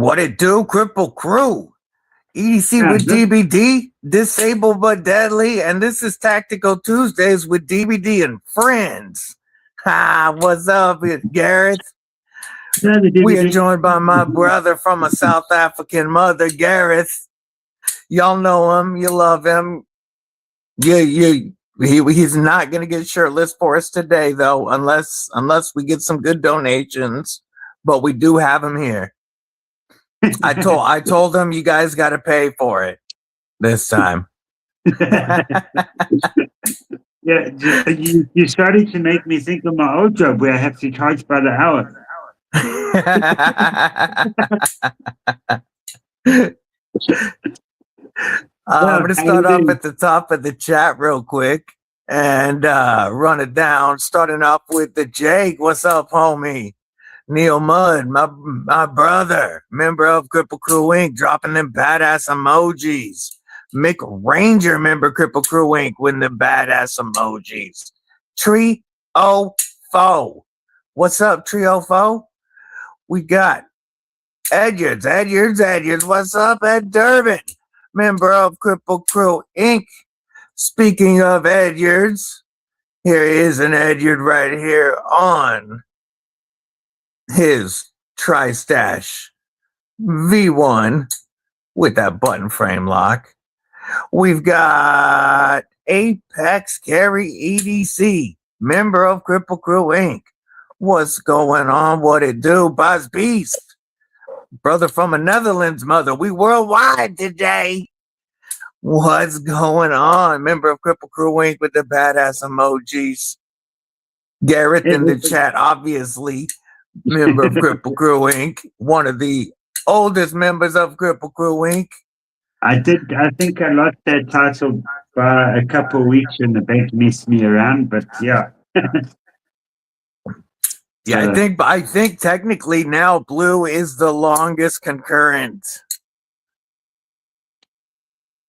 What it do, Kripple Krew? EDC with DBD, disabled but deadly, and this is Tactical Tuesdays with DBD and friends. Ha, what's up, Gareth? We are joined by my brother from a South African mother, Gareth. Y'all know him, you love him. He's not gonna get shirtless for us today, though, unless we get some good donations. But we do have him here. I told him you guys got to pay for it this time. Yeah, you started to make me think of my old job where I have to charge by the hour. I'm going to start off at the top of the chat real quick and run it down. Starting off with the Jake. What's up, homie? Neil Mudd, my brother, member of Kripple Krew Inc., dropping them badass emojis. Mick Ranger, member Kripple Krew Inc., with the badass emojis. Trio4. What's up, Trio4? We got Edwards. What's up, Ed Durbin, member of Kripple Krew Inc. Speaking of Edwards, here is an Edyard right here on his Tri-Stash V1 with that button frame lock. We've got Apex Carry EDC, member of Kripple Krew Inc. What's going on? What it do? Buzz Beast, brother from a Netherlands mother. We worldwide today. What's going on? Member of Kripple Krew Inc. with the badass emojis. Garrett in the chat, obviously. Member of Kripple Krew Inc., one of the oldest members of Kripple Krew Inc. I think I lost that title by a couple of weeks when the bank messed me around, but yeah. Yeah, I think technically now Blue is the longest concurrent.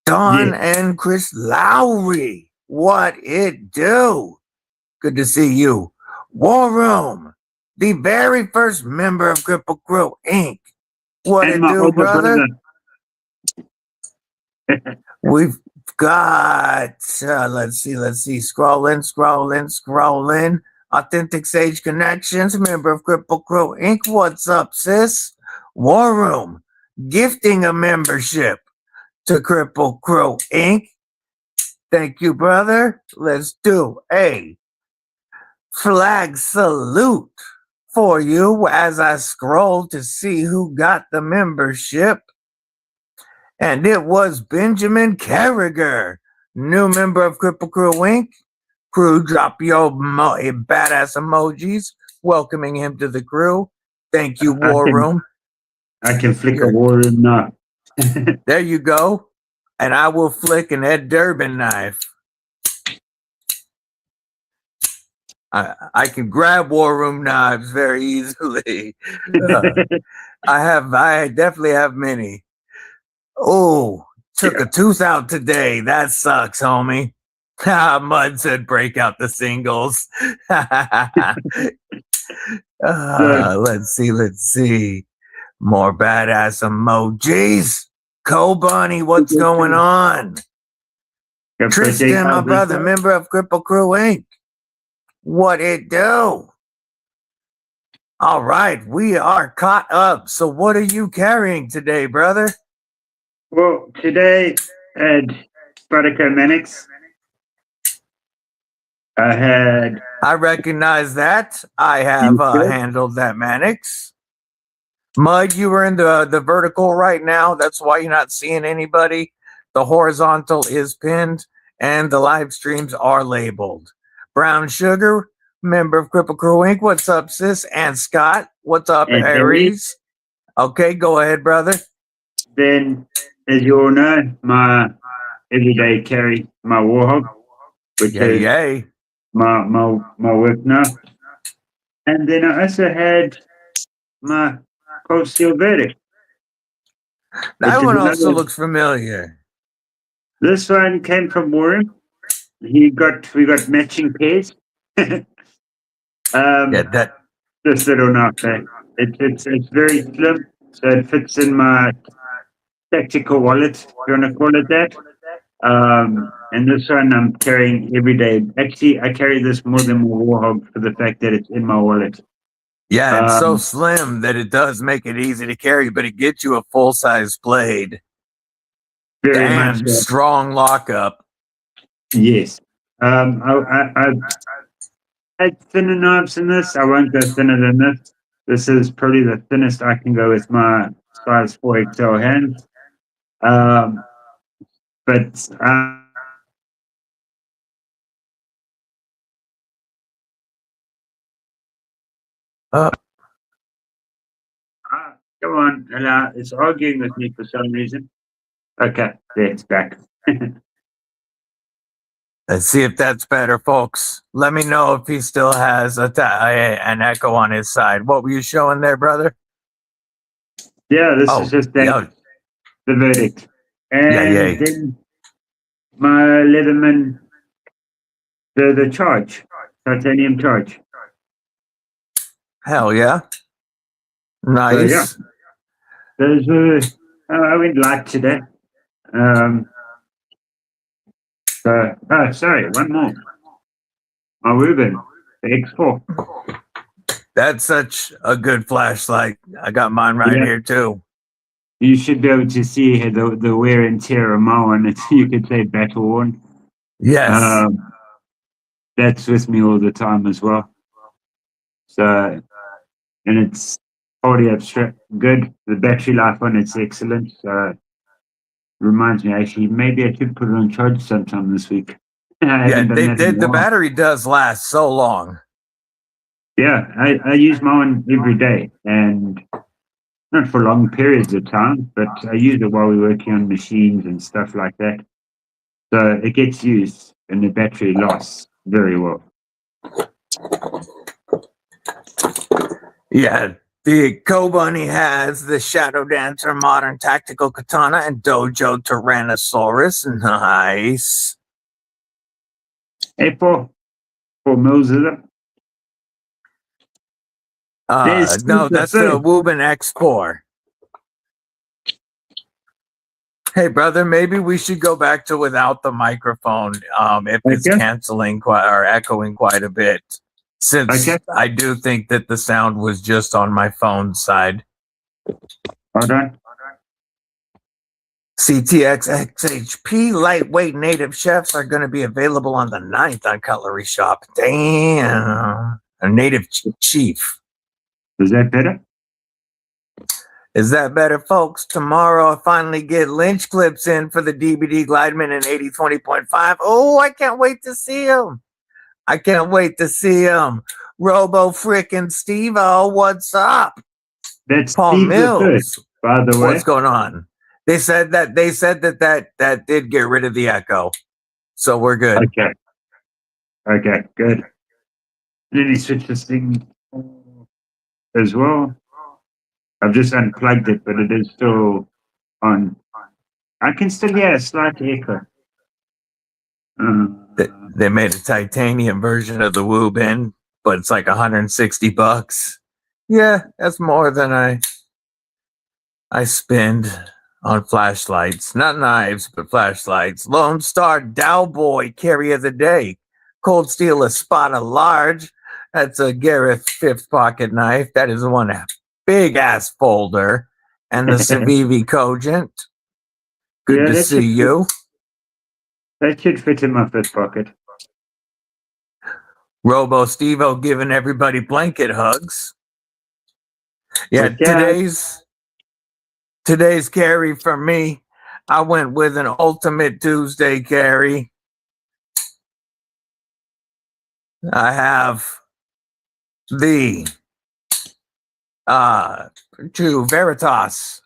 Don and Chris Lowry, what it do? Good to see you. War Room, the very first member of Kripple Krew Inc. What it do, brother? We've got, let's see, scrolling. Authentic Sage Connections, member of Kripple Krew Inc. What's up, sis? War Room, gifting a membership to Kripple Krew Inc. Thank you, brother. Let's do a flag salute for you as I scroll to see who got the membership. And it was Benjamin Carragher, new member of Kripple Krew Inc. Crew, drop your badass emojis, welcoming him to the crew. Thank you, War Room. I can flick a War Room knife. There you go. And I will flick an Ed Durbin knife. I can grab War Room knives very easily. I definitely have many. Oh, took a tooth out today. That sucks, homie. Mud said break out the singles. Let's see. More badass emojis. Bunny, what's going on? Tristan, my brother, member of Kripple Krew Inc. What it do? All right, we are caught up. So what are you carrying today, brother? Well, today I had Manix. I recognize that. I have handled that Manix. Mud, you were in the vertical right now. That's why you're not seeing anybody. The horizontal is pinned and the live streams are labeled. Brown Sugar, member of Kripple Krew Inc. What's up, sis? And Scott, what's up, Aries? Okay, go ahead, brother. Then, as you all know, my everyday carry, my Warhog, which is my work now. And then I also had my Cold Steel Verdict. That one also looks familiar. This one came from Warren. We got matching pairs. This little knife, it's very slim. so it fits in my tactical wallet, if you want to call it that. And this one I'm carrying every day. Actually, I carry this more than my Warhog for the fact that it's in my wallet. Yeah, it's so slim that it does make it easy to carry, but it gets you a full-size blade. Very and much so. Strong lockup. Yes. I had thinner knives in this. I won't go thinner than this. This is probably the thinnest I can go with my size 4XL hands. But come on, it's arguing with me for some reason. Okay, there, it's back. Let's see if that's better, folks. Let me know if he still has an echo on his side. What were you showing there, brother? Yeah, this is just the verdict. And then my Leatherman, the charge, titanium charge. Hell yeah. Nice. So, yeah. Those were, I went light today. Sorry, one more. My Reuben, the X4. That's such a good flashlight. I got mine right here too. You should be able to see the wear and tear of my one. You could say battle worn. Yes. That's with me all the time as well. So, and it's already abstract good. The battery life on it's excellent. So, reminds me actually, maybe I should put it on charge sometime this week. The battery does last so long. Yeah, I use mine every day, and not for long periods of time, but I use it while we're working on machines and stuff like that. So it gets used, and the battery lasts very well. Yeah, the Co-Bunny has the Shadow Dancer Modern Tactical Katana and Dojo Tyrannosaurus. Nice. Hey, 4 mils, is it? No, that's the Wuben X4. Hey, brother, maybe we should go back to without the microphone if it's canceling or echoing quite a bit. Since I do think that the sound was just on my phone side. Hold on. CTX XHP lightweight native chefs are going to be available on the 9th on Cutlery Shop. Damn. A native chief. Is that better? Is that better, folks? Tomorrow I finally get lynch clips in for the DBD Glideman in 8020.5. Oh, I can't wait to see him. I can't wait to see him. Robo frickin' Steve-O, what's up? That's Paul Steve Mills. The by the way. What's going on? They said that that did get rid of the echo. So we're good. Okay, good. Then he switched this thing as well. I've just unplugged it, but it is still on. I can still hear a slight echo. They made a titanium version of the Wuben, but it's like $160. Yeah, that's more than I spend on flashlights. Not knives, but flashlights. Lone Star Dowboy Carry of the Day. Cold Steel Espada Large. That's a Gareth 5th pocket knife. That is one big ass folder. And the Civivi Cogent. Good to see you. That should fit in my 5th pocket. Robo Steve-O giving everybody blanket hugs. Yeah, today's carry for me, I went with an Ultimate Tuesday carry. I have the to Veritas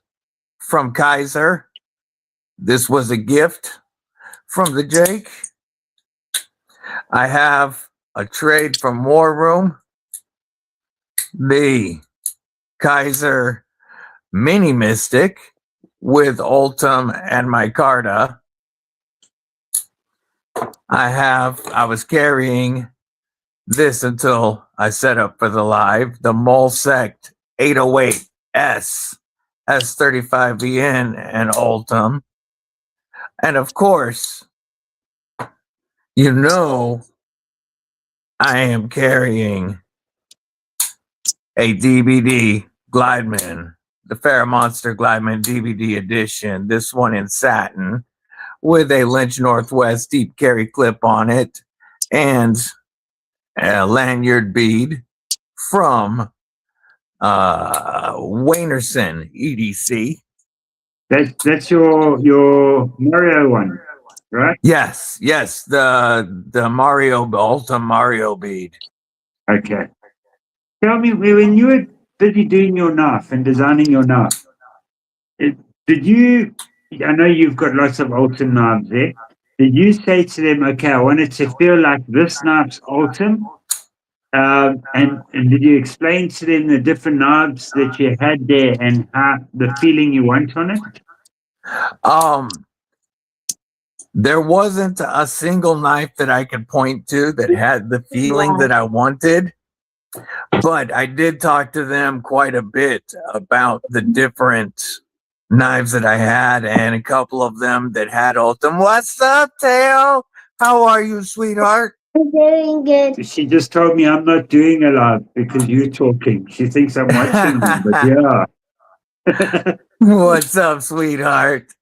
from Kaiser. This was a gift from the Jake. I have a trade from War Room. The Kaiser Mini Mystic with Ultim and Micarta. I was carrying this until I set up for the live, the Molsect 808S S35VN and Ultim. And of course, you know, I am carrying a DBD Glideman, the FerraMonster Glideman DBD Edition. This one in satin with a Lynch Northwest deep carry clip on it and a lanyard bead from Waynerson EDC. That's your Mario one, right? Yes, the Mario Ultim Mario bead. Okay. Tell me, when you were busy doing your knife and designing your knife, did you? I know you've got lots of Ultim knives there. Did you say to them, "Okay, I want it to feel like this knife's Ultim"? And did you explain to them the different knobs that you had there and how the feeling you want on it? There wasn't a single knife that I could point to that had the feeling that I wanted, but I did talk to them quite a bit about the different knives that I had and a couple of them that had Ultim. What's up, Tail? How are you, sweetheart? I'm doing good. She just told me I'm not doing a live because you're talking. She thinks I'm watching them, but yeah. What's up, sweetheart?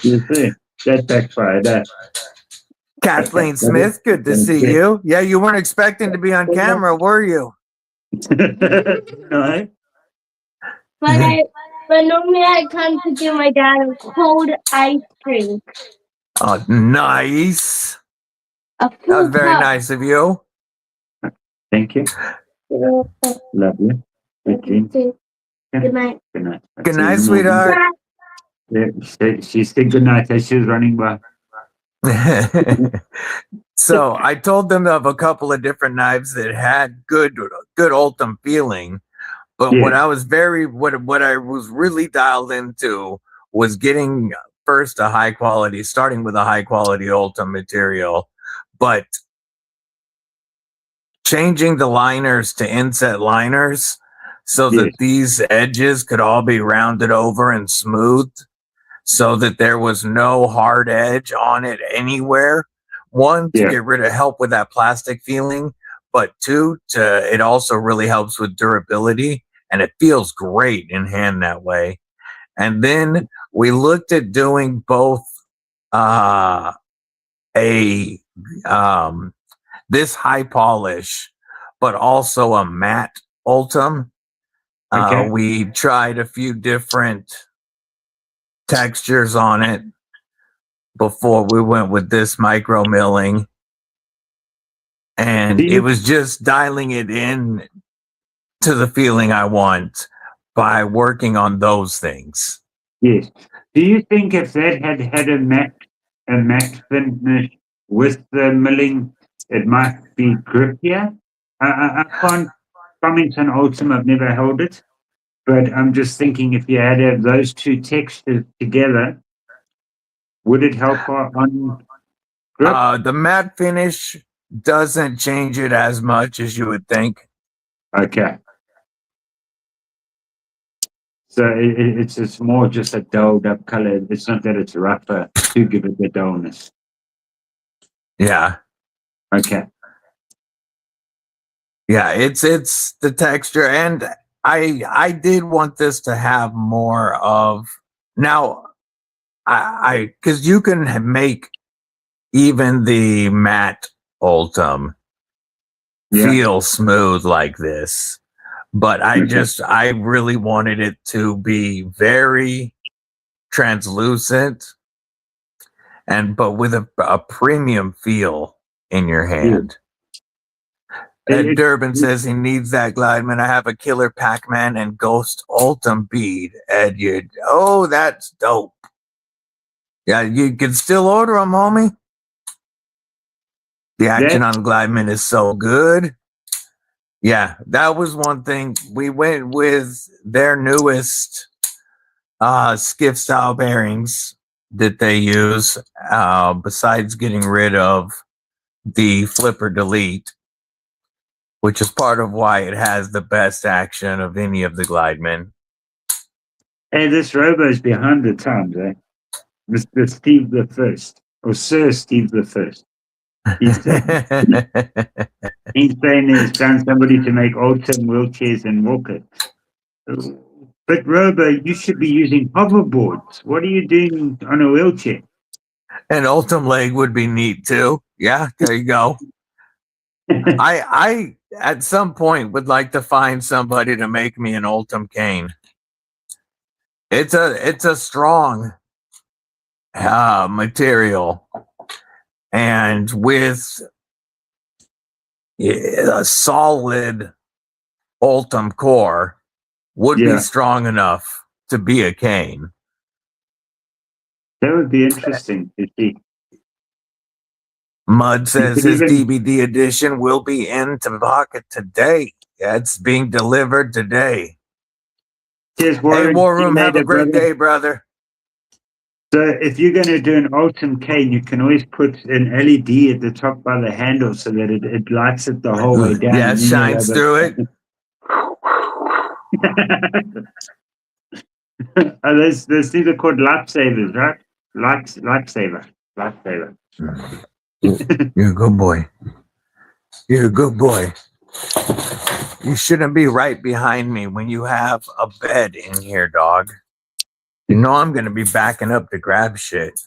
You see, that backfired. Kathleen Smith, good to see you. Yeah, you weren't expecting to be on camera, were you? No. But normally I come to give my dad a cold ice drink. Oh, nice. A That full was very cup. nice of you. Thank you. Love you. Good night. Good night. Good night, sweetheart. Yeah, she said good night as she was running by. So I told them of a couple of different knives that had good Ultim feeling, but what I was really dialed into was getting first starting with a high quality Ultim material, but changing the liners to inset liners so that these edges could all be rounded over and smoothed, so that there was no hard edge on it anywhere. One, to get rid of help with that plastic feeling, but two, it also really helps with durability, and it feels great in hand that way. And then we looked at doing both this high polish, but also a matte Ultim. We tried a few different textures on it before we went with this micro milling, and it was just dialing it in to the feeling I want by working on those things. Yes. Do you think if that had a matte finish with the milling, it might be grippier? I can't comment on Ultim. I've never held it, but I'm just thinking if you had those two textures together, would it help on grip? The matte finish doesn't change it as much as you would think. Okay. So it's more just a dulled up color. It's not that it's rougher to give it the dullness. Yeah. Okay. Yeah, it's the texture, and I did want this to have more of now. Because you can make even the matte Ultim feel smooth like this, but I really wanted it to be very translucent but with a premium feel in your hand. Ed Durbin says he needs that Glideman. I have a killer Pac-Man and Ghost Ultim bead. Ed, that's dope. Yeah, you can still order them, homie. The action on Glideman is so good. Yeah, that was one thing. We went with their newest skiff style bearings that they use, besides getting rid of the flipper delete, which is part of why it has the best action of any of the Glidemen. Hey, this Robo's behind the times, eh? Mr. Steve the First, or Sir Steve the First. He's saying he's found somebody to make old-term wheelchairs and walkers. But Robo, you should be using hoverboards. What are you doing on a wheelchair? An Ultim leg would be neat too. Yeah, there you go. I at some point would like to find somebody to make me an Ultim cane. It's a strong material, and with a solid Ultim core would be strong enough to be a cane. That would be interesting to see. Mud says his DBD edition will be into pocket today. Yeah, it's being delivered today. Cheers, Warren. Hey, War Room, have a great day, brother. So if you're going to do an Ultim cane, you can always put an LED at the top by the handle so that it lights it the whole way down. Yeah, it shines through it. Those things are called lifesavers, right? Lifesaver. You're a good boy. You're a good boy. You shouldn't be right behind me when you have a bed in here, dog. You know I'm going to be backing up to grab shit.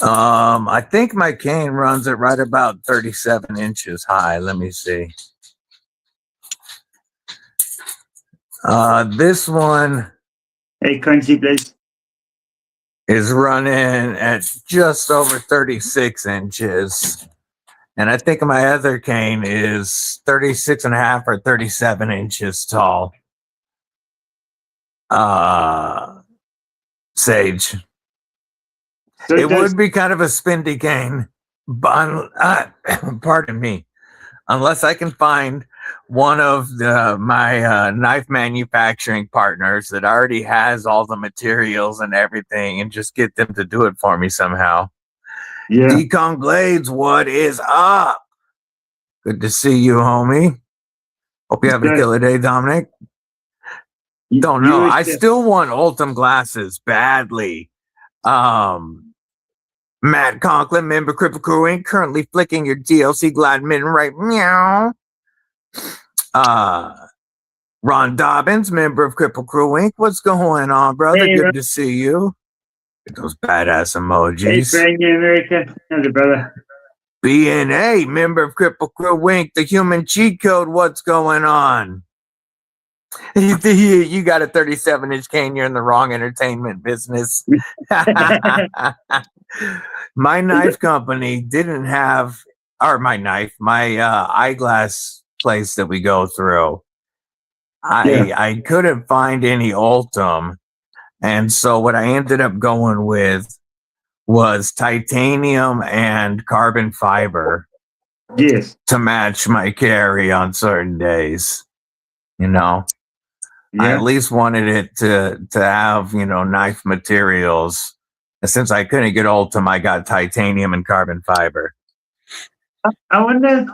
I think my cane runs at right about 37 inches high. Let me see. This one, hey, Crunchy, please, is running at just over 36 inches. And I think my other cane is 36 and a half or 37 inches tall. Sage. So it would be kind of a spindly cane, but pardon me, unless I can find one of my knife manufacturing partners that already has all the materials and everything, and just get them to do it for me somehow. Yeah. Decon Glades, what is up? Good to see you, homie. Hope you have a killer day, Dominic. Don't know. I still want Ultim glasses badly. Matt Conklin, member Kripple Krew Inc., currently flicking your DLC Glideman right meow. Ron Dobbins, member of Kripple Krew Inc., what's going on, brother? Hey, good to see you. Get those badass emojis. Hey, friend, America. How's it, brother? BNA, member of Kripple Krew Inc., the human cheat code, what's going on? You got a 37-inch cane, you're in the wrong entertainment business. My knife company didn't have, or my eyeglass place that we go through. I couldn't find any Ultim. And so what I ended up going with was titanium and carbon fiber. Yes. To match my carry on certain days. You know? Yeah. I at least wanted it to have, knife materials. And since I couldn't get Ultim, I got titanium and carbon fiber. I wonder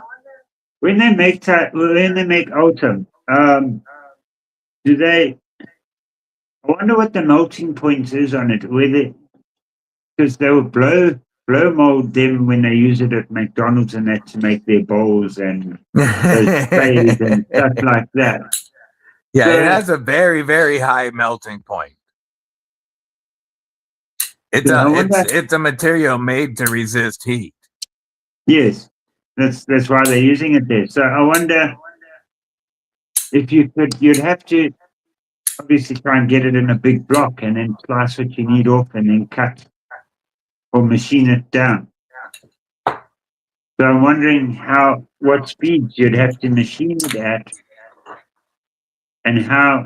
when they make Ultim, do they? I wonder what the melting point is on it. Because they will blow mold them when they use it at McDonald's and that to make their bowls and those trays and stuff like that. Yeah, so, it has a very, very high melting point. It's a material made to resist heat. Yes, that's why they're using it there. So I wonder if you'd have to obviously try and get it in a big block and then slice what you need off and then cut or machine it down. So I'm wondering what speeds you'd have to machine it at. And how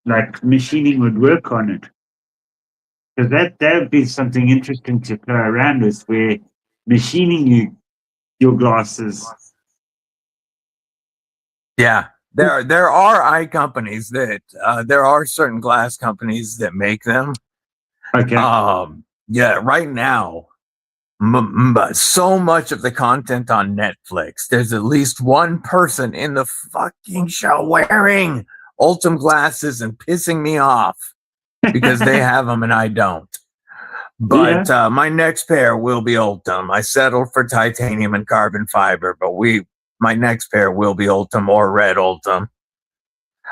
like machining would work on it, because that would be something interesting to play around with, where machining your glasses. Yeah, there are eye companies that there are certain glass companies that make them. Okay. Yeah, right now. So much of the content on Netflix, there's at least one person in the fucking show wearing Ultim glasses and pissing me off because they have them and I don't. But my next pair will be Ultim. I settled for titanium and carbon fiber, but my next pair will be Ultim or red Ultim.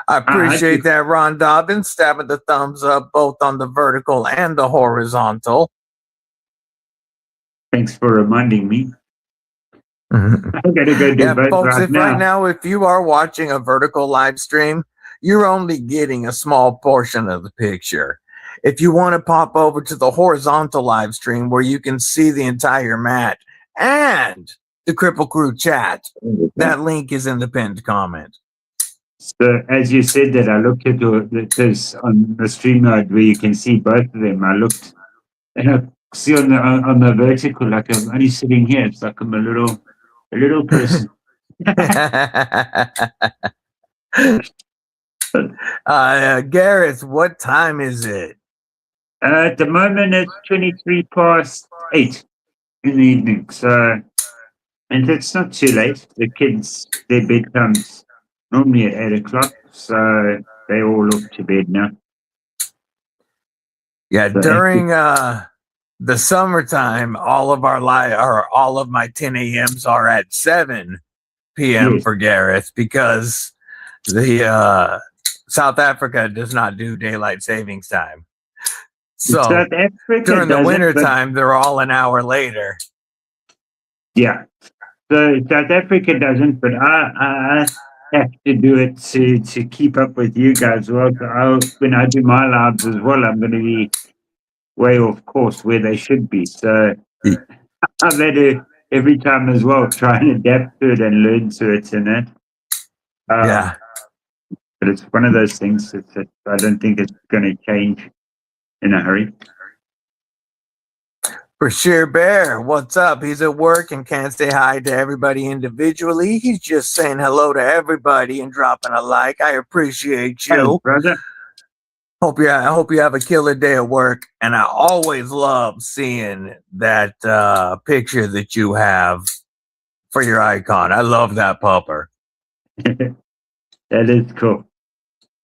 I appreciate that, Ron Dobbins, stabbing the thumbs up both on the vertical and the horizontal. Thanks for reminding me. I gotta go do both folks, right now. If you are watching a vertical live stream, you're only getting a small portion of the picture. If you want to pop over to the horizontal live stream where you can see the entire mat and the Kripple Krew chat, that link is in the pinned comment. So as you said that, I looked at this on the StreamYard where you can see both of them. I looked and I see on the vertical, like I'm only sitting here. It's like I'm a little person. Gareth, what time is it? At the moment, it's 8:23 in the evening. So, and it's not too late. The kids, their bedtime's normally at 8 o'clock. So they all look to bed now. Yeah, so during the summertime, all of my 10 a.m.s are at 7 p.m. for Gareth because the South Africa does not do daylight savings time. So during the winter time, they're all an hour later. Yeah. So South Africa doesn't, but I have to do it to keep up with you guys. Well, when I do my lives as well, I'm going to be way off course where they should be. So I've had to every time as well try and adapt to it and learn to it and it. Yeah. But it's one of those things that I don't think it's going to change in a hurry. For sure, Bear, what's up? He's at work and can't say hi to everybody individually. He's just saying hello to everybody and dropping a like. I appreciate you. Hey, brother. I hope you have a killer day at work. And I always love seeing that picture that you have for your icon. I love that pupper. That is cool.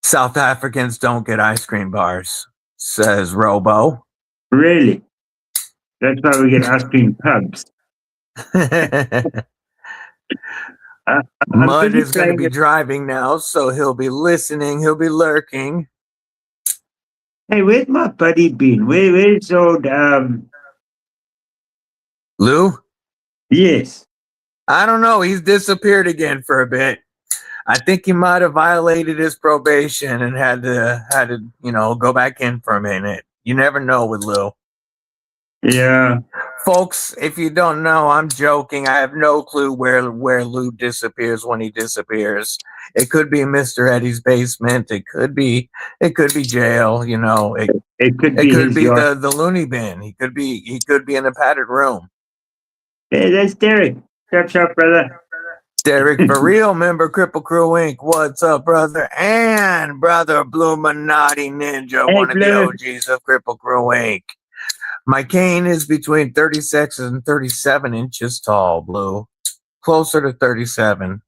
South Africans don't get ice cream bars, says Robo. Really? That's why we get ice cream pubs. Mud is going to be driving now, so he'll be listening. He'll be lurking. Hey, where's my buddy been? Where's old Lou? Yes. I don't know. He's disappeared again for a bit. I think he might have violated his probation and had to go back in for a minute. You never know with Lou. Yeah. Folks, if you don't know, I'm joking. I have no clue where Lou disappears when he disappears. It could be Mr. Eddie's basement. It could be jail. It could be the loony bin. He could be in a padded room. Hey, that's Derek. Chop, brother. Derek, for real, member Kripple Krew Inc. What's up, brother? And brother Bluminati Ninja, one of the OGs of Kripple Krew Inc. My cane is between 36 and 37 inches tall, Blue. Closer to 37.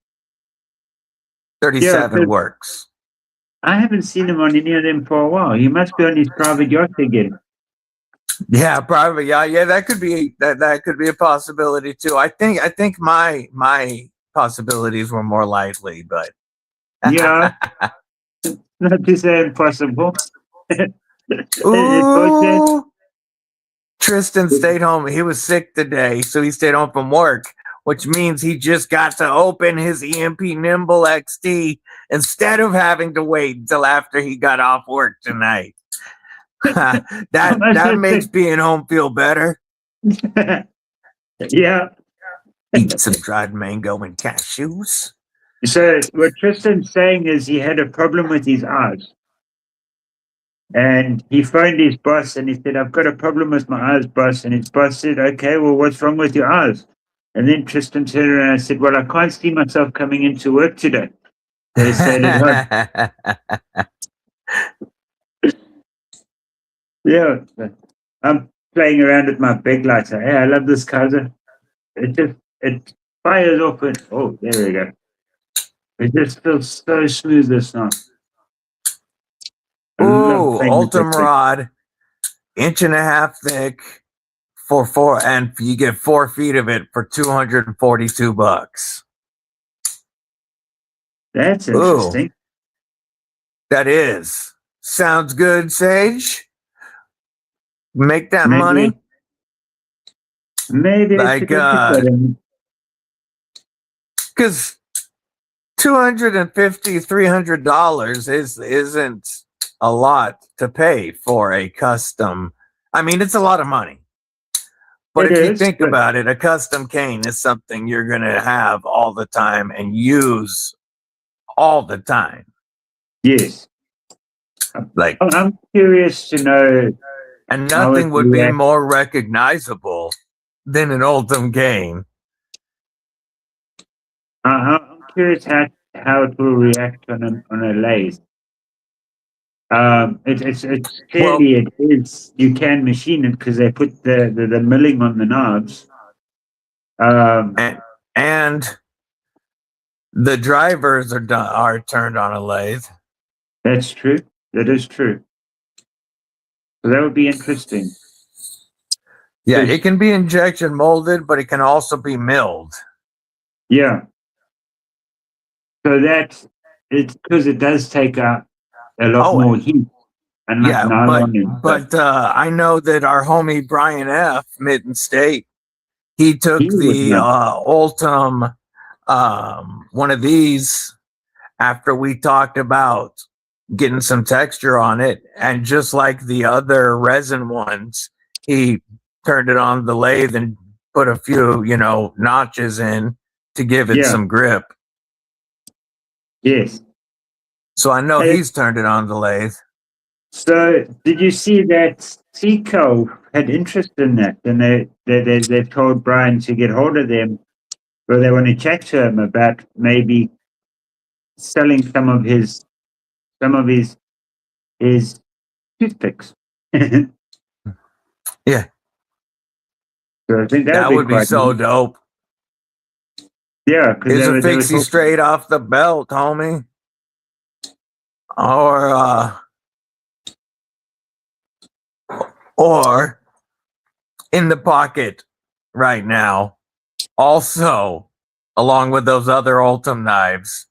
37 works. I haven't seen him on any of them for a while. He must be on his private yacht again. Yeah, private yacht. Yeah, that could be a possibility too. I think my possibilities were more likely, but yeah, not to say impossible. Ooh. Tristan stayed home. He was sick today, so he stayed home from work, which means he just got to open his EMP Nimble XT instead of having to wait until after he got off work tonight. that makes being home feel better. Yeah. Eat some dried mango and cashews. So what Tristan's saying is he had a problem with his eyes. And he phoned his boss and he said, I've got a problem with my eyes, boss. And his boss said, okay, well, what's wrong with your eyes? And then Tristan turned around and said, well, I can't see myself coming into work today. They said it Yeah, I'm playing around with my big lighter. Hey, I love this color. It fires off and, oh, there we go. It just feels so smooth this night. I love Ooh, playing with that Ultim thing. rod, 1.5 inches thick for 4, and you get 4 feet of it for $242. That's Ooh, interesting. that is. Sounds good, Sage. Make that Maybe, money. maybe I Like, should look at that. because $250, $300 isn't a lot to pay for a custom. I mean, it's a lot of money. But It if you is, think but about it, a custom cane is something you're going to have all the time and use all the time. yes. Like, I'm curious to know and how it nothing would be reacts. more recognizable than an Ultim cane. I'm curious how it will react on a lathe. It's Well, clearly it is. You can machine it because they put the milling on the knobs. and the drivers are turned on a lathe. That's true. That is true. So that would be interesting. Yeah, it can be injection molded, but it can also be milled. Yeah. So it's because it does take a lot more heat, unlike yeah, nylon and stuff. but I know that our homie Brian F. Mitten State, he took He would the know. Ultim, one of these, after we talked about getting some texture on it, and just like the other resin ones, he turned it on the lathe and put a few, notches in to give it Yeah. some grip. Yes. So I know Hey, he's turned it on the lathe. so did you see that Seco had interest in that, and they've told Brian to get hold of them, or they want to chat to him about maybe selling some of his toothpicks. Yeah, So I think that that would be would be quite so neat. dope. Yeah, because Is a they were fixie talking. straight off the belt, homie, or in the pocket right now. Also, along with those other Ultim knives,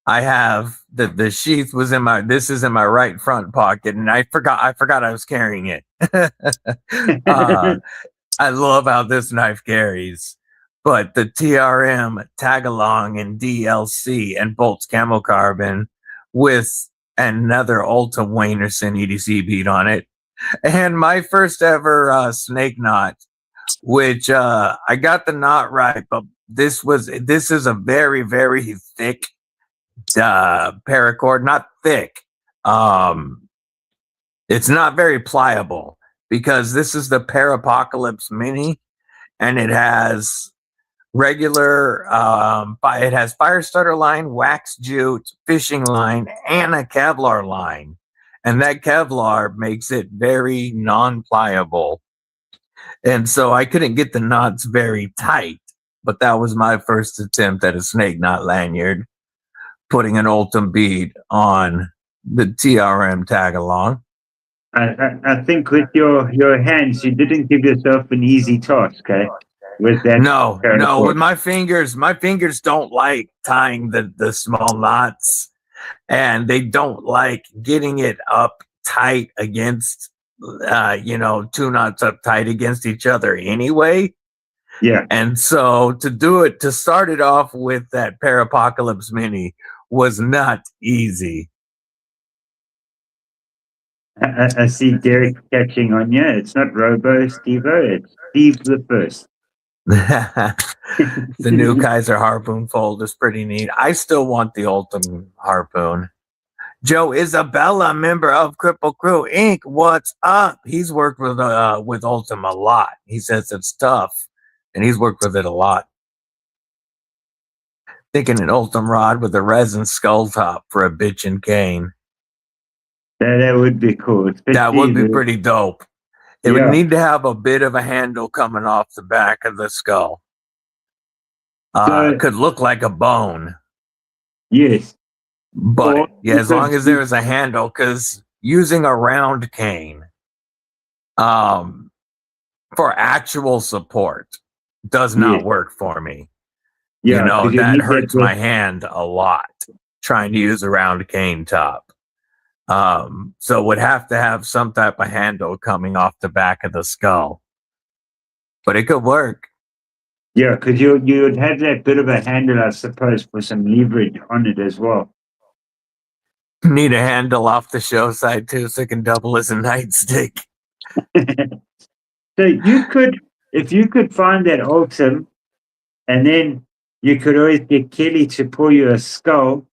I have the sheath was in my. This is in my right front pocket, and I forgot I was carrying it. I love how this knife carries. But the TRM tag along in DLC and Bolts Camo Carbon with another Ultim Waynerson EDC bead on it. And my first ever snake knot, which I got the knot right, but this is a very, very thick paracord, not thick. It's not very pliable because this is the Parapocalypse Mini, and it has regular it has fire starter line, wax jute, fishing line, and a Kevlar line. And that Kevlar makes it very non-pliable. And so I couldn't get the knots very tight, but that was my first attempt at a snake knot lanyard, putting an Ultim bead on the TRM tag along. I think with your hands, you didn't give yourself an easy task, eh? With that No, paracord. with my fingers don't like tying the small knots, and they don't like getting it up tight against, two knots up tight against each other anyway. Yeah. And so to start it off with that Parapocalypse Mini was not easy. I see Derek catching on you. It's not Robo Stevo, it's Steve the First. The new Kaiser harpoon fold is pretty neat. I still want the Ultim harpoon. Joe Isabella, member of Kripple Krew Inc. What's up? He's worked with Ultim a lot. He says it's tough, and he's worked with it a lot. Thinking an Ultim rod with a resin skull top for a bitchin' cane. That would be cool. That would be pretty dope. It would Yeah. need to have a bit of a handle coming off the back of the skull. So- Could look like a bone. Yes. But yeah, as long as you- there is a handle, because using a round cane for actual support does yeah, not work for me. yeah, because you That need that hurts my hand a lot trying to use a round cane top. So would have to have some type of handle coming off the back of the skull. But it could work. yeah, because you would have that bit of a handle, I suppose, for some leverage on it as well. Need a handle off the show side too, so it can double as a nightstick. So you could, if you could find that Ultim, and then you could always get Kelly to pull you a skull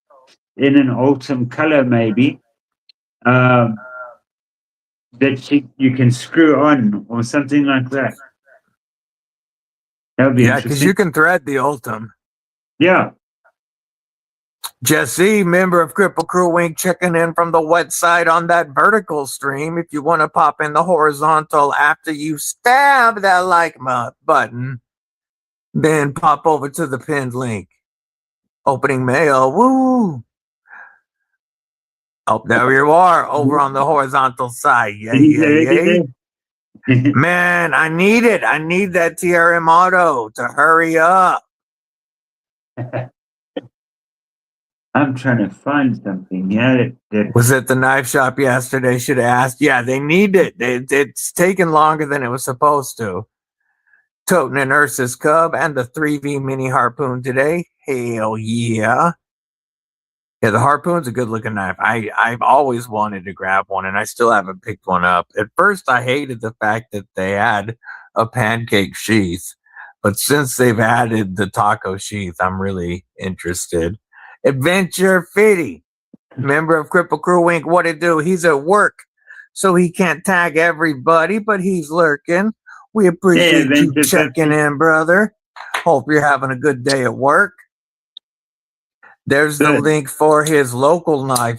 in an Ultim color, maybe, that you can screw on or something like that. That would be Yeah, because interesting. you can thread the Ultim. Yeah. Jesse, member of Kripple Krew Wink, checking in from the wet side on that vertical stream. If you want to pop in the horizontal after you stab that like button, then pop over to the pinned link. Opening mail. Woo! Oh, there you are over on the horizontal side. Yay, yay, yay. Man, I need it. I need that TRM auto to hurry up. I'm trying to find something. Yeah, Was at the knife shop yesterday. Should have asked. Yeah, they need it. It's taken longer than it was supposed to. Toting an Ursus Cub and the 3V mini harpoon today. Hell yeah. Yeah, the harpoon's a good looking knife. I've always wanted to grab one and I still haven't picked one up. At first I hated the fact that they had a pancake sheath, but since they've added the taco sheath, I'm really interested. Adventure Fitty, member of Kripple Krew Wink, what it do? He's at work, so he can't tag everybody, but he's lurking. We appreciate you checking in, brother. Hope you're having a good day at work. There's the link for his local knife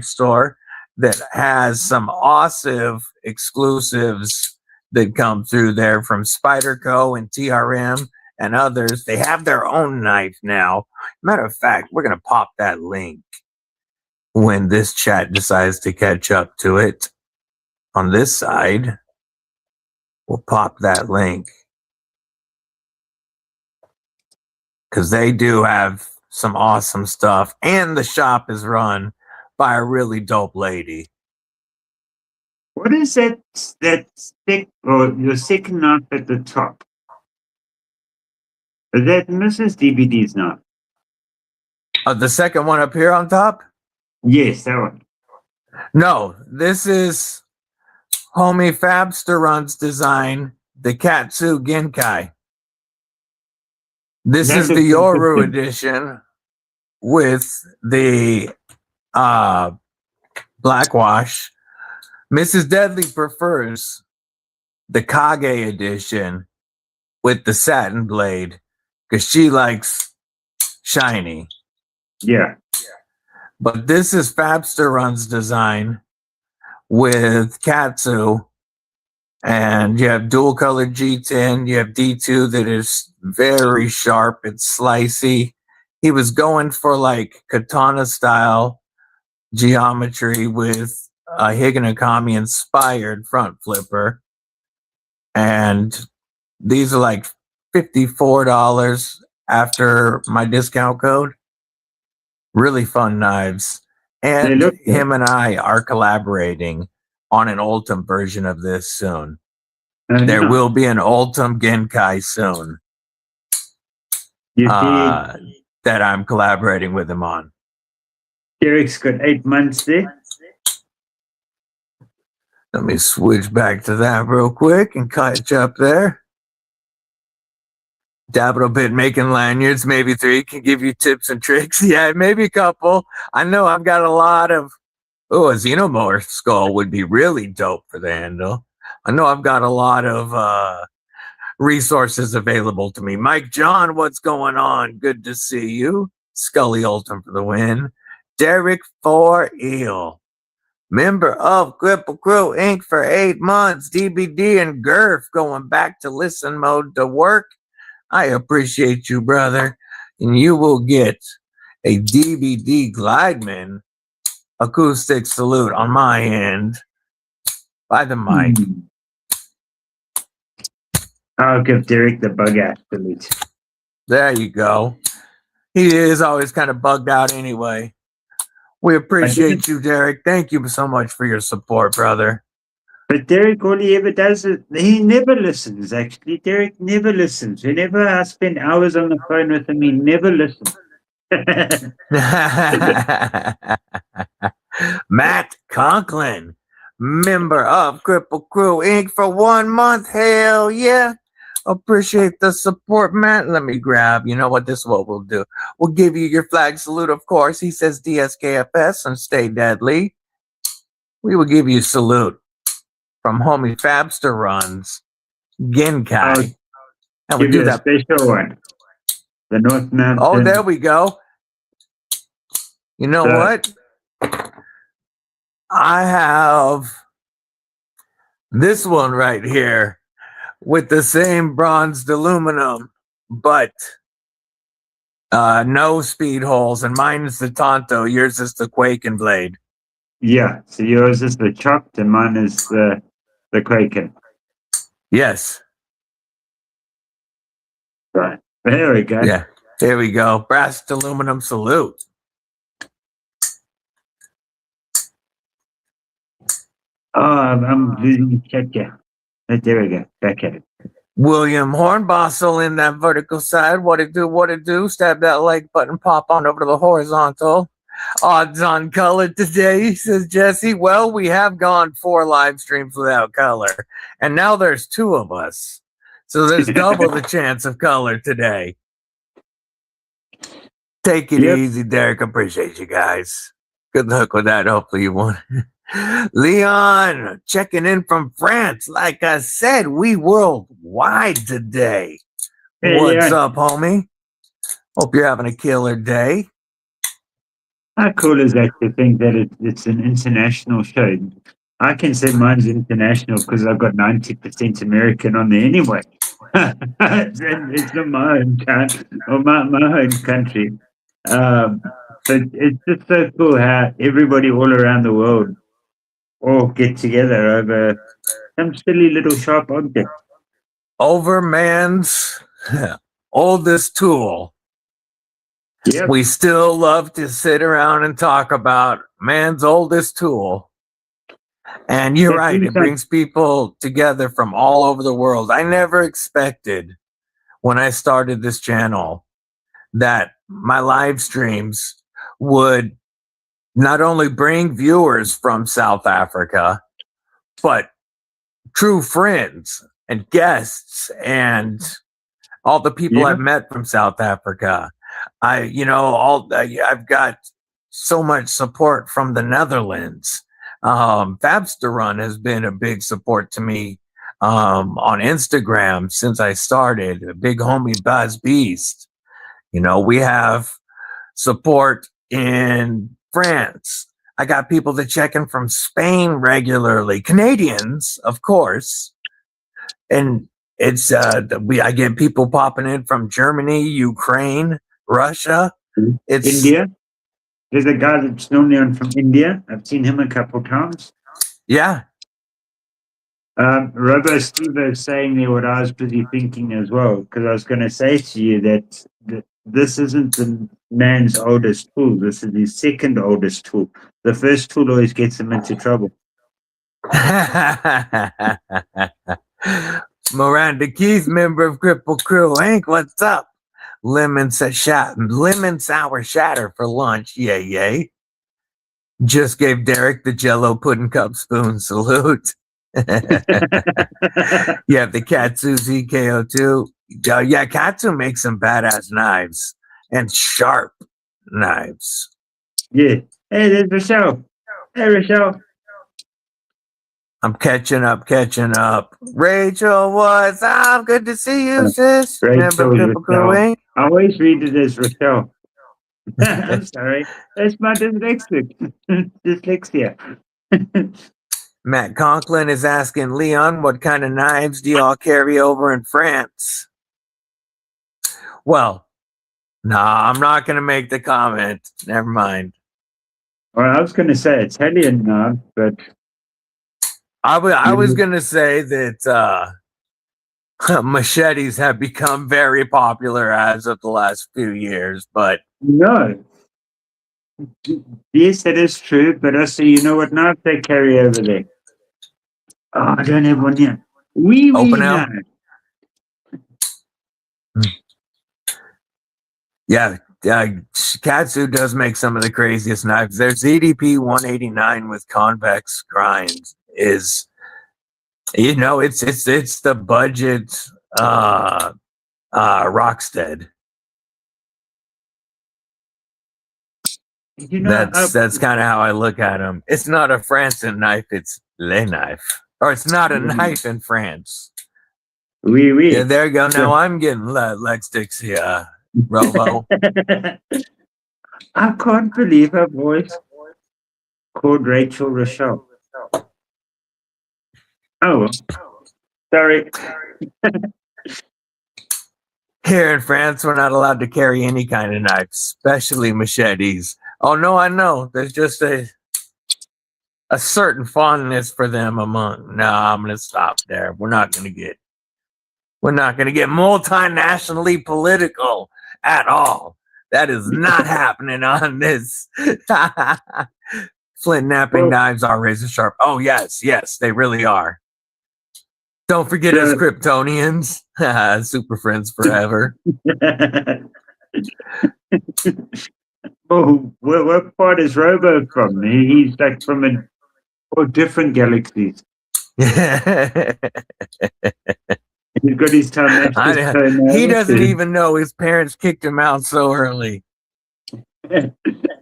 store that has some awesome exclusives that come through there from Spyderco and TRM and others. They have their own knife now. Matter of fact, we're going to pop that link when this chat decides to catch up to it. On this side, we'll pop that link because they do have some awesome stuff, and the shop is run by a really dope lady. What is that stick or your second knife at the top? Is that Mrs. DBD's knife? The second one up here on top? Yes, that one. No, this is homie Fabster Run's design, the Katsu Genkai. This is the Yoru edition with the blackwash. Mrs. Deadly prefers the Kage edition with the satin blade because she likes shiny. Yeah. But this is Fabster Run's design with Katsu. And you have dual colored G10. You have D2 that is very sharp. It's slicey. He was going for like katana style geometry with a Higanakami inspired front flipper. And these are like $54 after my discount code. Really fun knives. And him and I are collaborating on an Ultim version of this soon. There will be an Ultim Genkai soon that I'm collaborating with him on. Derek's got 8 months there. Let me switch back to that real quick and catch up there. Dabble a bit making lanyards, maybe 3 can give you tips and tricks. Yeah, maybe a couple. I know I've got a lot of. Oh, a Xenomorph skull would be really dope for the handle. I know I've got a lot of resources available to me. Mike John, what's going on? Good to see you. Scully Ultim for the win. Derek 4 Eel, member of Kripple Krew Inc. for 8 months. DBD and Gurf going back to listen mode to work. I appreciate you, brother. And you will get a DBD Glideman acoustic salute on my end by the mic. I'll give Derek the bug out salute. There you go. He is always kind of bugged out anyway. We appreciate you, Derek. Thank you so much for your support, brother. But Derek, all he ever does is he never listens, actually. Derek never listens. Whenever I spend hours on the phone with him, he never listens. Matt Conklin, member of Kripple Krew Inc. for 1 month. Hell yeah. Appreciate the support, Matt. Let me grab. You know what? This is what we'll do. We'll give you your flag salute, of course. He says DSKFS and stay deadly. We will give you a salute from homie Fabster Runs, Genkai. And we Give do you a that special one. The North Mountain. Oh, there we go. You know what? I have this one right here with the same bronzed aluminum, but no speed holes, and mine is the Tonto. Yours is the Quaking blade. Yeah, so yours is the chopped and mine is the Quaking. Yes. Right. There we go. Yeah. There we go. Brass aluminum salute. Oh, I'm losing the check here. There we go. Back at it. William Hornbostel in that vertical side. What it do? What it do? Stab that like button. Pop on over to the horizontal. Odds on color today, says Jesse. Well, we have gone 4 live streams without color, and now there's 2 of us. So there's double the chance of color today. Take it easy, Derek. Appreciate you guys. Good luck with that. Hopefully you won. Leon, checking in from France. Like I said, we worldwide today. Hey, What's Leon. up, homie? Hope you're having a killer day. How cool is that to think that it's an international show? I can say mine's international because I've got 90% American on there anyway. It's not my own country or my own country. But it's just so cool how everybody all around the world all get together over some silly little sharp object. Over man's oldest tool. Yep. We still love to sit around and talk about man's oldest tool. And you're right, it brings people together from all over the world. I never expected when I started this channel that my live streams would not only bring viewers from South Africa, but true friends and guests and all the people I've met from South Africa. I've got so much support from the Netherlands. Fabster Run has been a big support to me on Instagram since I started. A big homie Buzz Beast. You know, we have support in France. I got people that check in from Spain regularly. Canadians, of course. And it's I get people popping in from Germany, Ukraine, Russia. It's India. There's a guy that's normally on from India. I've seen him a couple times. Yeah. Robo Steve is saying there what I was busy thinking as well, because I was going to say to you that this isn't the man's oldest tool. This is his second oldest tool. The first tool always gets him into trouble. Miranda Keith, member of Kripple Krew Inc. What's up? Lemon sour shatter for lunch. Yay, yay. Just gave Derek the Jello pudding cup spoon salute. You have the Katsu ZKO2. Yeah, Katsu makes some badass knives and sharp knives. Yeah. Hey, there's Rochelle. Hey, Rochelle. I'm catching up. Rachel, what's up? Good to see you, sis. Rachel, I always read it as Rochelle. I'm sorry. That's my dyslexia. Matt Conklin is asking Leon, what kind of knives do y'all carry over in France? Well, Nah, I'm not gonna make the comment. Never mind. Well, I was going to say Italian knife, but I was gonna say that machetes have become very popular as of the last few years, but no. Yes, that is true. But also, you know what knife they carry over there? Oh, I don't have one here. Wee open knife. Yeah, Katsu does make some of the craziest knives. There's EDP 189 with convex grinds. It's the budget Rockstead. You know, That's kind of how I look at them. It's not a Francis knife, it's Le knife, or it's not a knife in France. oui. Yeah, there you go. Now I'm getting leg sticks here, Robo. I can't believe her voice called Rachel Rochelle. Oh, sorry. Here in France, we're not allowed to carry any kind of knife, especially machetes. Oh no, I know. There's just a certain fondness for them among. No, I'm gonna stop there. We're not gonna get multinationally political at all. That is not happening on this. Flint napping knives are razor sharp. Oh yes, they really are. Don't forget us Kryptonians. Super friends forever. Oh, what part is Robo from? He's like from different galaxies. He's got his time. He doesn't even know his parents kicked him out so early. they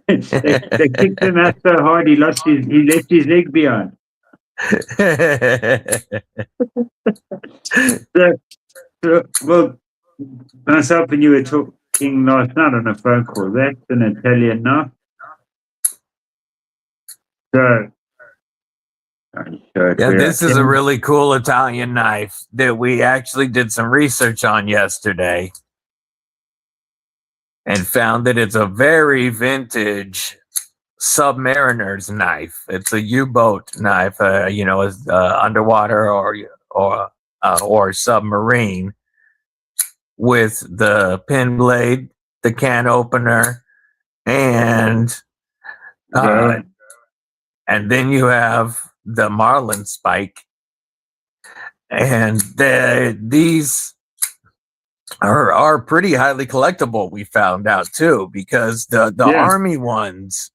kicked him out so hard he left his leg behind. Well, myself and you were talking last night on a phone call. That's an Italian knife. So, yeah, this is a really cool Italian knife that we actually did some research on yesterday and found that it's a very vintage submariner's knife. It's a U-boat knife, underwater or submarine, with the pin blade, the can opener, and then you have the marlin spike, and these are pretty highly collectible. We found out too, because the army ones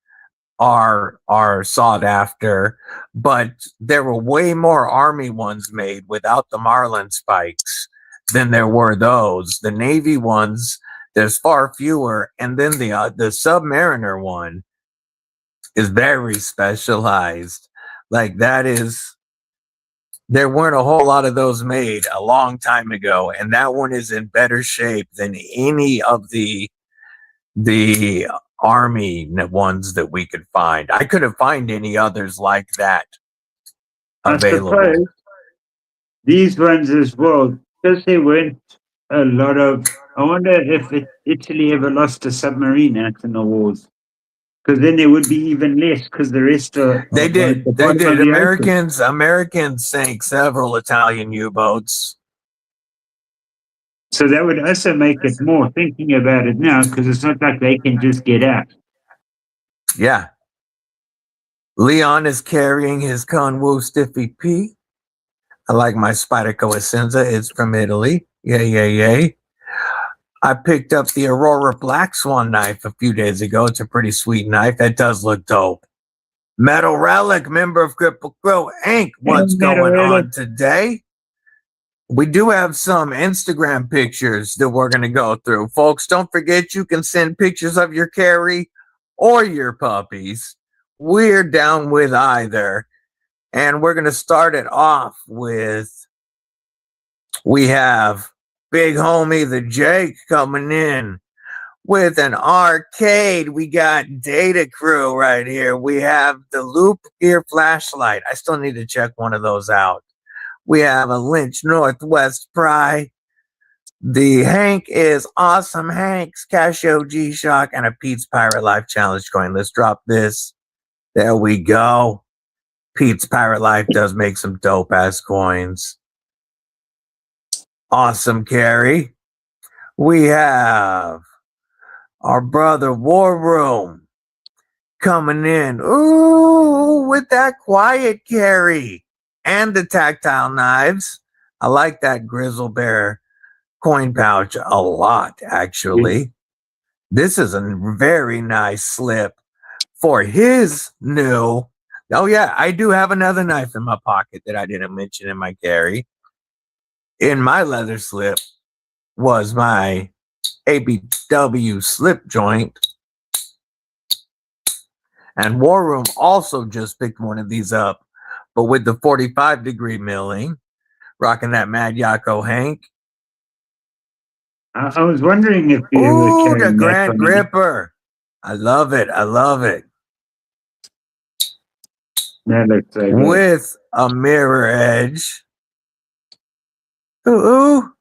are sought after, but there were way more army ones made without the marlin spikes than there were those. The Navy ones, there's far fewer, and then the Submariner one is very specialized. Like there weren't a whole lot of those made a long time ago, and that one is in better shape than any of the army ones that we could find. I couldn't find any others like that available. I suppose these ones as well, because there weren't a lot of. I wonder if Italy ever lost a submarine out in the wars, because then there would be even less. Because the rest are they did. Americans sank several Italian U-boats. So that would also make it more, thinking about it now, because it's not like they can just get out. Yeah. Leon is carrying his Conwu Stiffy P. I like my Spyderco Essenza. It's from Italy. Yay. I picked up the Aurora Black Swan knife a few days ago. It's a pretty sweet knife. That does look dope. Metal Relic, member of Kripple Krew Inc. What's going on today? We do have some Instagram pictures that we're going to go through. Folks, don't forget you can send pictures of your carry or your puppies. We're down with either. And we're going to start it off with, we have big homie the Jake coming in with an arcade. We got Data Crew right here. We have the Loop Gear flashlight. I still need to check one of those out. We have a Lynch Northwest Pry. The Hank is Awesome Hanks, Casio G-Shock, and a Pete's Pirate Life Challenge coin. Let's drop this. There we go. Pete's Pirate Life does make some dope-ass coins. Awesome carry. We have our brother War Room coming in. Ooh, with that quiet carry and the tactile knives. I like that Grizzle Bear coin pouch a lot, actually. This is a very nice slip for his new. Oh, yeah, I do have another knife in my pocket that I didn't mention in my carry. In my leather slip was my ABW slip joint. And War Room also just picked one of these up, but with the 45-degree milling, rocking that Mad Yako Hank. I was wondering if you were Ooh, carrying the that Grand one. Gripper. I love it. I love it. That looks so good. With a mirror edge. Ooh.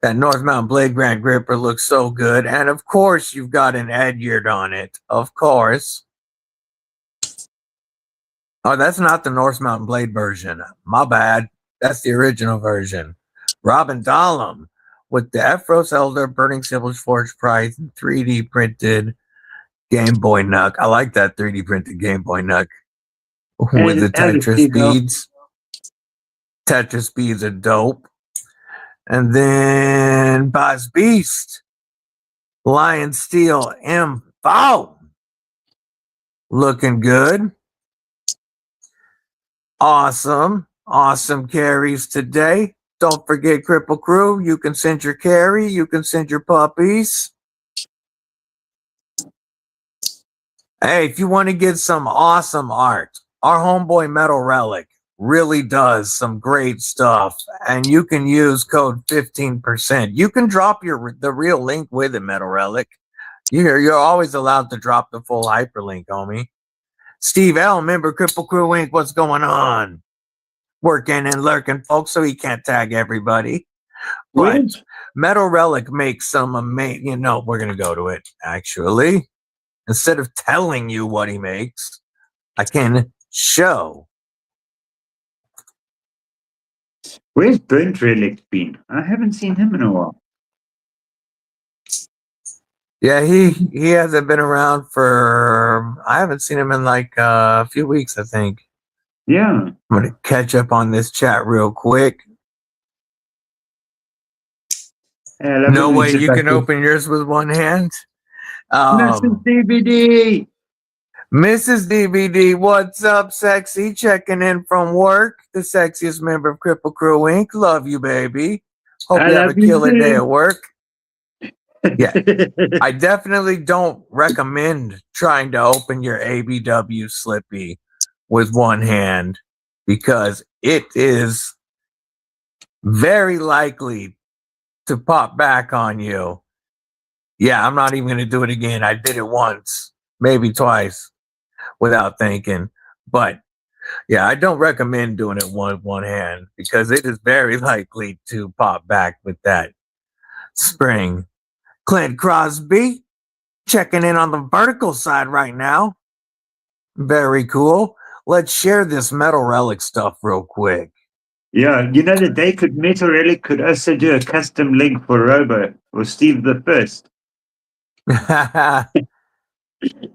That North Mountain Blade Grand Gripper looks so good. And of course, you've got an Edyard on it. Of course. Oh, that's not the North Mountain Blade version. My bad. That's the original version. Robin Dahlem with the Ephros Elder Burning Symbols Forge Price 3D printed Game Boy Nuck. I like that 3D printed Game Boy Nuck with the Tetris beads. Tetris beads are dope. And then Boss Beast, Lion Steel M4. Looking good. Awesome. Awesome carries today. Don't forget Kripple Krew. You can send your carry. You can send your puppies. Hey, if you want to get some awesome art, our homeboy Metal Relic really does some great stuff. And you can use code 15%. You can drop the real link with it, Metal Relic. You're always allowed to drop the full hyperlink, homie. Steve L, member Kripple Krew Inc. What's going on? Working and lurking, folks, so he can't tag everybody. But Metal Relic makes some amazing, we're going to go to it, actually. Instead of telling you what he makes, I can show. Where's Burnt Relic been? I haven't seen him in a while. Yeah, he hasn't been around I haven't seen him in like a few weeks, I think. Yeah. I'm going to catch up on this chat real quick. No way you can open yours with one hand. Mrs. DBD. Mrs. DBD, what's up, sexy? Checking in from work. The sexiest member of Kripple Krew Inc. Love you, baby. Hope you have a killer day at work. Yeah, I definitely don't recommend trying to open your ABW Slippy with one hand because it is very likely to pop back on you. Yeah, I'm not even going to do it again. I did it once, maybe twice without thinking. But yeah, I don't recommend doing it with one hand because it is very likely to pop back with that spring. Clint Crosby checking in on the vertical side right now. Very cool. Let's share this Metal Relic stuff real quick. Yeah, Metal Relic could also do a custom link for Robo or Steve the First.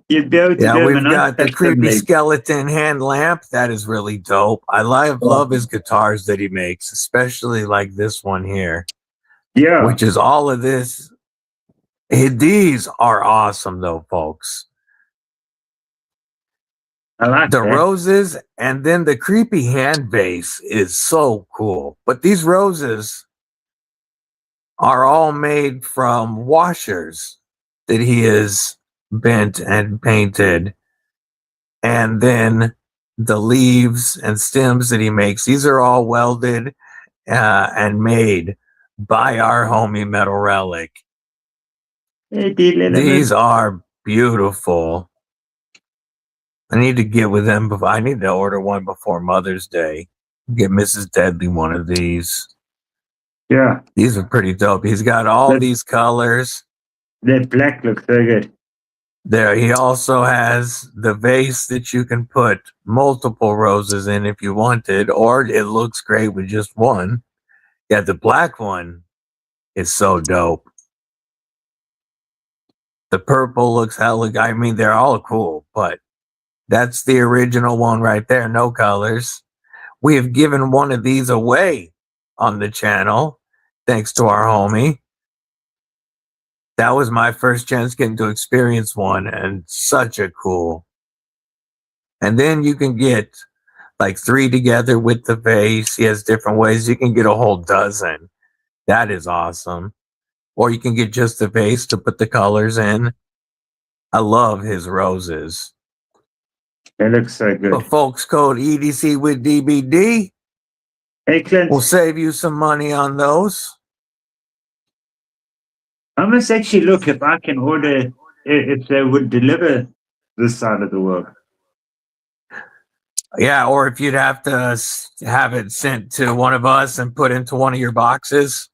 You'd be able to do we've got the creepy skeleton hand lamp. That is really dope. I love his guitars that he makes, especially like this one here. Yeah. Which is all of this. These are awesome though, folks. I like the that. roses, and then the creepy hand base is so cool. But these roses are all made from washers that he has bent and painted. And then the leaves and stems that he makes, these are all welded and made by our homie Metal Relic. These are beautiful. I need to get with them. I need to order one before Mother's Day. Get Mrs. Deadly one of these. Yeah. These are pretty dope. He's got all these colors. That black looks so good. There, he also has the vase that you can put multiple roses in if you wanted, or it looks great with just one. Yeah, the black one is so dope. The purple looks hella. I mean, they're all cool, but that's the original one right there. No colors. We have given one of these away on the channel, thanks to our homie. That was my first chance getting to experience one, and such a cool. And then you can get like 3 together with the vase. He has different ways. You can get a whole dozen. That is awesome. Or you can get just the vase to put the colors in. I love his roses. It looks so good. But folks, code EDC with DBD. Excellent. We'll save you some money on those. I must actually look if I can order, if they would deliver this side of the world. Yeah, or if you'd have to have it sent to one of us and put into one of your boxes.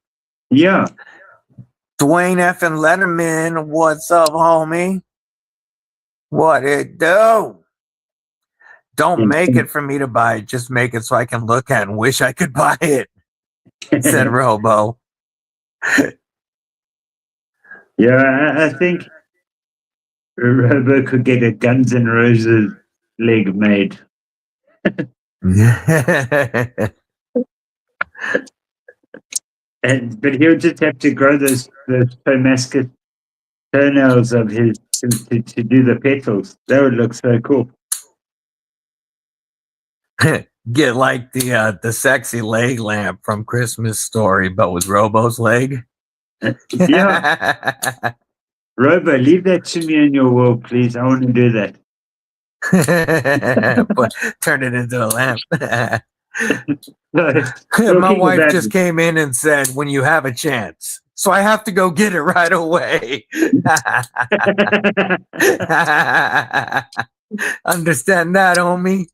Yeah. Dwayne F. and Letterman, what's up, homie? What it do? Don't make it for me to buy it. Just make it so I can look at it and wish I could buy it, said Robo. Yeah, I think Robo could get a Guns N' Roses leg made. But he'll just have to grow those Damascus toenails of his to do the petals. That would look so cool. Get like the sexy leg lamp from Christmas Story, but with Robo's leg. Yeah. Robo, leave that to me in your world, please. I want to do that. But turn it into a lamp. No, my wife just came in and said, when you have a chance. So I have to go get it right away. Understand that, homie?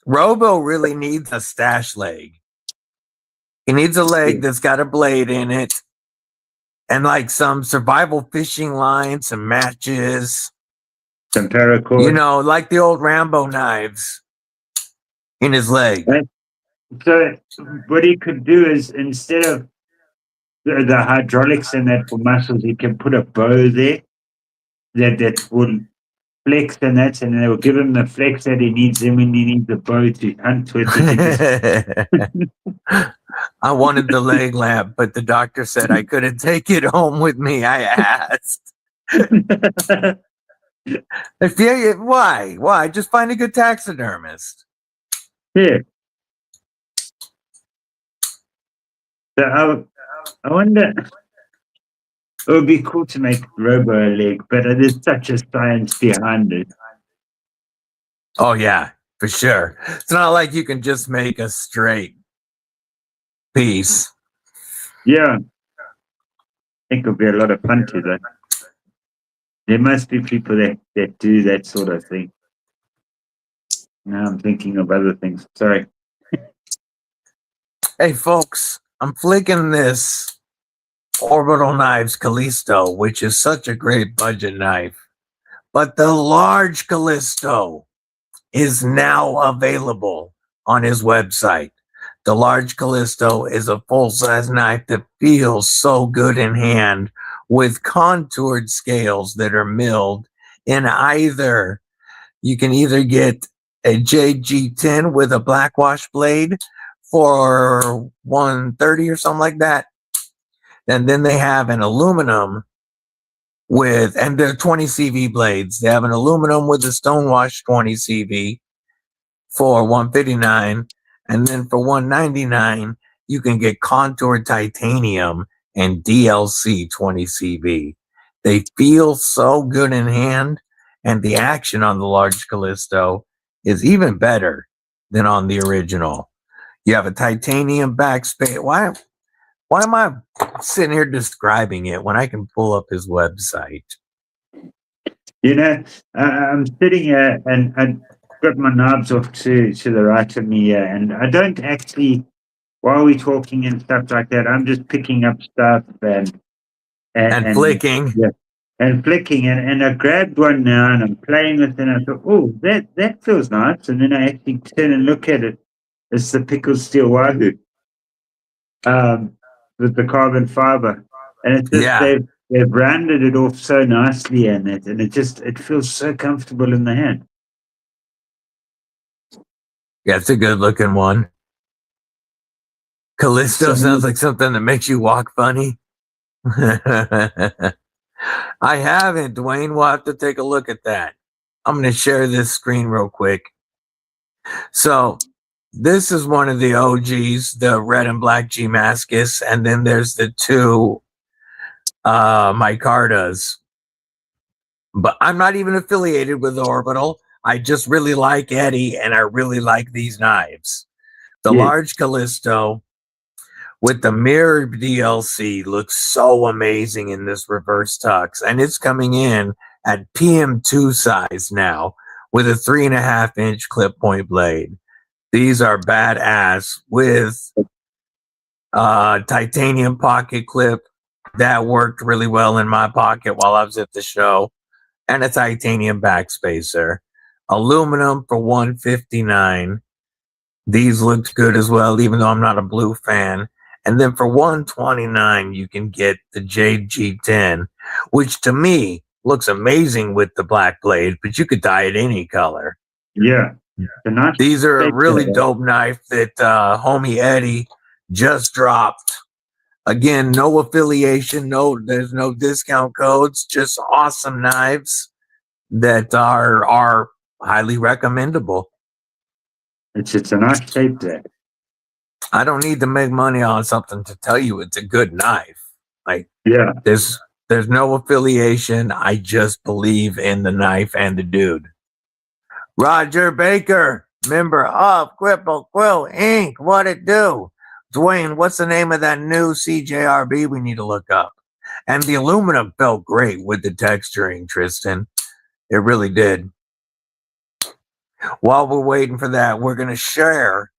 Robo really needs a stash leg. He needs a leg that's got a blade in it and like some survival fishing line, some matches. Some paracord. You know, like the old Rambo knives in his leg. So what he could do is, instead of the hydraulics and that for muscles, he can put a bow there that would flex and that, and they will give him the flex that he needs him, and he needs the bow to hunt with. I wanted the leg lamp, but the doctor said I couldn't take it home with me. I asked. Why? Just find a good taxidermist. Yeah. So I wonder, it would be cool to make Robo a leg, but there's such a science behind it. Oh, yeah, for sure. It's not like you can just make a straight piece. Yeah. I think it'll be a lot of fun to that. There must be people that do that sort of thing. Now I'm thinking of other things. Sorry. Hey, folks, I'm flicking this Orbital Knives Callisto, which is such a great budget knife. But the large Callisto is now available on his website. The large Callisto is a full-size knife that feels so good in hand with contoured scales that are milled in either. You can either get a JG10 with a black wash blade for $130 or something like that. And then they have an aluminum with, and they're 20 CV blades. They have an aluminum with a stonewash 20 CV for $159. And then for $199, you can get contoured titanium and DLC 20 CV. They feel so good in hand, and the action on the large Callisto is even better than on the original. You have a titanium backspace. Why am I sitting here describing it when I can pull up his website? You know, I'm sitting here and I got my knobs off to the right of me here, and I don't actually while we're talking and stuff like that, I'm just picking up stuff and flicking. Yeah, and flicking. And I grabbed one now and I'm playing with it. And I thought, oh, that feels nice. And then I actually turn and look at it. It's the Pickle Steel Wahoo, with the carbon fiber. And it's just, they've rounded it off so nicely and it feels so comfortable in the hand. Yeah, it's a good looking one. Callisto sounds like something that makes you walk funny. I haven't, Dwayne. We'll have to take a look at that. I'm going to share this screen real quick. So this is one of the OGs, the red and black G Mascus, and then there's the two micartas. But I'm not even affiliated with Orbital. I just really like Eddie, and I really like these knives. The large Callisto with the mirror DLC looks so amazing in this reverse tux, and it's coming in at PM2 size now with a 3.5-inch clip point blade. These are badass with titanium pocket clip that worked really well in my pocket while I was at the show, and a titanium backspacer. Aluminum for $159. These looked good as well, even though I'm not a blue fan. And then for $129, you can get the Jade G10, which to me looks amazing with the black blade, but you could dye it any color. Yeah. These are a really dope knife that homie Eddie just dropped. Again, no affiliation, there's no discount codes, just awesome knives that are highly recommendable. It's a nice shape there. I don't need to make money on something to tell you it's a good knife. Like, yeah, there's no affiliation. I just believe in the knife and the dude. Roger Baker, member of Kripple Krew Inc. What it do? Dwayne, what's the name of that new CJRB we need to look up? And the aluminum felt great with the texturing, Tristan. It really did. While we're waiting for that, we're going to share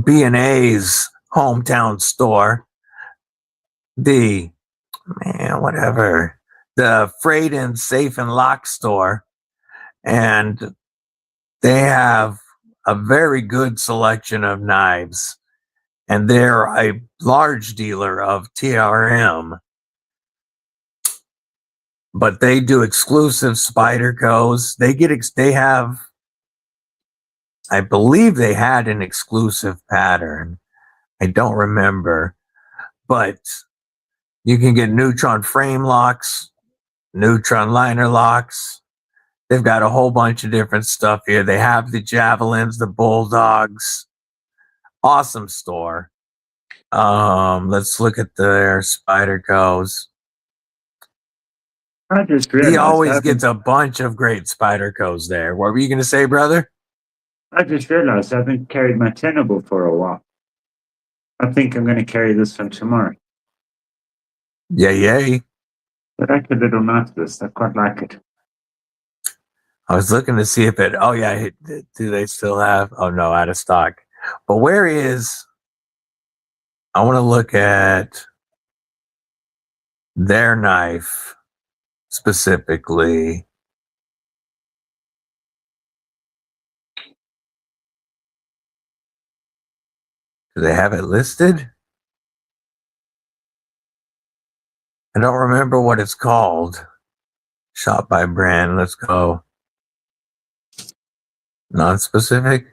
B&A's hometown store. The Freight and Safe and Lock store. And they have a very good selection of knives. And they're a large dealer of TRM. But they do exclusive Spydercos. They have, I believe they had an exclusive pattern. I don't remember. But you can get neutron frame locks, neutron liner locks. They've got a whole bunch of different stuff here. They have the Javelins, the Bulldogs. Awesome store. Let's look at their Spydercos. He always gets a bunch of great Spydercos there. What were you going to say, brother? I just realized I haven't carried my Tenable for a while. I think I'm going to carry this one tomorrow. Yay. But I could little knife this. I quite like it. I was looking to see if oh yeah, do they still have, oh no, out of stock. But where is, I want to look at their knife specifically. Do they have it listed? I don't remember what it's called. Shop by brand. Let's go. Non-specific?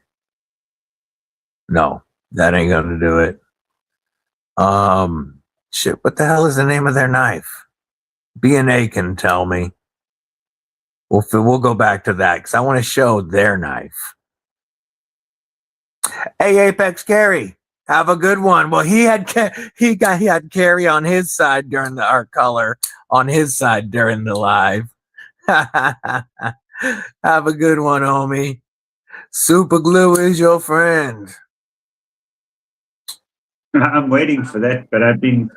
No, that ain't gonna do it. Shit, what the hell is the name of their knife? B&A can tell me. We'll go back to that because I want to show their knife. Hey, Apex Carry, have a good one. Well, he had Carry on his side during our color on his side during the live. Have a good one, homie. Super glue is your friend. I'm waiting for that, but I've been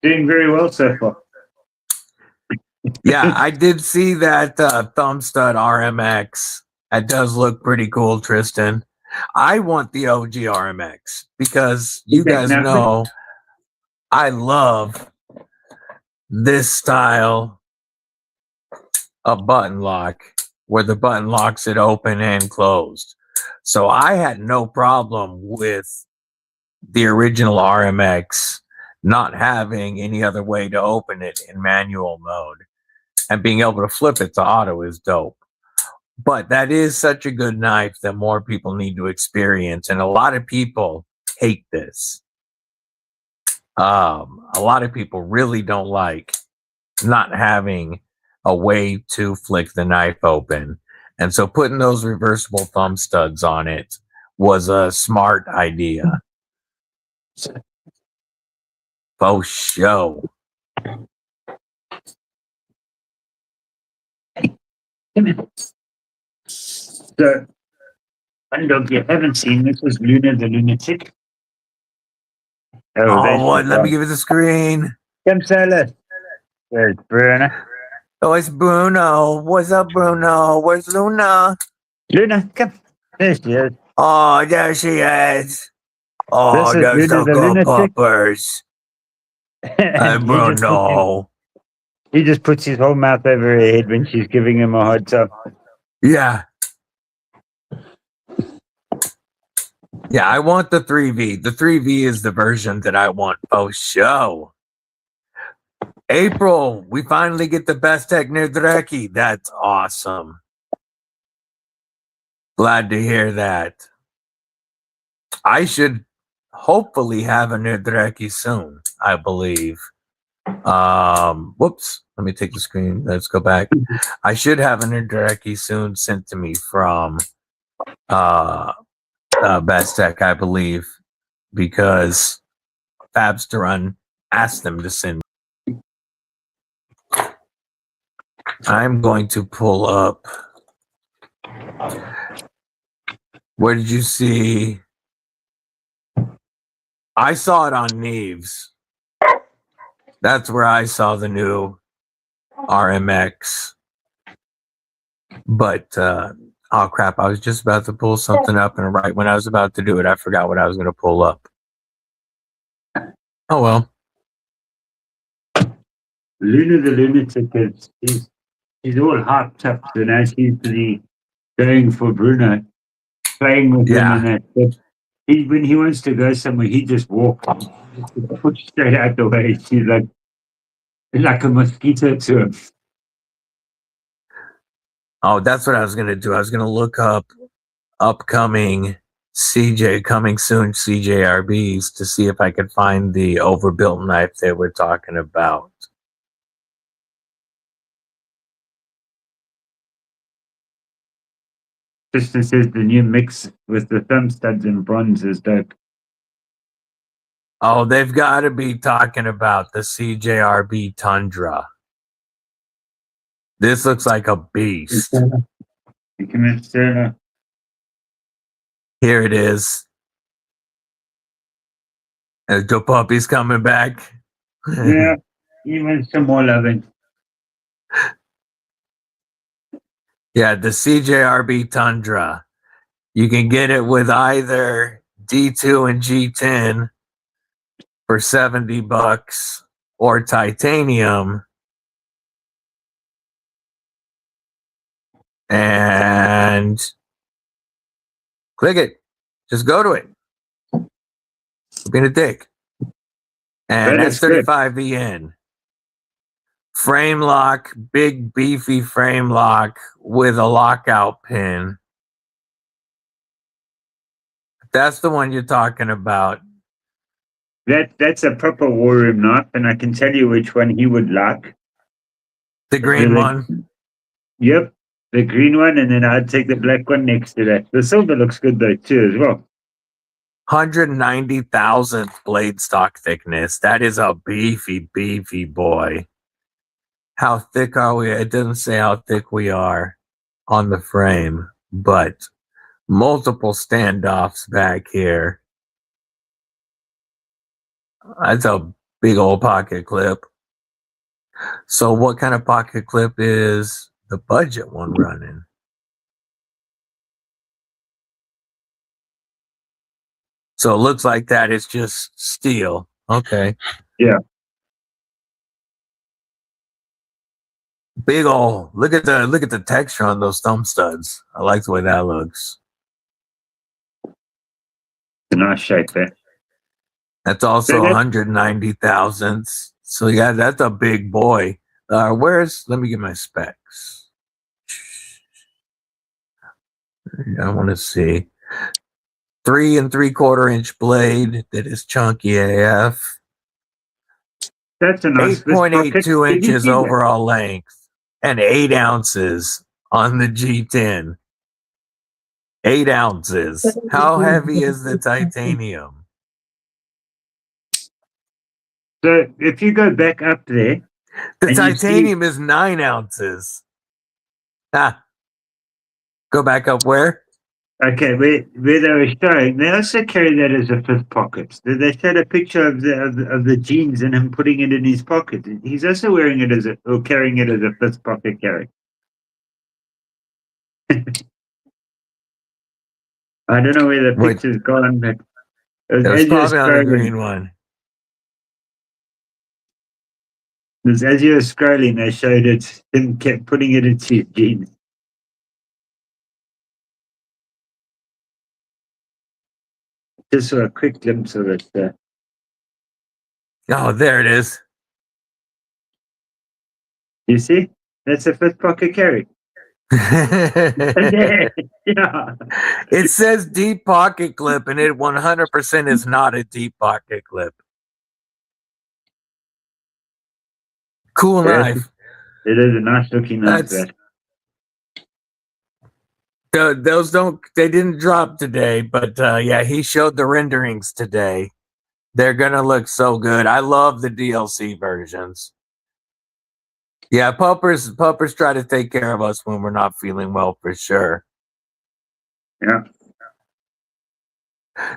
doing very well so far. Yeah, I did see that thumb stud RMX. That does look pretty cool, Tristan. I want the OG RMX because you Is that guys nothing? know I love this style of button lock where the button locks it open and closed. So I had no problem with the original RMX not having any other way to open it in manual mode, and being able to flip it to auto is dope. But that is such a good knife that more people need to experience, and a lot of people hate this. A lot of people really don't like not having a way to flick the knife open, and so putting those reversible thumb studs on it was a smart idea. Faux show. So, one dog you haven't seen, this was Luna the Lunatic. Oh, what? Let me give it the screen. Come, Sailor. There's Bruno. Oh, it's Bruno. What's up, Bruno? Where's Luna? Luna, come. There she is. Oh, there she is. Oh, This is there's Luna the the good Lunatic. puppers. And Bruno. he just puts his whole mouth over her head when she's giving him a hard time. Yeah. Yeah, I want the 3V. The 3V is the version that I want. Oh, show. April, we finally get the best tech Nerdreki. That's awesome. Glad to hear that. I should hopefully have a Nerdreki soon, I believe. Whoops. Let me take the screen. Let's go back. I should have a Nerdreki soon sent to me from Best Tech, I believe, because Fabster asked them to send. I'm going to pull up. Where did you see? I saw it on Neves. That's where I saw the new RMX. But oh crap! I was just about to pull something up, and right when I was about to do it, I forgot what I was going to pull up. Oh well. Luna the Lunatic is he's all hyped up, so now she's busy going for Bruno, playing with him and that. But when he wants to go somewhere, he just walks, puts straight out the way. She's like a mosquito to him. Oh, that's what I was going to do. I was going to look up upcoming coming soon CJRBs to see if I could find the overbuilt knife they were talking about. Tristan says the new mix with the thumb studs and bronze is dope. Oh, they've got to be talking about the CJRB Tundra. This looks like a beast. You can Sarah. Here it is. And the puppy's coming back. Yeah, even some more loving. Yeah, the CJRB Tundra. You can get it with either D2 and G10 for $70 or titanium. And click it. Just go to it. Being a dick. And that's 35 VN. Frame lock, big beefy frame lock with a lockout pin. That's the one you're talking about. That's a proper war room knife, and I can tell you which one he would like. The green one? Yep, the green one, and then I'd take the black one next to that. The silver looks good though too as well. 190,000th blade stock thickness. That is a beefy, beefy boy. How thick are we? It doesn't say how thick we are on the frame, but multiple standoffs back here. That's a big old pocket clip. So what kind of pocket clip is the budget one running? So it looks like that is just steel. Okay. Yeah. Big ol' look at the texture on those thumb studs. I like the way that looks. A nice shape there. That's also 190 thousandths. So yeah, that's a big boy. Let me get my specs. I want to see. 3 3/4 inch blade that is chunky AF. That's a nice 8.82 inches overall length and 8 ounces on the G10. 8 ounces. How heavy is the titanium? So if you go back up there, The titanium is 9 ounces. Go back up where? Okay, where they were showing, they also carry that as a fifth pocket. They showed a picture of the jeans and him putting it in his pocket. He's also wearing it or carrying it as a fifth pocket carry. I don't know where the picture's gone, but it was probably on the green one. As you were scrolling, they showed it, him kept putting it into his jeans. Just saw a quick glimpse of it. Oh, there it is. You see? That's a fifth pocket carry. Yeah. It says deep pocket clip, and it 100% is not a deep pocket clip. Cool knife. It is a nice looking knife. Those they didn't drop today, but yeah, he showed the renderings today. They're gonna look so good. I love the DLC versions. Yeah, puppers try to take care of us when we're not feeling well, for sure. Yeah.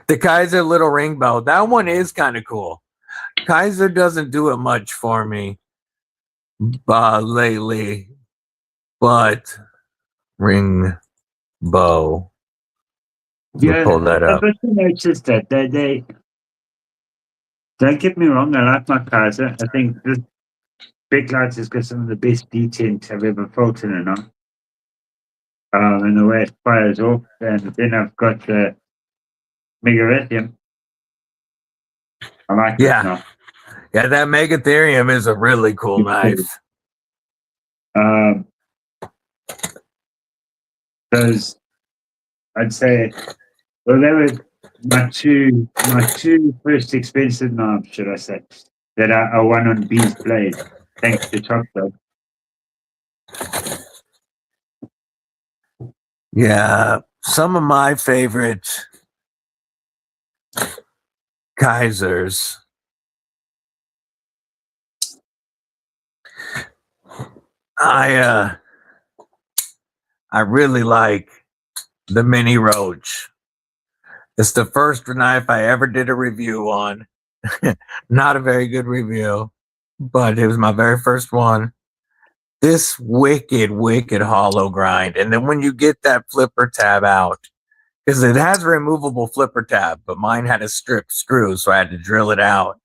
The Kaiser little ring bow, that one is kind of cool. Kaiser doesn't do it much for me lately, but ring bow. Yeah, pull that up. I've also noticed that they don't get me wrong, I like my Kaiser. I think this big lights has got some of the best detents I've ever felt in it on. And the way it fires off, and then I've got the Megarethium. I like that now. Yeah, that Megatherium is a really cool knife. Those, I'd say, well, they were my two first expensive knives, should I say, that I won on B's Blade, thanks to Top Dog. Yeah, some of my favorite Kaisers. I really like the Mini Roach. It's the first knife I ever did a review on. Not a very good review, but it was my very first one. This wicked hollow grind. And then when you get that flipper tab out, because it has a removable flipper tab, but mine had a strip screw, so I had to drill it out.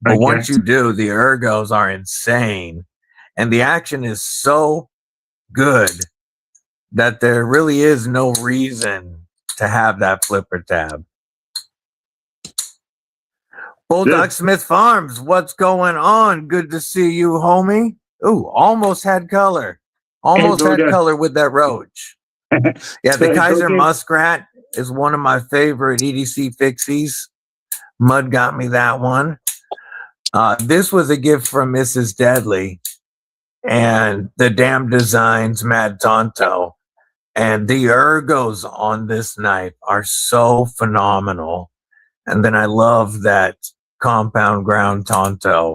But once you do, the ergos are insane. And the action is so good that there really is no reason to have that flipper tab. Bulldog Smith Farms, what's going on? Good to see you, homie. Ooh, almost had color. Almost had color with that roach. Yeah, the Kaiser Muskrat is one of my favorite EDC fixies. Mud got me that one. This was a gift from Mrs. Deadly and the Damn Designs Mad Tonto. And the ergos on this knife are so phenomenal. And then I love that compound ground Tonto.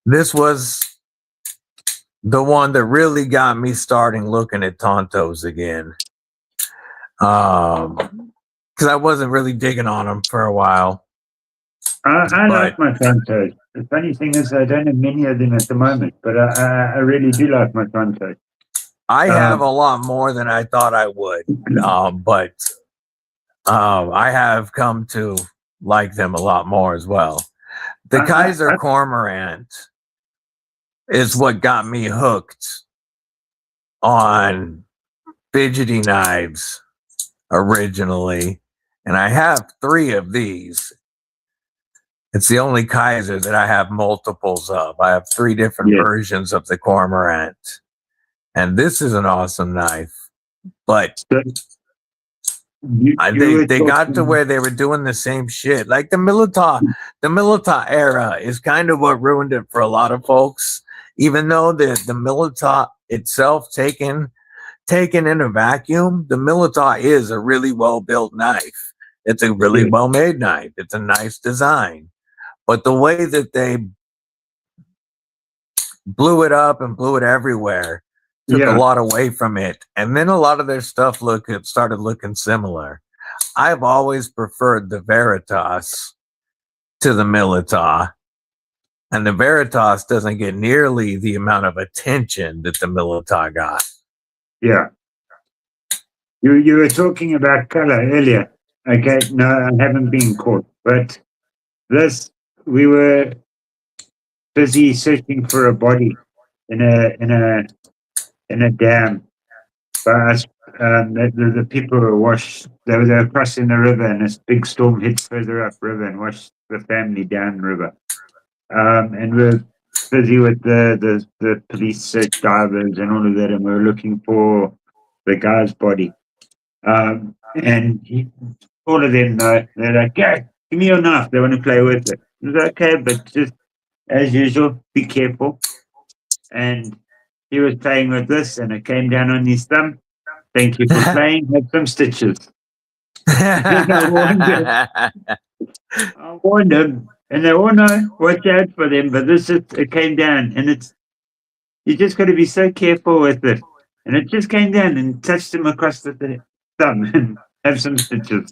This was the one that really got me starting looking at Tontos again. Because I wasn't really digging on them for a while. I like my Tontos. The funny thing is I don't have many of them at the moment, but I really do like my Tontos. I have a lot more than I thought I would. But I have come to like them a lot more as well. The Kaiser Cormorant is what got me hooked on fidgety knives originally, and I have 3 of these. It's the only Kaiser that I have multiples of. I have 3 different versions of the Cormorant, and this is an awesome knife. But they got to where they were doing the same shit. Like the Militar era is kind of what ruined it for a lot of folks. Even though the Militar itself taken in a vacuum, the Militar is a really well built knife. It's a really well made knife. It's a nice design. But the way that they blew it up and blew it everywhere took a lot away from it. And then a lot of their stuff started looking similar. I've always preferred the Veritas to the Militar. And the Veritas doesn't get nearly the amount of attention that the Militar got. Yeah. You were talking about color earlier. Okay, no, I haven't been caught. But we were busy searching for a body in a dam. But the people were washed. They were crossing the river, and this big storm hit further up river and washed the family down river. And we're busy with the police search divers and all of that, and we're looking for the guy's body. And all of them, they're like, "Yeah, give me your knife." They want to play with it. It's okay, but just as usual, be careful. And he was playing with this, and it came down on his thumb. Thank you for playing. Have some stitches. I warned him, and they all know, watch out for them. But it came down, and you just got to be so careful with it. And it just came down and touched him across the thumb, and have some stitches.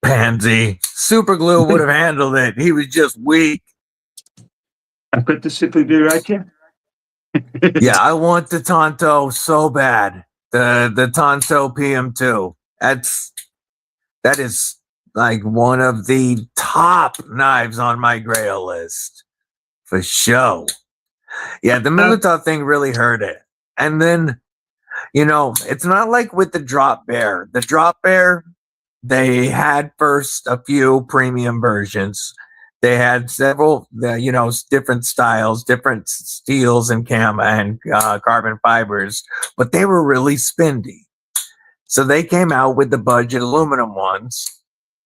Pansy. Super glue would have handled it. He was just weak. I've got the super glue right here. Yeah, I want the Tonto so bad. The Tonto PM2. That is like one of the top knives on my grail list. For sure. Yeah, the Militar thing really hurt it. And then, it's not like with the Drop Bear. The Drop Bear, they had first a few premium versions. They had several, different styles, different steels and carbon fibers, but they were really spendy. So they came out with the budget aluminum ones,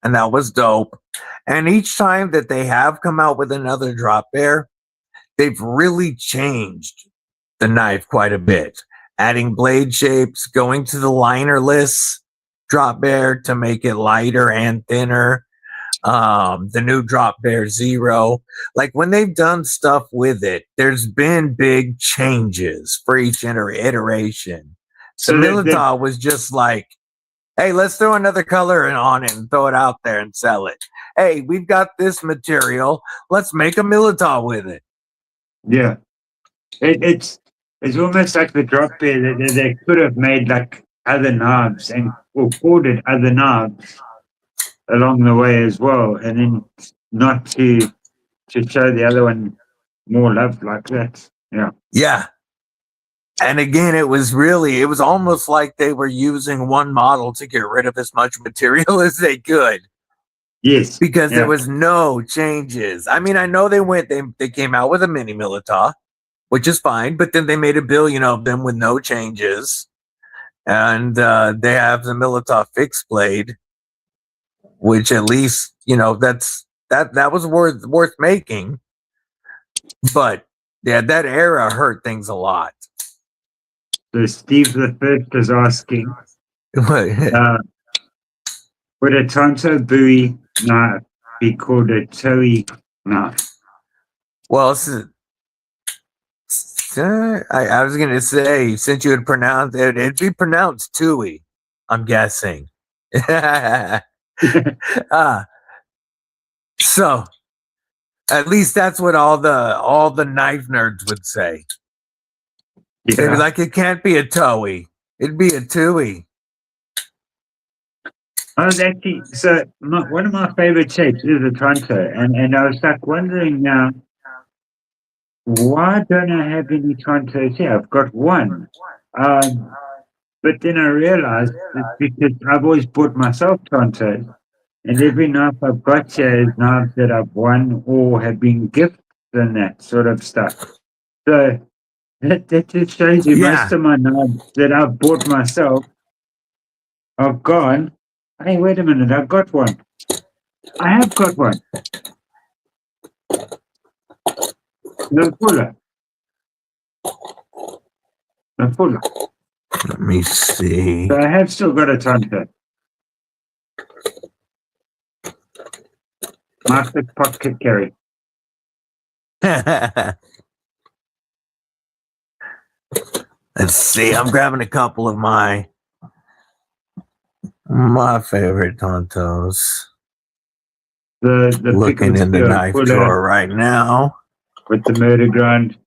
and that was dope. And each time that they have come out with another Drop Bear, they've really changed the knife quite a bit, adding blade shapes, going to the linerless Drop Bear to make it lighter and thinner. The new Drop Bear Zero. Like when they've done stuff with it, there's been big changes for each iteration. So Militar was just like, hey, let's throw another color on it and throw it out there and sell it. Hey, we've got this material. Let's make a Militar with it. Yeah. It's almost like the Drop Bear that they could have made like other knobs or ordered other knobs along the way as well, and then not to show the other one more love like that. Yeah. And again, it was almost like they were using one model to get rid of as much material as they could. Yes. Because there was no changes. I mean, I know they came out with a mini Militar, which is fine, but then they made a billion of them with no changes. And they have the Militar fixed blade, which at least, that was worth making. But yeah, that era hurt things a lot. So Steve the First is asking, would a Tonto buoy knife be called a Toei knife? Well, I was going to say, since you had pronounced it, it'd be pronounced Tui, I'm guessing. So at least that's what all the knife nerds would say. Yeah. They'd be like, it can't be a Toei. It'd be a Tui. I was actually, so one of my favorite shapes is a Tonto, and I was like wondering now, why don't I have any Tontos here? I've got one. But then I realized it's because I've always bought myself Tontos, and every knife I've got here is knives that I've won or have been gifted and that sort of stuff. So that just shows you most of my knives that I've bought myself are gone. Hey, wait a minute, I've got one. I have got one. No fuller. No fuller. Let me see. So I have still got a Tonto. Master pocket carry. Let's see. I'm grabbing a couple of my favorite Tontos. The Looking in the knife drawer right now with the murder grind.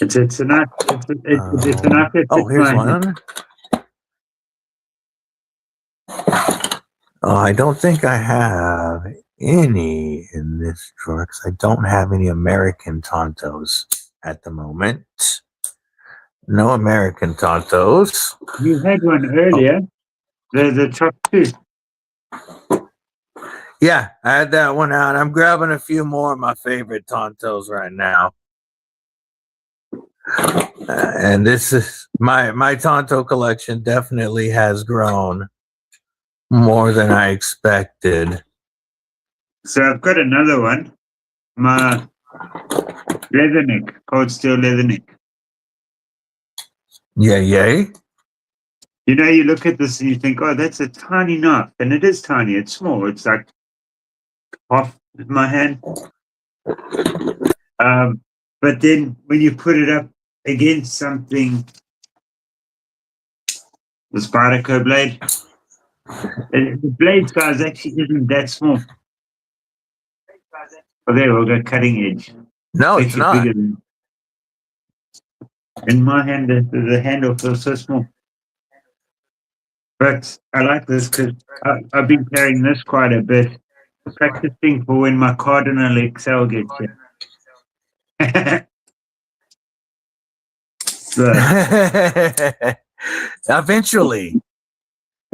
It's a knife. It's a knife that fits here's my one. Oh, I don't think I have any in this drawer because I don't have any American Tontos at the moment. No American Tontos. You had one earlier. The top two. Yeah, I had that one out. I'm grabbing a few more of my favorite Tontos right now. And this is my Tonto collection definitely has grown more than I expected. So I've got another one. My Leatherneck, cold steel Leatherneck. Yay. You know, you look at this and you think, oh, that's a tiny knife. And it is tiny. It's small. It's like half my hand. But then when you put it up against something, the Spyderco blade, the blade size actually isn't that small. Oh, there we'll go cutting edge. No, it's not. In my hand, the handle feels so small. But I like this because I've been carrying this quite a bit, practicing for when my Cardinal XL gets here. So, Eventually.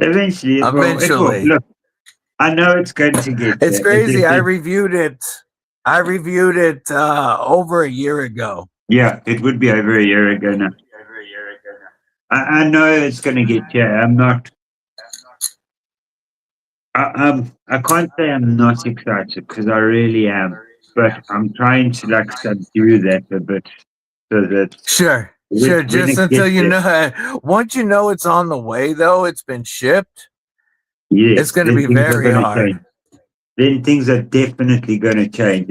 Look, I know it's going to get. It's crazy. I reviewed it over a year ago. Yeah, it would be over a year ago now. I know it's going to get here. I'm not. I can't say I'm not excited because I really am, but I'm trying to like subdue that a bit so that. Sure. Just until you know, once you know it's on the way, though, it's been shipped. Yes, it's going to be very hard. Change. Then things are definitely going to change.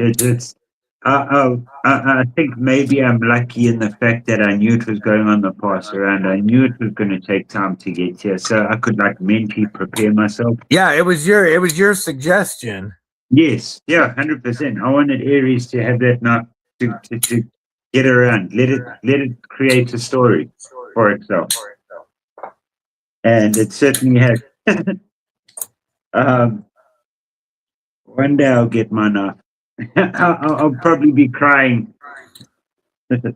I think maybe I'm lucky in the fact that I knew it was going on the pass around. I knew it was going to take time to get here, so I could like mentally prepare myself. Yeah, it was your suggestion. Yes, yeah, 100%. I wanted Aries to have that knife to get around. Let it create a story for itself, and it certainly has. One day I'll get my knife. I'll probably be crying because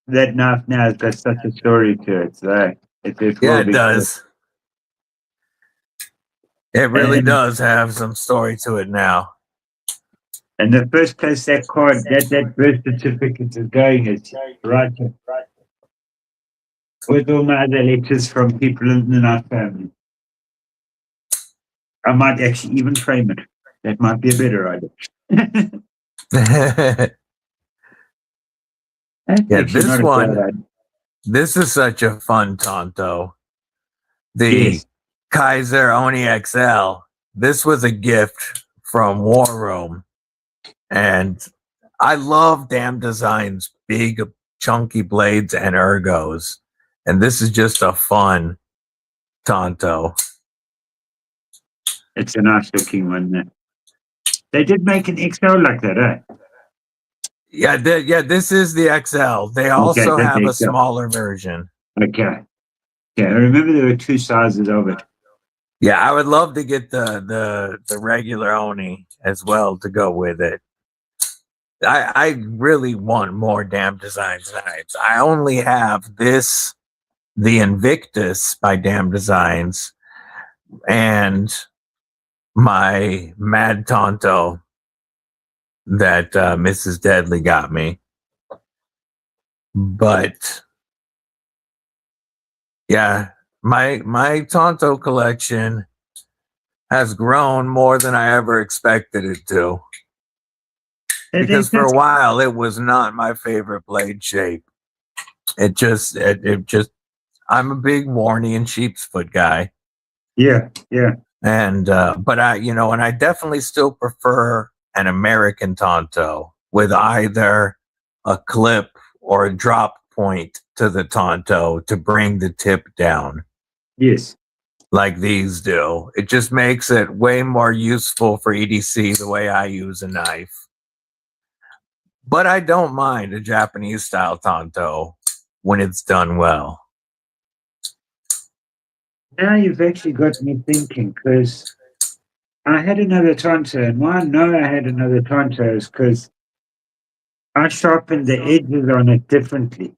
that knife now has got such a story to it. So it does. It really does have some story to it now. And the first place that card, that birth certificate is going is right here. With all my other letters from people in our family. I might actually even frame it. That might be a better idea. This one, this is such a fun Tonto. The Kaiser Oni XL. This was a gift from War Room. And I love Damn Design's big, chunky blades and ergos. And this is just a fun Tonto. It's a nice looking one there. They did make an XL like that, eh? Yeah, this is the XL. They also have a smaller version. Okay. Yeah, I remember there were 2 sizes of it. Yeah, I would love to get the regular Oni as well to go with it. I really want more Damn Designs knives. I only have this, the Invictus by Damn Designs, and my Mad Tonto that Mrs. Deadly got me. But yeah, my Tonto collection has grown more than I ever expected it to. Because for a while it was not my favorite blade shape. It just I'm a big Warney and Sheepsfoot guy. Yeah, yeah. And but I definitely still prefer an American Tonto with either a clip or a drop point to the Tonto to bring the tip down. Yes. Like these do. It just makes it way more useful for EDC the way I use a knife. But I don't mind a Japanese style Tonto when it's done well. Now you've actually got me thinking, because I had another Tonto, and why I know I had another Tonto is because I sharpened the edges on it differently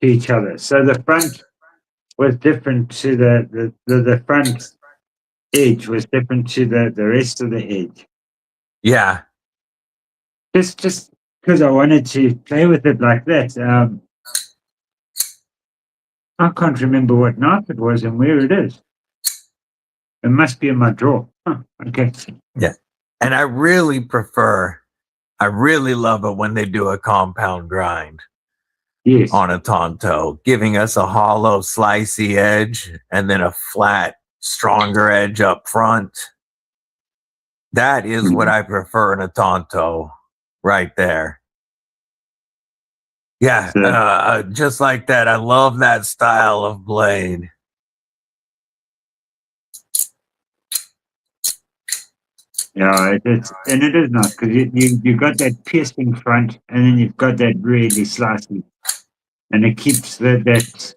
to each other. So the front was different to the front edge was different to the rest of the edge. Yeah. Just because I wanted to play with it like that. I can't remember what knife it was and where it is. It must be in my drawer. Huh, okay. Yeah. And I really love it when they do a compound grind. Yes. On a Tonto, giving us a hollow, slicey edge and then a flat, stronger edge up front. That is what I prefer in a Tonto right there. Yeah, just like that. I love that style of blade. Yeah, it is nice because you got that piercing front and then you've got that really slicey, and it keeps that's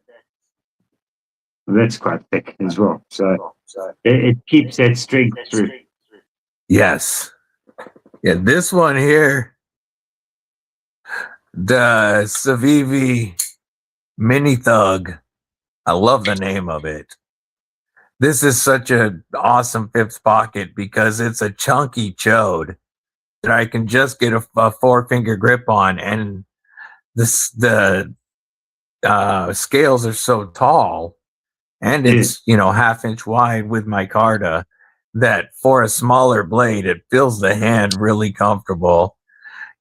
quite thick as well. So it keeps that strength through. Yes. Yeah, this one here, the Civivi Mini Thug. I love the name of it. This is such an awesome fifth pocket because it's a chunky chode that I can just get a 4-finger grip on, and the scales are so tall, and it's 1/2 inch wide with micarta, that for a smaller blade it feels the hand really comfortable.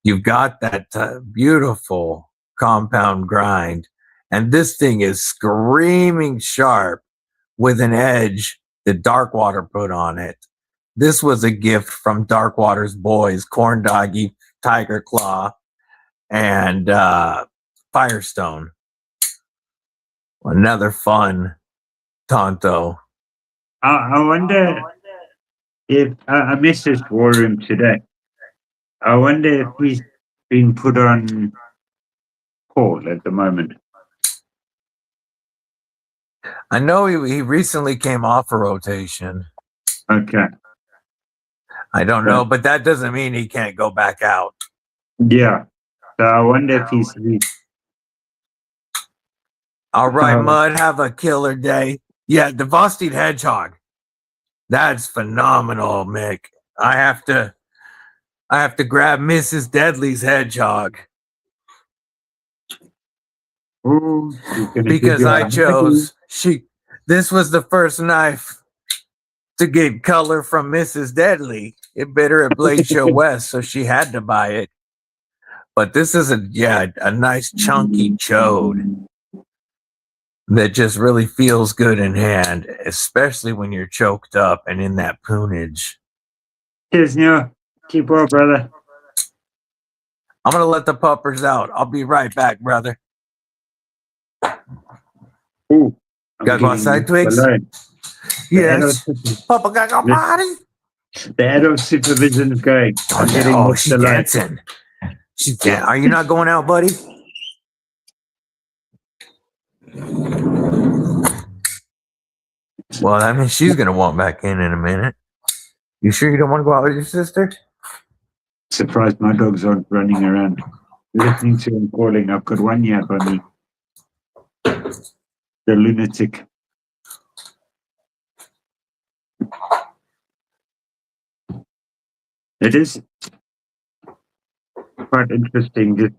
You've got that beautiful compound grind, and this thing is screaming sharp with an edge that Darkwater put on it. This was a gift from Darkwater's boys, Corn Doggy, Tiger Claw, and Firestone. Another fun Tonto. I wonder if I messaged War Room today. I wonder if he's been put on call at the moment. I know he recently came off a rotation. Okay. I don't know, but that doesn't mean he can't go back out. Yeah. So I wonder if he's all right, Mud, have a killer day. Yeah, the Vosted Hedgehog. That's phenomenal, Mick. I have to grab Mrs. Deadly's hedgehog. Ooh, because I chose this was the first knife to get color from Mrs. Deadly. It bit her at Blade Show West, so she had to buy it. But this is a nice chunky chode that just really feels good in hand, especially when you're choked up and in that poonage. Cheers, Neil. Keep well, brother. I'm gonna let the puppers out. I'll be right back, brother. Ooh, got my side twigs? Yes. Papa got a body. The adult supervision is going. Oh, she's dancing. She's dancing. Are you not going out, buddy? Well, I mean, she's gonna walk back in a minute. You sure you don't want to go out with your sister? Surprised my dogs aren't running around listening to him calling. I've got one yap on me. The lunatic. It is quite interesting just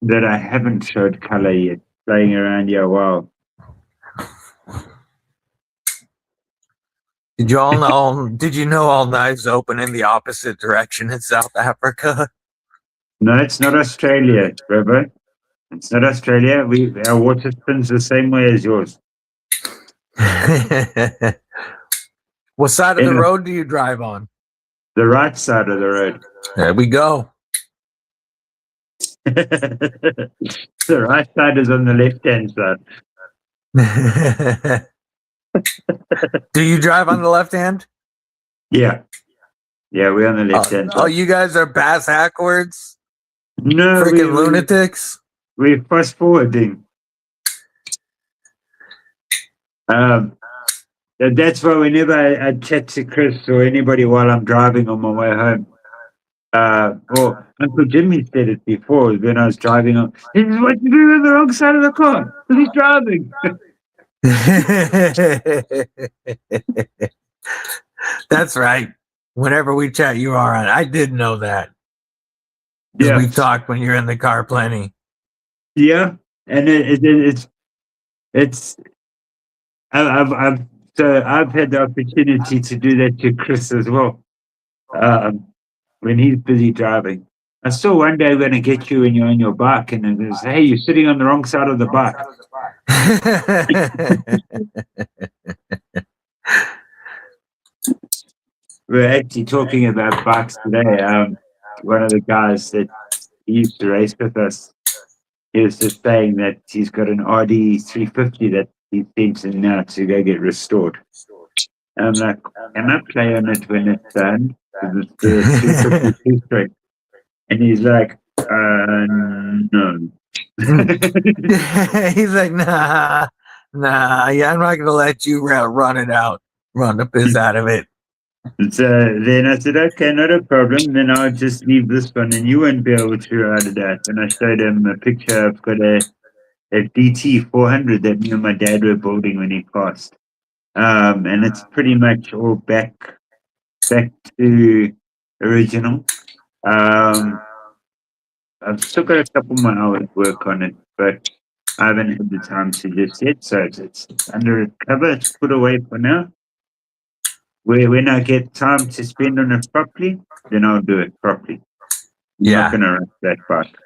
that I haven't showed color yet. Playing around here, wow. Did you all know? Did you know all knives open in the opposite direction in South Africa? No, it's not Australia, Trevor. It's not Australia. Our water spins the same way as yours. What side of the road do you drive on? The right side of the road. There we go. The right side is on the left-hand side. Do you drive on the left hand? Yeah. Yeah, we're on the left-hand side. Oh, you guys are bass backwards? No, freaking lunatics. We're fast forwarding. That's why whenever I chat to Chris or anybody while I'm driving on my way home, or Uncle Jimmy said it before when I was driving on, he says, what you doing on the wrong side of the car? He's driving. That's right. Whenever we chat, you are on. I did know that. Yeah. We've talked when you're in the car plenty. Yeah. And it's I've had the opportunity to do that to Chris as well. When he's busy driving. I saw one day when I get you when you're on your bike and it was, hey, you're sitting on the wrong side of the bike. We're actually talking about bikes today. One of the guys that used to race with us, he was just saying that he's got an RD 350 that he thinks in now to go get restored. And I'm like, can I play on it when it's done? Because it's the 352 straight. And he's like, no. He's like, nah, yeah, I'm not going to let you run it out, run the piss out of it. So then I said, okay, not a problem. Then I'll just leave this one and you won't be able to ride it out. And I showed him a picture. I've got a DT 400 that me and my dad were building when he passed. And it's pretty much all back to original. I've still got a couple more hours work on it, but I haven't had the time to just yet. So it's under a cover. It's put away for now. When I get time to spend on it properly, then I'll do it properly. I'm not going to rush that bike.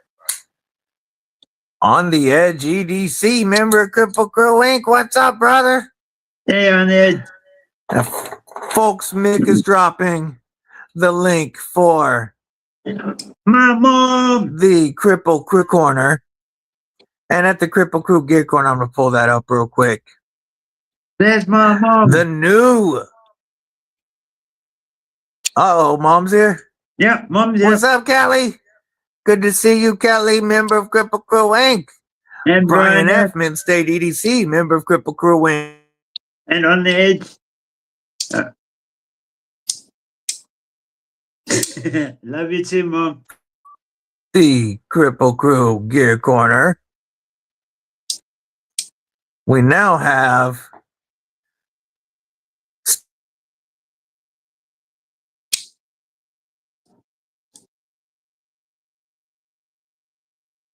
On the Edge EDC, member of Kripple Krew Inc. What's up, brother? Hey, on the Edge. Folks, Mick is dropping the link for my mom, the Kripple Krew Corner. And at the Kripple Krew Gear Corner, I'm going to pull that up real quick. There's my mom. The new... Uh-oh, Mom's here? Yeah, Mom's here. What's up, Kelly? Good to see you, Kelly, member of Kripple Krew Inc. And Brian F., State EDC, member of Kripple Krew Inc. And on the Edge. Love you too, Mom. The Kripple Krew Gear Corner. We now have...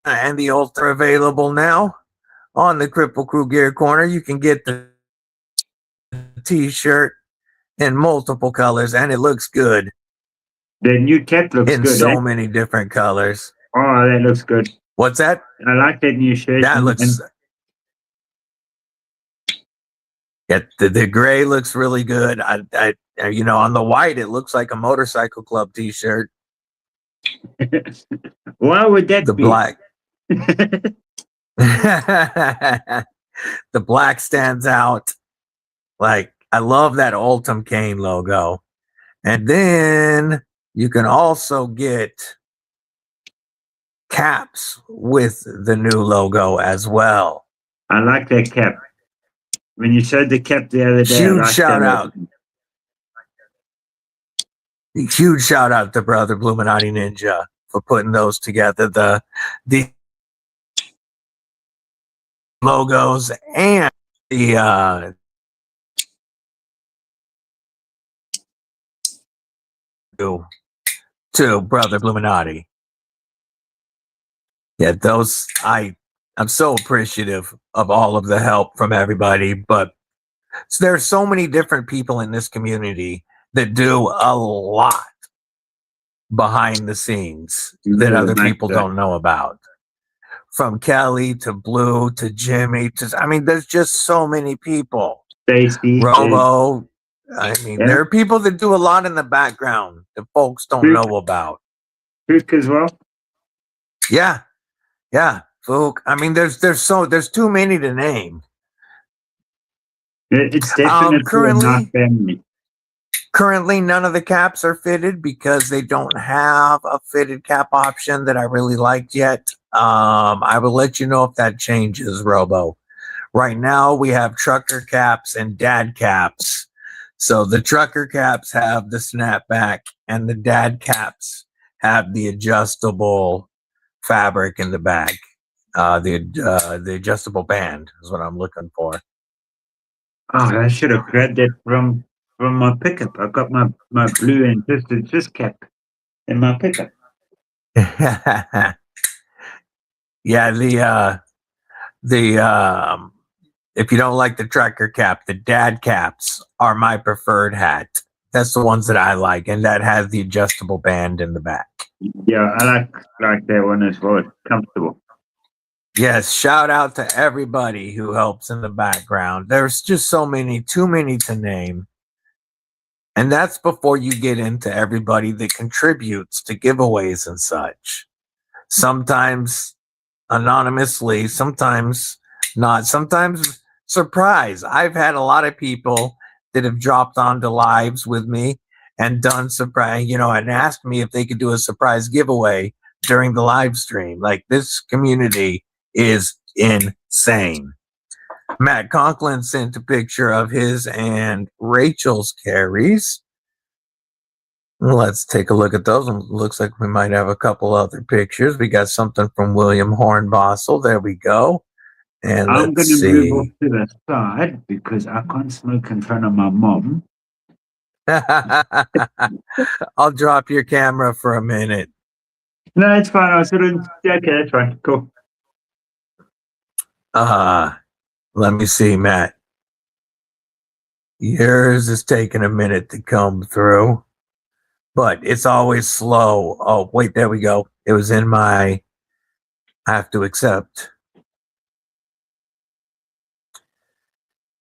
and the Ultra available now on the Kripple Krew Gear Corner. You can get the t-shirt in multiple colors, and it looks good. The new cap looks in good. In so many different colors. Oh, that looks good. What's that? I like that new shirt. That looks... Yeah, the gray looks really good. I you know, on the white, it looks like a motorcycle club t-shirt. Why would that be? Black. The black stands out. Like, I love that Ultim Cane logo. And then you can also get caps with the new logo as well. I like that cap. when you showed the cap the other day, Huge I liked shout that a out. lot. Huge shout out to Brother Bluminati Ninja for putting those together. The logos and the to Brother Bluminati. Yeah, those I'm so appreciative of all of the help from everybody, but there's so many different people in this community that do a lot behind the scenes that other people don't know about. From Kelly to Blue to Jimmy to, I mean, there's just so many people. Stacy, Robo. I mean, yeah. there are people that do a lot in the background that folks don't know about. Fook as well. Yeah, yeah, Fook. I mean, there's too many to name. It's definitely a nice family. Currently, none of the caps are fitted because they don't have a fitted cap option that I really liked yet. I will let you know if that changes, Robo. Right now, we have trucker caps and dad caps. So the trucker caps have the snapback, and the dad caps have the adjustable fabric in the back. The adjustable band is what I'm looking for. Oh, I should have grabbed that from my pickup. I got my blue and just cap in my pickup. Yeah, if you don't like the trucker cap, the dad caps are my preferred hat. That's the ones that I like, and that has the adjustable band in the back. Yeah, I like that one as well. It's comfortable. Yes, shout out to everybody who helps in the background. There's just so many, too many to name. And that's before you get into everybody that contributes to giveaways and such. Sometimes anonymously, sometimes not, sometimes surprise. I've had a lot of people that have dropped onto lives with me and done surprise, and asked me if they could do a surprise giveaway during the live stream. Like, this community is insane. Matt Conklin sent a picture of his and Rachel's carries. Let's take a look at those. Looks like we might have a couple other pictures. We got something from William Hornbossel. There we go. And I'm going let's to move off see. to the side because I can't smoke in front of my mom. I'll drop your camera for a minute. No, it's fine. I sort of, yeah, okay, that's fine. Cool. Let me see, Matt. Yours is taking a minute to come through, but it's always slow. Oh, wait, there we go. It was in my, I have to accept.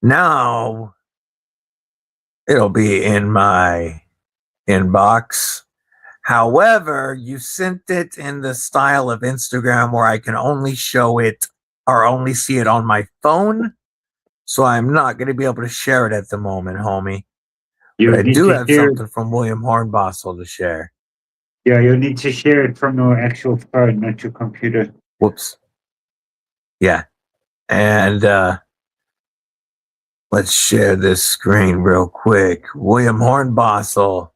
Now it'll be in my inbox. However, you sent it in the style of Instagram where I can only show it or only see it on my phone. So I'm not going to be able to share it at the moment, homie. But I do have something from William Hornbossel to share. Yeah, you'll need to share it from your actual phone, not your computer. Whoops. Yeah. And let's share this screen real quick. William Hornbossel.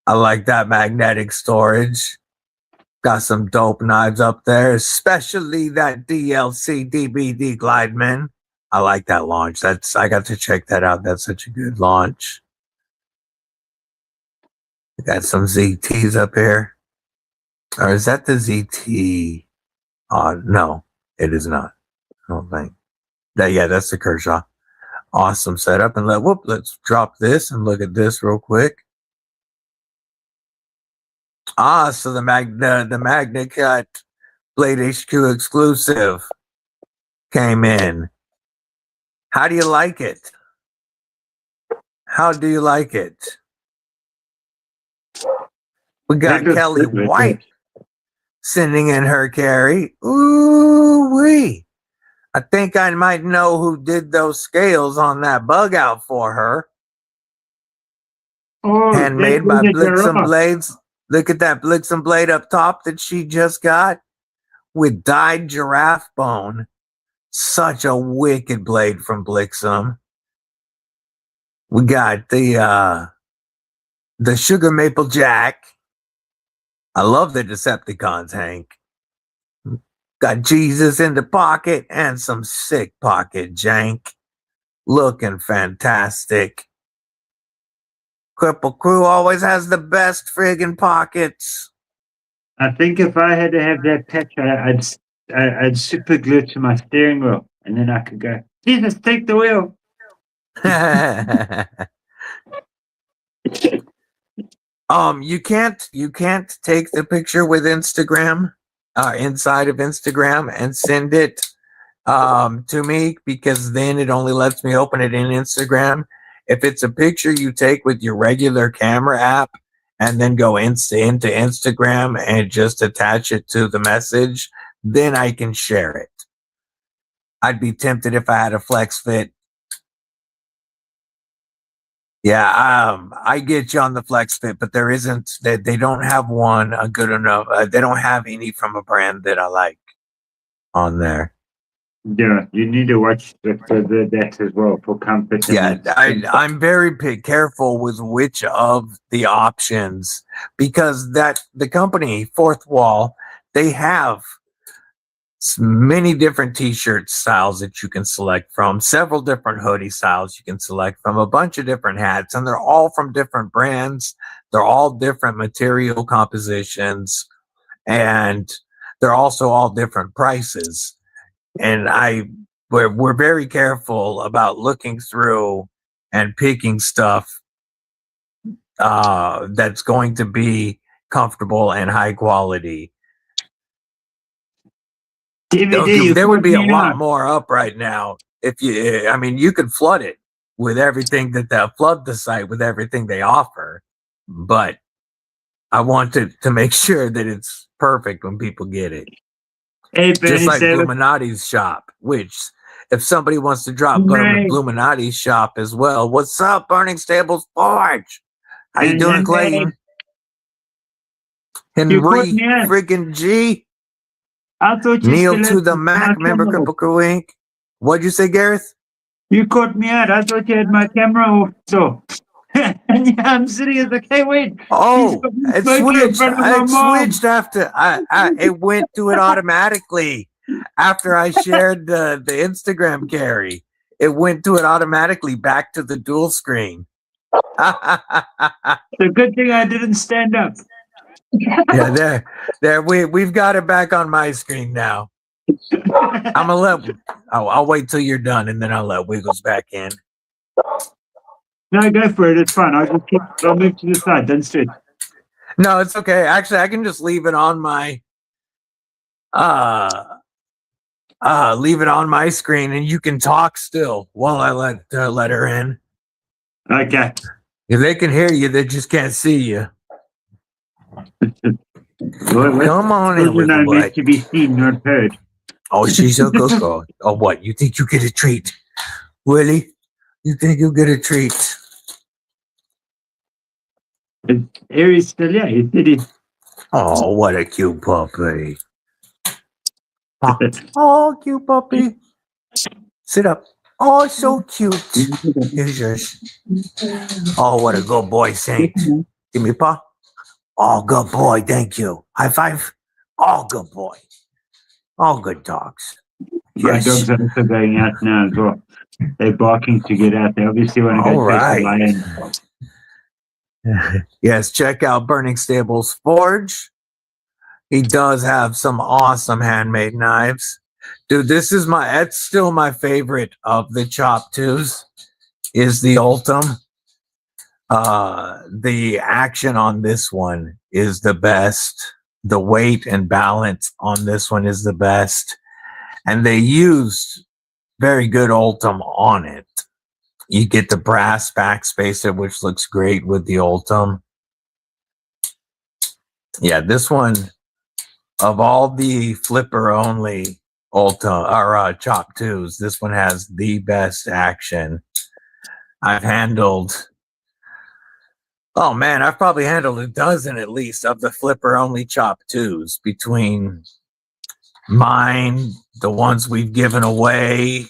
I like that magnetic storage. Got some dope knives up there, especially that DLC DBD Glideman. I like that launch. I got to check that out. That's such a good launch. We got some ZTs up here. Or is that the ZT? No, it is not. I don't think. Yeah, that's the Kershaw. Awesome setup. And let's drop this and look at this real quick. So the Magna Cut Blade HQ exclusive came in. How do you like it? How do you like it? We got Kelly White sending in her carry. Ooh-wee. I think I might know who did those scales on that bug out for her. Oh, handmade by Blixen Blades. Look at that Blixen Blade up top that she just got with dyed giraffe bone. Such a wicked blade from Blixum. We got the Sugar Maple Jack. I love the Decepticons, Hank. Got Jesus in the pocket and some sick pocket jank. Looking fantastic. Kripple Krew always has the best friggin' pockets. I think if I had to have that patch, I'd super glue it to my steering wheel, and then I could go, Jesus, take the wheel. You can't take the picture with Instagram, inside of Instagram and send it to me, because then it only lets me open it in Instagram. If it's a picture you take with your regular camera app and then go into Instagram and just attach it to the message, then I can share it. I'd be tempted if I had a Flex Fit. Yeah, I get you on the Flex Fit, but there isn't, they don't have one good enough. They don't have any from a brand that I like on there. Yeah, you need to watch that as well for comfort. Yeah, I'm very careful with which of the options, because the company Fourth Wall, they have many different t-shirt styles that you can select from, several different hoodie styles you can select from, a bunch of different hats, and they're all from different brands. They're all different material compositions, and they're also all different prices. And we're very careful about looking through and picking stuff that's going to be comfortable and high quality. DVD, there would be a lot more up right now if you could flood it with everything flood the site with everything they offer, but I want to make sure that it's perfect when people get it. Hey, just like Illuminati's shop, which if somebody wants to drop Illuminati's shop as well. What's up, Burning Stables Forge? How you doing, Clayton? Henry friggin' G. I thought you Kneel to the Mac, member Kripple Krew Inc. What'd you say, Gareth? You caught me out. I thought you had my camera off, so. And yeah, I'm sitting at the, hey, wait. Oh, it switched after it went to it automatically after I shared the Instagram carry. It went to it automatically back to the dual screen. The good thing I didn't stand up. Yeah, there. We've got it back on my screen now. I'm gonna I'll wait till you're done, and then I'll let Wiggles back in. No, go for it. It's fine. I'll move to the side. Don't sit. No, it's okay. Actually, I can just leave it on my screen, and you can talk still while I let her in. Okay. If they can hear you, they just can't see you. Come on in, Wiggle Boy. Meant to be seen, not heard. Oh, she's a good girl. Oh, what? You think you get a treat? Willie? You think you'll get a treat? Aries still, yeah, he did it. Oh, what a cute puppy. Oh, cute puppy. Sit up. Oh, so cute. Here's yours. Oh, what a good boy, Saint. Give me a paw. Oh, good boy. Thank you. High five. Oh, good boy. All good dogs. My dogs are also going out now as well. They're barking to get out. They obviously want to go take the lion. Yes, check out Burning Stables Forge. He does have some awesome handmade knives. Dude, that's still my favorite of the Chop 2s is the Ultim. The action on this one is the best. The weight and balance on this one is the best. And they used very good Ultim on it. You get the brass backspacer, which looks great with the Ultim. Yeah, this one, of all the flipper only Ultim or Chop 2s, this one has the best action. I've handled, oh man, I've probably handled a dozen at least of the flipper only Chop 2s between mine, the ones we've given away,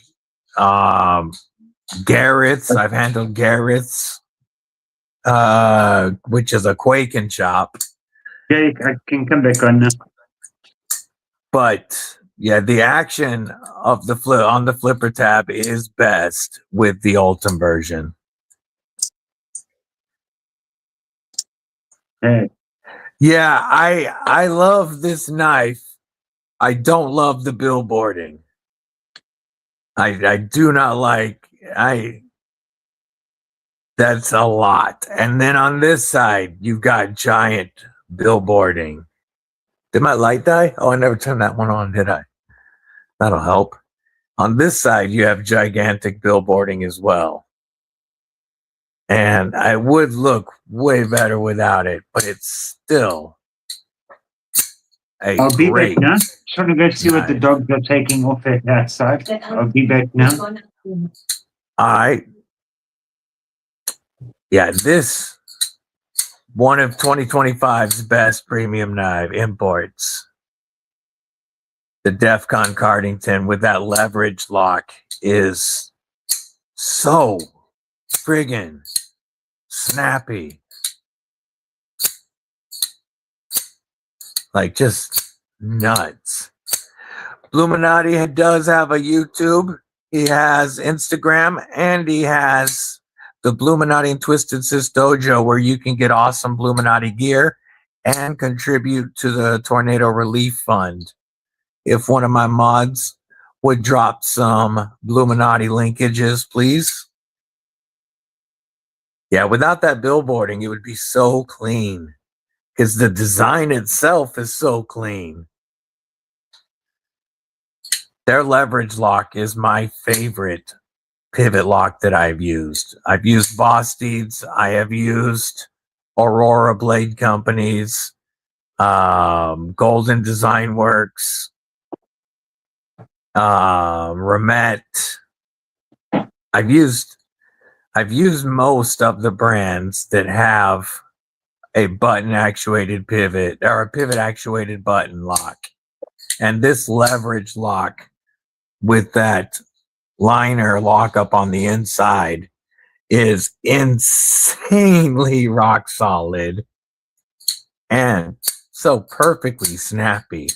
Garrett's. I've handled Garrett's, which is a Quake and Chop. Yeah, I can come back on now. But yeah, the action of the flip on the flipper tab is best with the Ultim version. Yeah, I love this knife. I don't love the billboarding. I do not like that's a lot. And then on this side, you've got giant billboarding. Did my light die? Oh, I never turned that one on, did I? That'll help. On this side, you have gigantic billboarding as well. And I would look way better without it, but it's still a I'll be great back now. Trying to go see what the dogs are taking off at that side. I'll be back now. All right. Yeah, this one of 2025's best premium knife imports. The DEFCON Cardington with that leverage lock is so friggin' snappy. Like just nuts. Bluminati does have a YouTube. He has Instagram, and he has the Bluminati and Twisted Sis Dojo, where you can get awesome Bluminati gear and contribute to the Tornado Relief Fund. If one of my mods would drop some Bluminati linkages, please. Yeah, without that billboarding, it would be so clean because the design itself is so clean. Their leverage lock is my favorite pivot lock that I've used. I've used Bosteeds. I have used Aurora Blade Companies, Golden Design Works, Remet. I've used most of the brands that have a button actuated pivot or a pivot actuated button lock. And this leverage lock with that liner lock up on the inside is insanely rock solid and so perfectly snappy.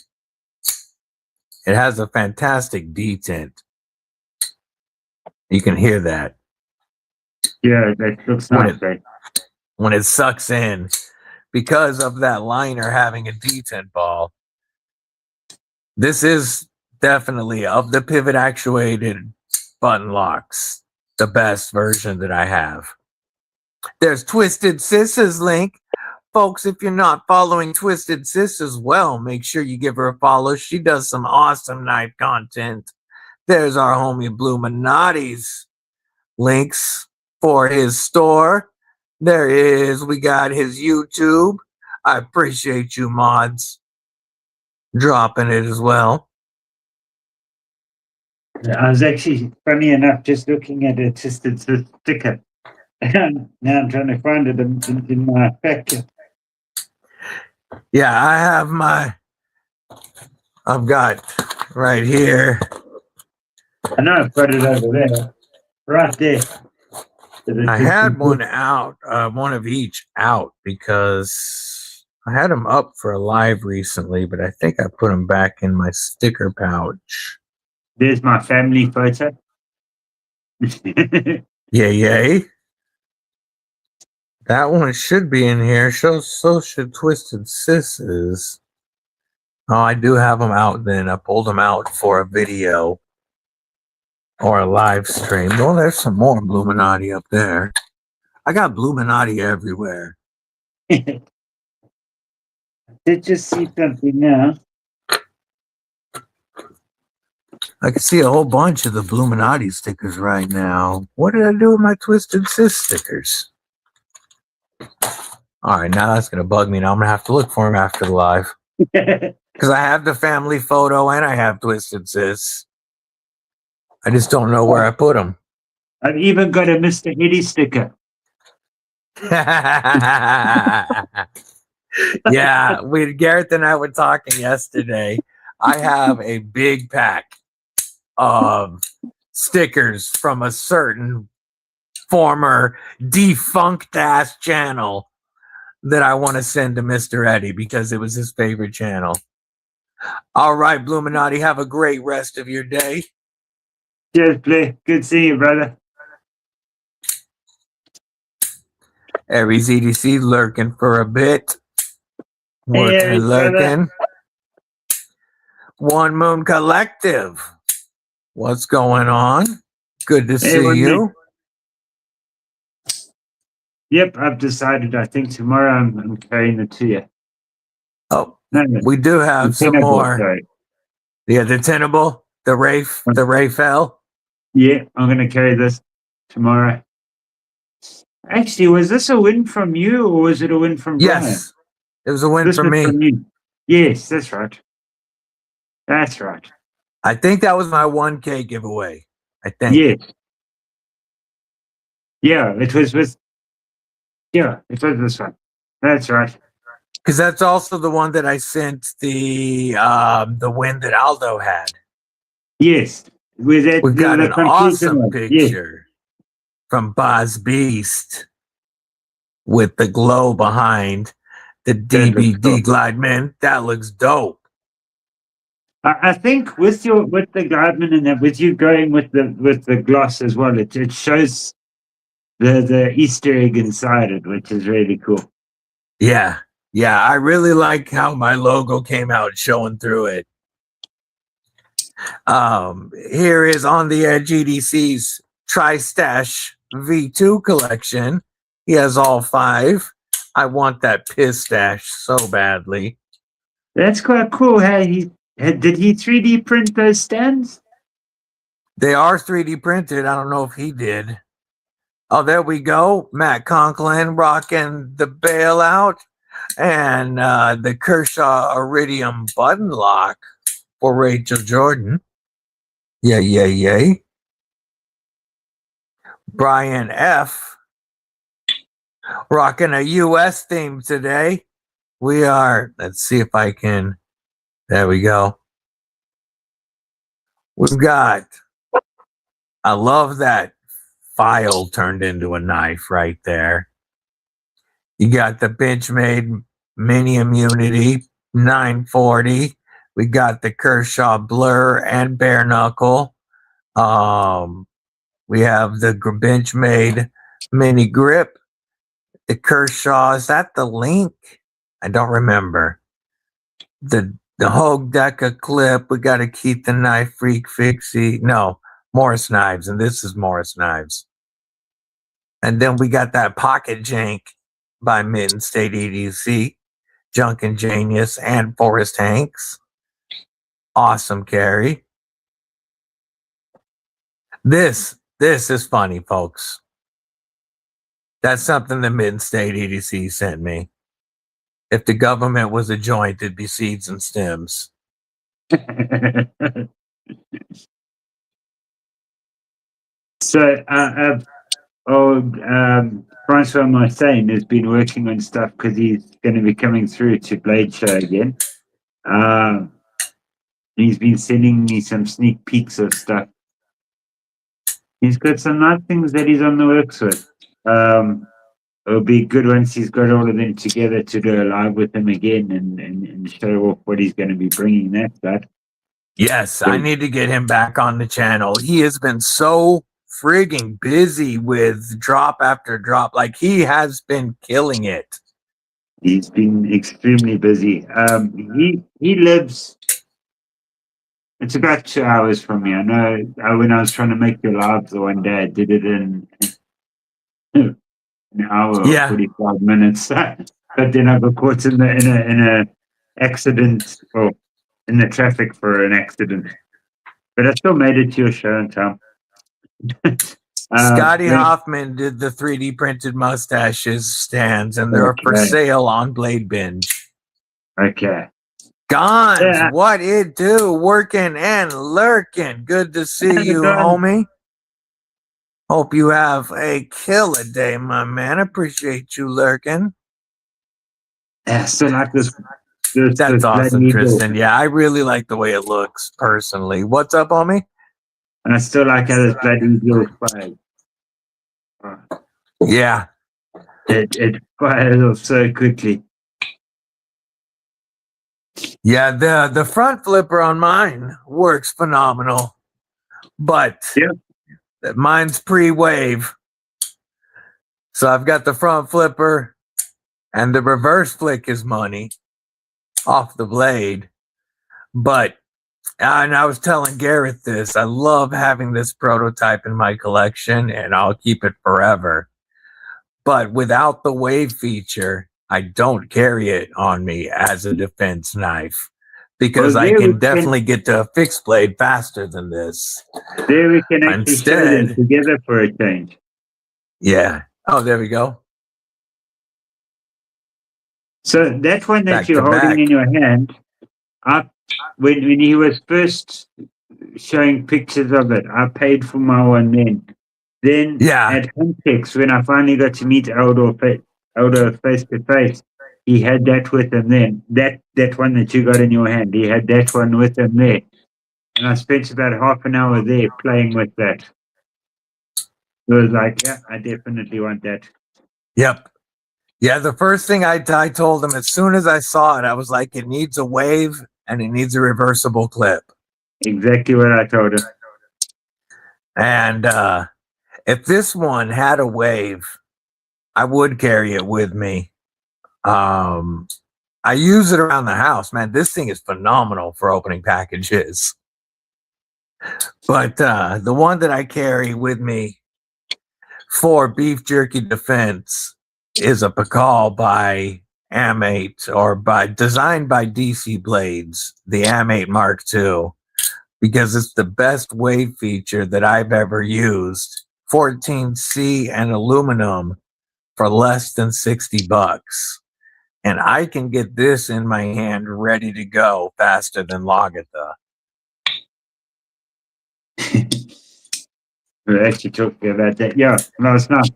It has a fantastic detent. You can hear that. Yeah, that looks nice. When it sucks in, because of that liner having a detent ball. This is definitely, of the pivot actuated button locks, the best version that I have. There's Twisted Sis's link. Folks, if you're not following Twisted Sis as well, make sure you give her a follow. She does some awesome knife content. There's our homie Bluminati's links for his store. We got his YouTube. I appreciate you mods dropping it as well. I was actually, funny enough, just looking at a Twisted Sis sticker. Now I'm trying to find it in my packet. Yeah, I've got right here. I know I've got it over there. Right there. I had one out, one of each out, because I had them up for a live recently, but I think I put them back in my sticker pouch. There's my family photo. Yay. That one should be in here. So should Twisted Sis's. Oh, I do have them out then. I pulled them out for a video or a live stream. Oh, there's some more Bluminati up there. I got Bluminati everywhere. Did you see something now? I can see a whole bunch of the Bluminati stickers right now. What did I do with my Twisted Sis stickers? All right, now that's going to bug me. Now I'm going to have to look for them after the live. Because I have the family photo and I have Twisted Sis. I just don't know where I put them. I've even got a Mr. Eddie sticker. Yeah, Garrett and I were talking yesterday I have a big pack of stickers from a certain former defunct ass channel that I want to send to Mr. Eddie because it was his favorite channel. All right, Bluminati, have a great rest of your day. Cheers, Play. Good seeing you, brother. Aries EDC lurking for a bit. Working Hey, and lurking. One Moon Collective. What's going on? Good to see you. Yep, I've decided. I think tomorrow I'm carrying the 2. Oh, no, we do have some more. Sorry. Yeah, the Tenable, the Rayfell. Yeah, I'm going to carry this tomorrow. Actually, was this a win from you or was it a win from Brian? Yes, it was a win this for me. From you. Yes, that's right. That's right. I think that was my 1K giveaway. I think. Yes. Yeah, it was with. Yeah, it was this one. That's right. Because that's also the one that I sent the win that Aldo had. Yes. We've got an awesome picture from Boz Beast with the glow behind the DBD Glideman. That looks dope. I think with the Glideman and that, with you going with the gloss as well, it shows the Easter egg inside it, which is really cool. Yeah. Yeah, I really like how my logo came out showing through it. Here is On the Edge EDC's Tri-Stash V2 collection. He has all 5. I want that pistache so badly. That's quite cool. Hey, did he 3D print those stands? They are 3D printed. I don't know if he did. Oh, there we go. Matt Conklin rocking the bailout and the Kershaw Iridium button lock for Rachel Jordan. Yay. Brian F. rocking a US theme today. We are, let's see if I can, there we go. We've got, I love that file turned into a knife right there. You got the Benchmade Mini Immunity 940. We got the Kershaw Blur and Bare Knuckle. We have the Benchmade Mini Grip. The Kershaw, is that the link? I don't remember. The Hogue Deca clip. We got to keep the Knife Freak Fixie. No, Morris Knives, and this is Morris Knives. And then we got that Pocket Jank by Mitten State EDC, Junk and Genius, and Forrest Hanks. Awesome carry. This is funny, folks. That's something the Mitten State EDC sent me. If the government was a joint, it'd be seeds and stems. So, Francois Martin has been working on stuff because he's going to be coming through to Blade Show again. He's been sending me some sneak peeks of stuff. He's got some nice things that he's on the works with. It'll be good once he's got all of them together to do a live with him again and show off what he's going to be bringing that. Yes, I need to get him back on the channel. He has been so frigging busy with drop after drop. Like, he has been killing it. He's been extremely busy. He lives, it's about 2 hours from me. I know when I was trying to make your live the one day, I did it in an hour or 45 minutes. But then I got caught in a accident, or in the traffic for an accident. But I still made it to your show in time. Scotty Hoffman did the 3D printed mustaches stands, and they're for sale on Blade Binge. Okay. Gons, what it do? Working and lurking. Good to see you, homie. Hope you have a killer day, my man. Appreciate you lurking. Yeah, still like this. That's awesome, bloody Tristan. evil. Yeah, I really like the way it looks personally. What's up, homie? And I still like how this bloody evil fires. Yeah. It fires off so quickly. Yeah, the front flipper on mine works phenomenal. But mine's pre-wave. So I've got the front flipper and the reverse flick is money off the blade. But, and I was telling Garrett this, I love having this prototype in my collection and I'll keep it forever. But without the wave feature, I don't carry it on me as a defense knife because I can definitely get to a fixed blade faster than this. There we can actually show them together for a change. Yeah. Oh, there we go. So that one that you're holding in your hand, when he was first showing pictures of it, I paid for my one then. Then at Huntex, when I finally got to meet Aldo face to face, he had that with him then. That one that you got in your hand, he had that one with him there. And I spent about half an hour there playing with that. It was like, yeah, I definitely want that. Yep. Yeah, the first thing I told him as soon as I saw it, I was like, it needs a wave and it needs a reversible clip. Exactly what I told him. And if this one had a wave, I would carry it with me. I use it around the house, man. This thing is phenomenal for opening packages. But the one that I carry with me for beef jerky defense is a Pakal by Am8 or designed by DC Blades, the Am8 Mark II, because it's the best wave feature that I've ever used. 14C and aluminum for less than $60. And I can get this in my hand ready to go faster than Lagatha. We're actually talking about that. Yeah, no, it's not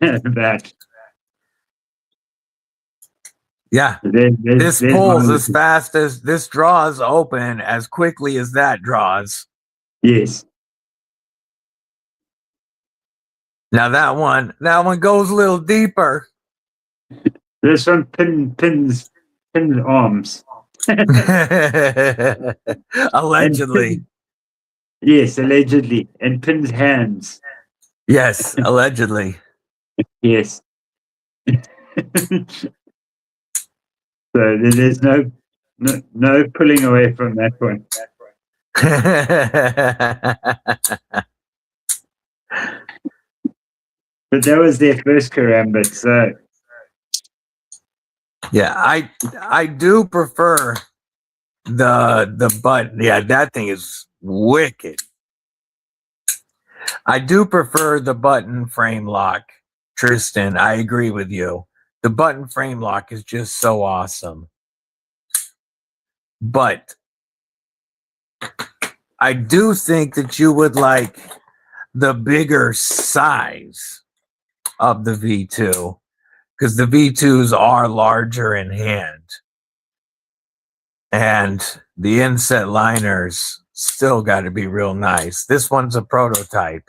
that. Yeah, this pulls as fast as this draws open as quickly as that draws. Yes. Now that one goes a little deeper. This one pins arms. Allegedly. Yes, allegedly. And pins hands. Yes, allegedly. Yes. So there's no pulling away from that one. But that was their first karambit, so yeah, I do prefer the button. Yeah, that thing is wicked. I do prefer the button frame lock, Tristan. I agree with you. The button frame lock is just so awesome. But I do think that you would like the bigger size of the V2 because the V2s are larger in hand. And the inset liners still got to be real nice. This one's a prototype.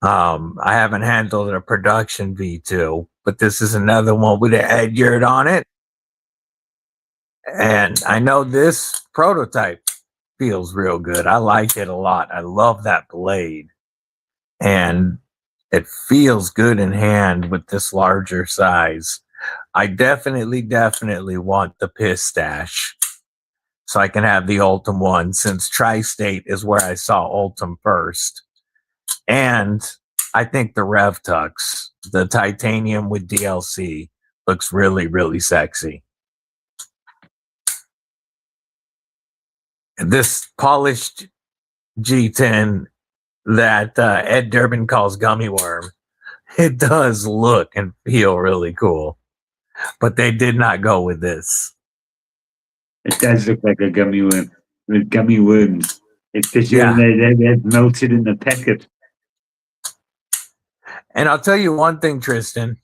I haven't handled a production V2, but this is another one with an Edyard on it. And I know this prototype feels real good. I like it a lot. I love that blade. And it feels good in hand with this larger size. I definitely want the Pistache so I can have the Ultim one since Tri-State is where I saw Ultim first. And I think the RevTux, the titanium with DLC, looks really, really sexy. This polished G10 that Ed Durbin calls gummy worm, it does look and feel really cool. But they did not go with this. It does look like a gummy worm with gummy worms. Especially when they're melted in the packet. And I'll tell you one thing, Tristan.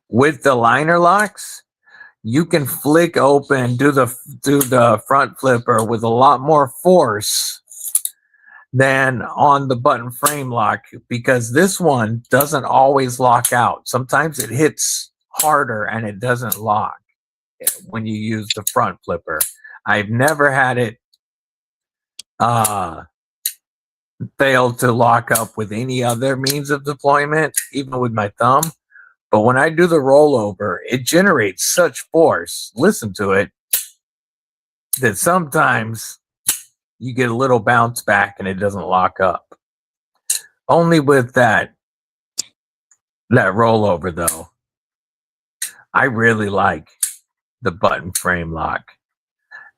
With the liner locks, you can flick open, do the front flipper with a lot more force than on the button frame lock, because this one doesn't always lock out. Sometimes it hits harder and it doesn't lock when you use the front flipper. I've never had it fail to lock up with any other means of deployment, even with my thumb. But when I do the rollover, it generates such force, listen to it, that sometimes you get a little bounce back and it doesn't lock up. Only with that rollover, though. I really like the button frame lock.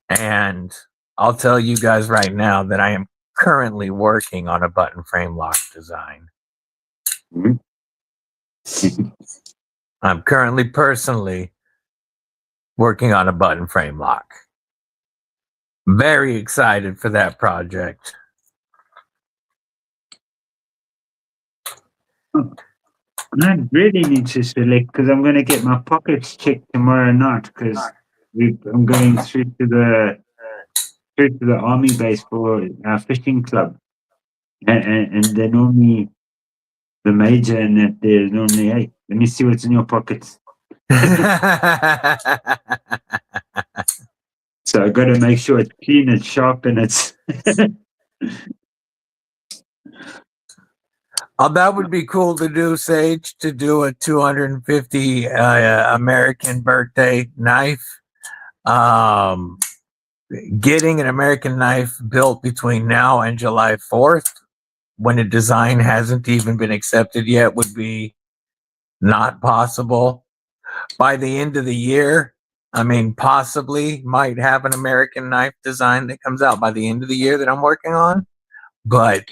And I'll tell you guys right now that I am currently working on a button frame lock design. I'm currently personally working on a button frame lock. Very excited for that project. I really need to select, because I'm going to get my pockets checked tomorrow night, because I'm going through to the army base for our fishing club, and they're normally the major, and that there's normally, hey, let me see what's in your pockets. So I got to make sure it's clean, it's sharp, and it's. That would be cool to do, Sage, to do a 250 American birthday knife. Getting an American knife built between now and July 4th, when a design hasn't even been accepted yet, would be not possible. By the end of the year, I mean, possibly might have an American knife design that comes out by the end of the year that I'm working on, but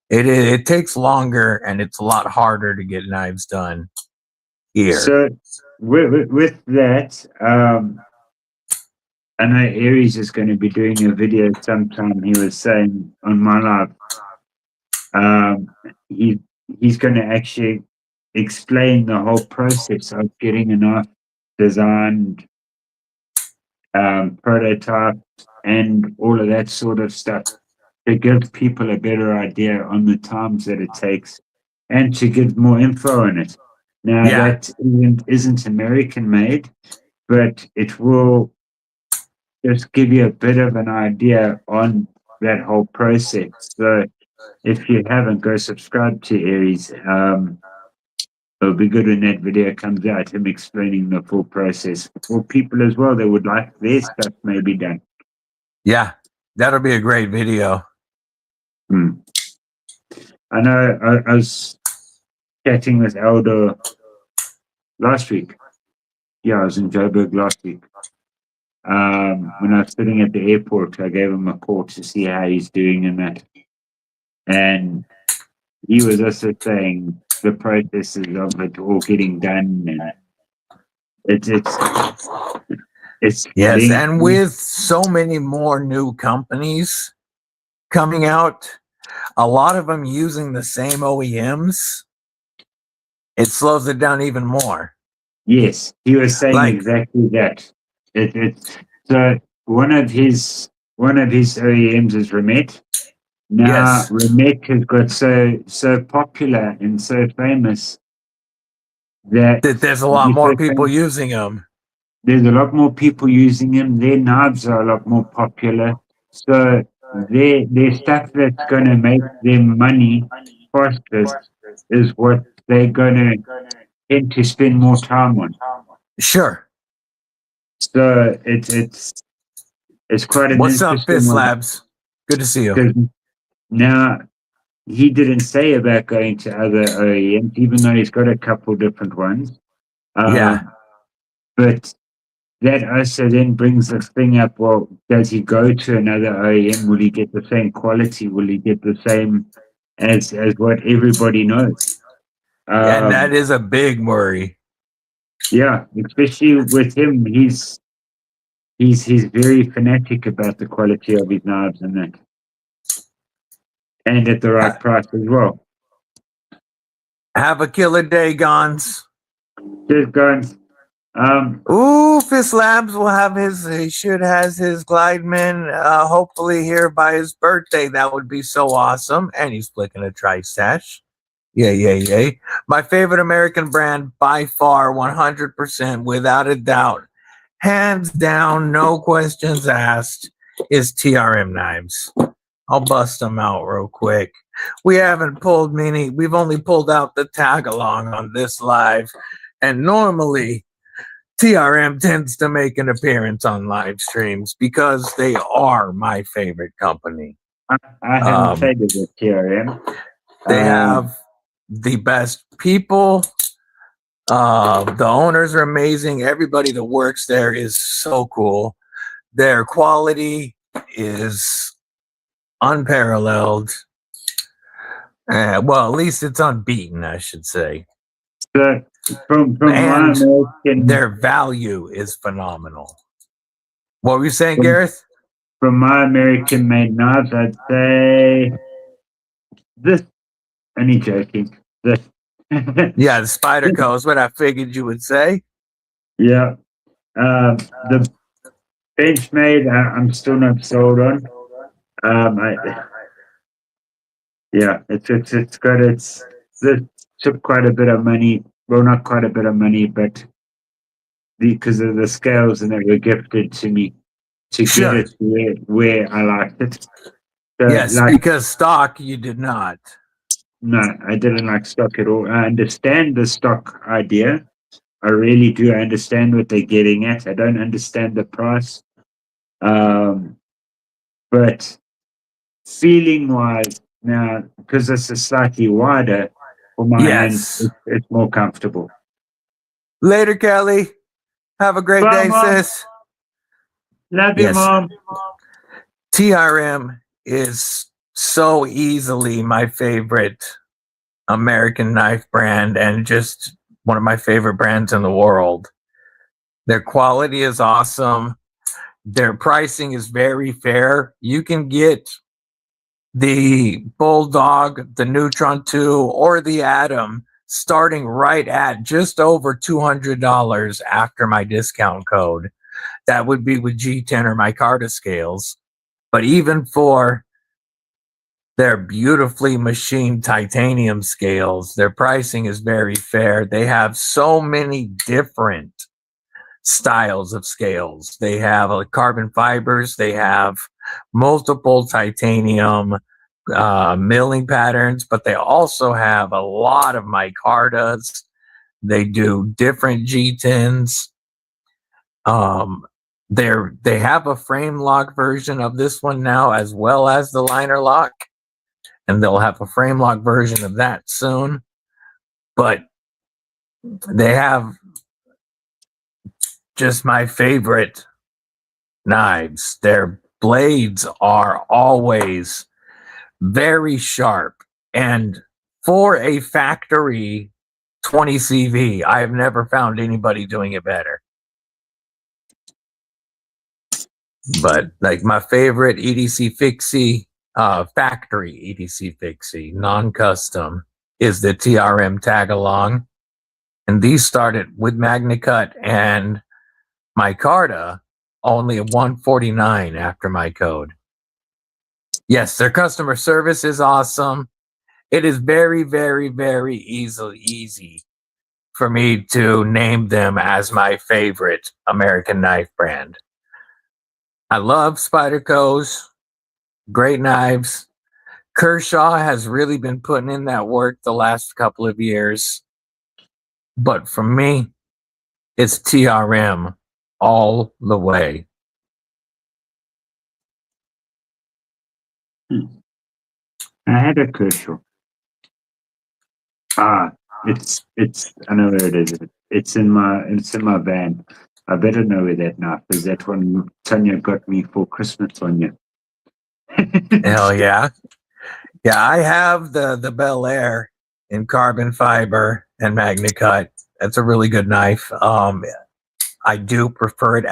it takes longer and it's a lot harder to get knives done here. So with that, I know Aries is going to be doing a video sometime. He was saying on my live, he's going to actually explain the whole process of getting a knife designed, prototyped, and all of that sort of stuff, to give people a better idea on the times that it takes, and to give more info on it. Now, that isn't American made, but it will just give you a bit of an idea on that whole process. So if you haven't, go subscribe to Aries. It'll be good when that video comes out, him explaining the full process for people as well that would like their stuff maybe done. Yeah, that'll be a great video. I know I was chatting with Elder last week. Yeah, I was in Joburg last week. When I was sitting at the airport, I gave him a call to see how he's doing in that. And he was also saying the processes of it all getting done, and it's yes, and with so many more new companies coming out, a lot of them using the same OEMs, it slows it down even more. Yes, he was saying exactly that. So one of his OEMs is Remet. Now Remet has got so popular and so famous that there's a lot more people using them. There's a lot more people using them. Their knives are a lot more popular. So their stuff that's going to make them money fastest is what they're going to tend to spend more time on. Sure. So it's quite an What's interesting up, Fist one. Labs? Good to see you. Now, he didn't say about going to other OEMs, even though he's got a couple different ones. But that also then brings the thing up, well, does he go to another OEM? Will he get the same quality? Will he get the same as what everybody knows? And that is a big worry. Yeah, especially with him, he's very fanatic about the quality of his knives and that. And at the right price as well. Have a killer day, Gons. Cheers, Gons. Ooh, Fist Labs will have he should has his Glideman hopefully here by his birthday. That would be so awesome. And he's flicking a tri-stash. Yay. My favorite American brand by far, 100%, without a doubt, hands down, no questions asked, is TRM knives. I'll bust them out real quick. We haven't pulled many. We've only pulled out the tag along on this live. And normally, TRM tends to make an appearance on live streams because they are my favorite company. I haven't traded with TRM. They have the best people. The owners are amazing. Everybody that works there is so cool. Their quality is unparalleled. Well, at least it's unbeaten, I should say. So from And my American, their value is phenomenal. What were you saying, Gareth? from my American made knives, I'd say this. Only joking. This. Yeah, the Spyderco is what I figured you would say. Yeah. The Benchmade, I'm still not sold on. This took quite a bit of money. Well, not quite a bit of money, but because of the scales and they were gifted to me to Sure. get it where I liked it. So, Yes, because stock you did not. No, I didn't like stock at all. I understand the stock idea. I really do. I understand what they're getting at. I don't understand the price. But feeling wise, now, because this is slightly wider for my Yes. hand, it's more comfortable. Later, Kelly. Have a great Bye, day, Mom. sis. Love you, Yes. Mom. TRM is so easily my favorite American knife brand and just one of my favorite brands in the world. Their quality is awesome. Their pricing is very fair. You can get the Bulldog, the Neutron 2, or the Atom starting right at just over $200 after my discount code. That would be with G10 or my Carta scales. But even for their beautifully machined titanium scales, their pricing is very fair. They have so many different styles of scales. They have carbon fibers. They have multiple titanium milling patterns, but they also have a lot of micartas. They do different G10s. They have a frame lock version of this one now, as well as the liner lock, and they'll have a frame lock version of that soon. But they have just my favorite knives. Their blades are always very sharp, and for a factory 20 CV, I have never found anybody doing it better. But like my favorite EDC Fixie, factory EDC Fixie, non-custom, is the TRM tag along. And these started with MagnaCut and micarta only at $149 after my code. Yes, their customer service is awesome. It is very, very, very easy for me to name them as my favorite American knife brand. I love Spyderco's, great knives. Kershaw has really been putting in that work the last couple of years. But for me, it's TRM all the way. I had a Kershaw. It's I know where it is. It's in my van. I better know where that knife is. That one Tanya got me for Christmas, Tanya. Hell yeah. Yeah, I have the Bel Air in carbon fiber and MagnaCut. That's a really good knife. I do prefer it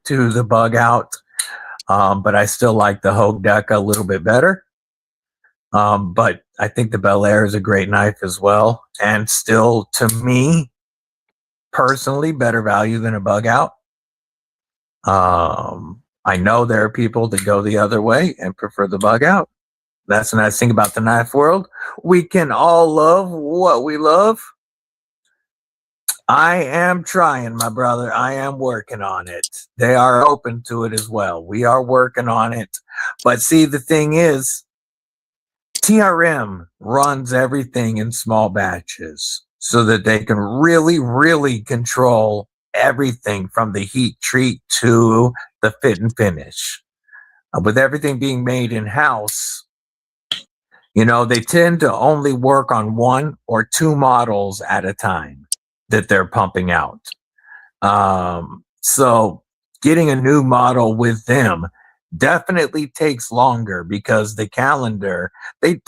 to the bug out, but I still like the Hogue Deca a little bit better. But I think the Bel Air is a great knife as well. And still, to me, personally better value than a bug out. I know there are people that go the other way and prefer the bug out. That's the nice thing about the knife world. We can all love what we love. I am trying, my brother. I am working on it. They are open to it as well. We are working on it. But see, the thing is, TRM runs everything in small batches so that they can really, really control everything from the heat treat to the fit and finish. With everything being made in-house, you know, they tend to only work on 1 or 2 models at a time that they're pumping out. So getting a new model with them definitely takes longer because the calendar, they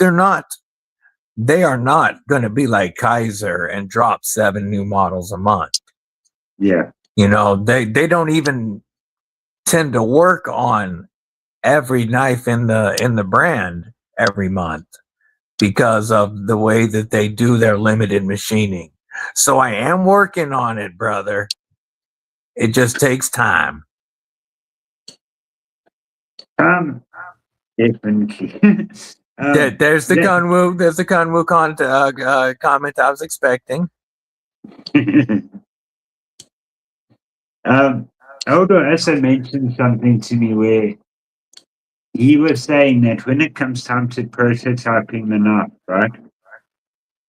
are not going to be like Kaiser and drop 7 new models a month. Yeah. You know, they don't even tend to work on every knife in the brand every month because of the way that they do their limited machining. So I am working on it, brother. It just takes time. Definitely. There's the Kunwu. There's the Kunwu comment I was expecting. Aldo also mentioned something to me where he was saying that when it comes time to prototyping the knife, right,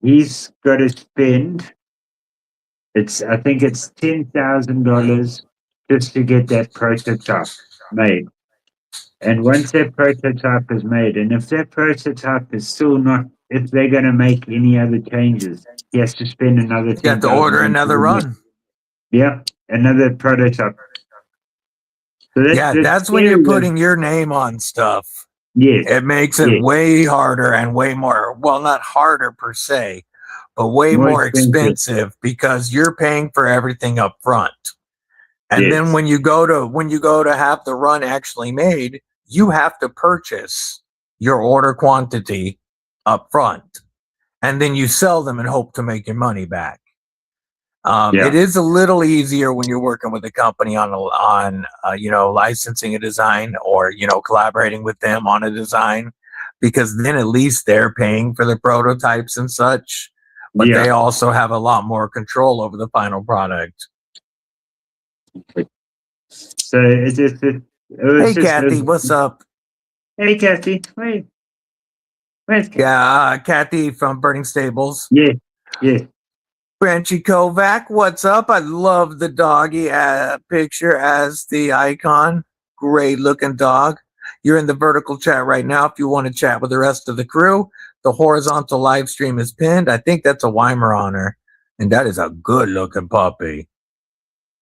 he's got to spend, I think it's $10,000 just to get that prototype made. And once that prototype is made, and if that prototype is still not, if they're going to make any other changes, he has to spend another $10,000. You have to order another run. Yeah, another prototype. So that's when you're putting your name on stuff. Yes. It makes it way harder and way more, well, not harder per se, but way more expensive because you're paying for everything up front. And then when you go to have the run actually made, you have to purchase your order quantity up front. And then you sell them and hope to make your money back. It is a little easier when you're working with a company on licensing a design or, collaborating with them on a design, because then at least they're paying for the prototypes and such, but they also have a lot more control over the final product. So it's just, hey, Kathy, what's up? Hey, Kathy. Wait. Where's Kathy? Yeah, Kathy from Burning Stables. Yeah. Branchy Kovac, what's up? I love the doggy picture as the icon. Great looking dog. You're in the vertical chat right now. If you want to chat with the rest of the crew, the horizontal live stream is pinned. I think that's a Weimaraner, and that is a good looking puppy.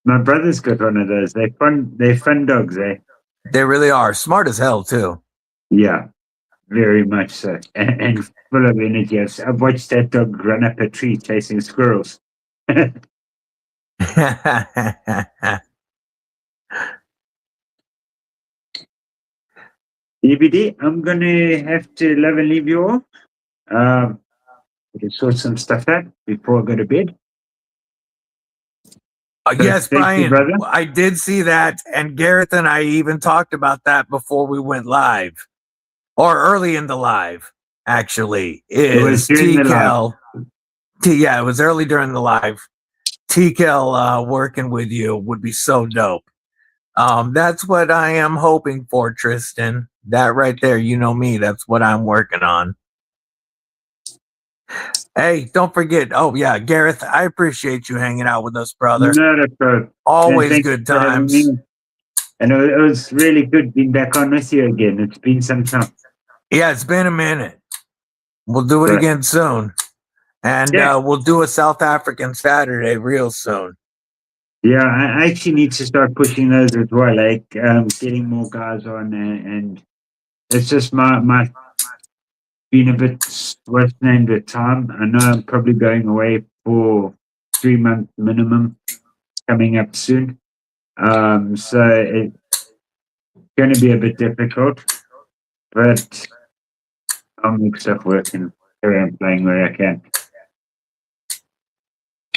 My brother's got one of those. They're fun dogs, eh? They really are. Smart as hell, too. Yeah, very much so. And full of energy. I've watched that dog run up a tree chasing squirrels. DBD, I'm going to have to love and leave you all. We can sort some stuff out before I go to bed. Yes, Brian, I did see that. And Gareth and I even talked about that before we went live. Or early in the live, actually. It was during the live. It was early during the live. TKL working with you would be so dope. That's what I am hoping for, Tristan. That right there, you know me. That's what I'm working on. Hey, don't forget. Oh, yeah, Gareth, I appreciate you hanging out with us, brother. Not a problem. Always good times. And it was really good being back on with you again. It's been some time. Yeah, it's been a minute. We'll do it again soon. And we'll do a South African Saturday real soon. Yeah, I actually need to start pushing those as well, like getting more guys on, and it's just my being a bit what's named at time. I know I'm probably going away for 3 months minimum coming up soon. So it's going to be a bit difficult, but I'll make stuff work and carry on playing where I can.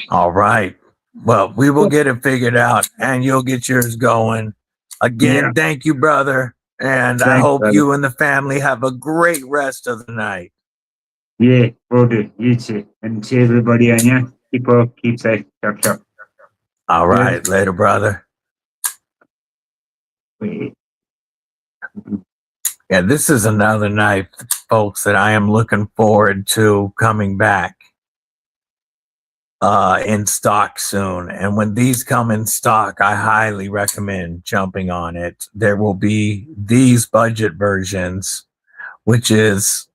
All right. Well, we will get it figured out, and you'll get yours going. Again, thank you, brother. And I hope brother. you and the family have a great rest of the night. Yeah, will do. You too. And to everybody on you, keep safe. Chop, chop. All right. Later, brother. Wait. Yeah, this is another knife, folks, that I am looking forward to coming back in stock soon. And when these come in stock, I highly recommend jumping on it. There will be these budget versions, which is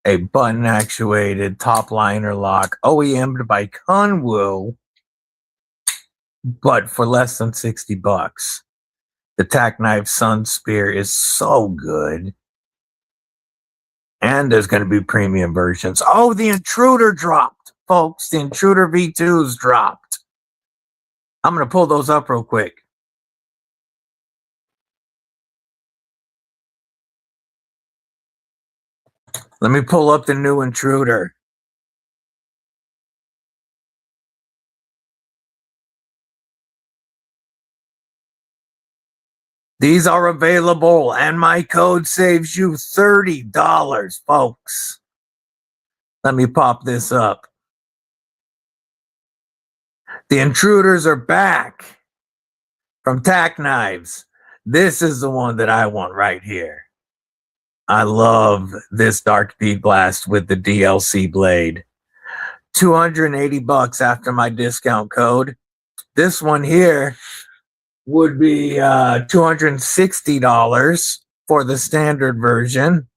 a button actuated top liner lock, OEM'd by Conwu, but for less than $60. The Tack Knife Sun Spear is so good. And there's going to be premium versions. Oh, the Intruder dropped, folks. The Intruder V2s dropped. I'm going to pull those up real quick. Let me pull up the new Intruder. These are available, and my code saves you $30, folks. Let me pop this up. The Intruders are back from Tack Knives. This is the one that I want right here. I love this Dark Bead Blast with the DLC blade. $280 after my discount code. This one here would be $260 for the standard version.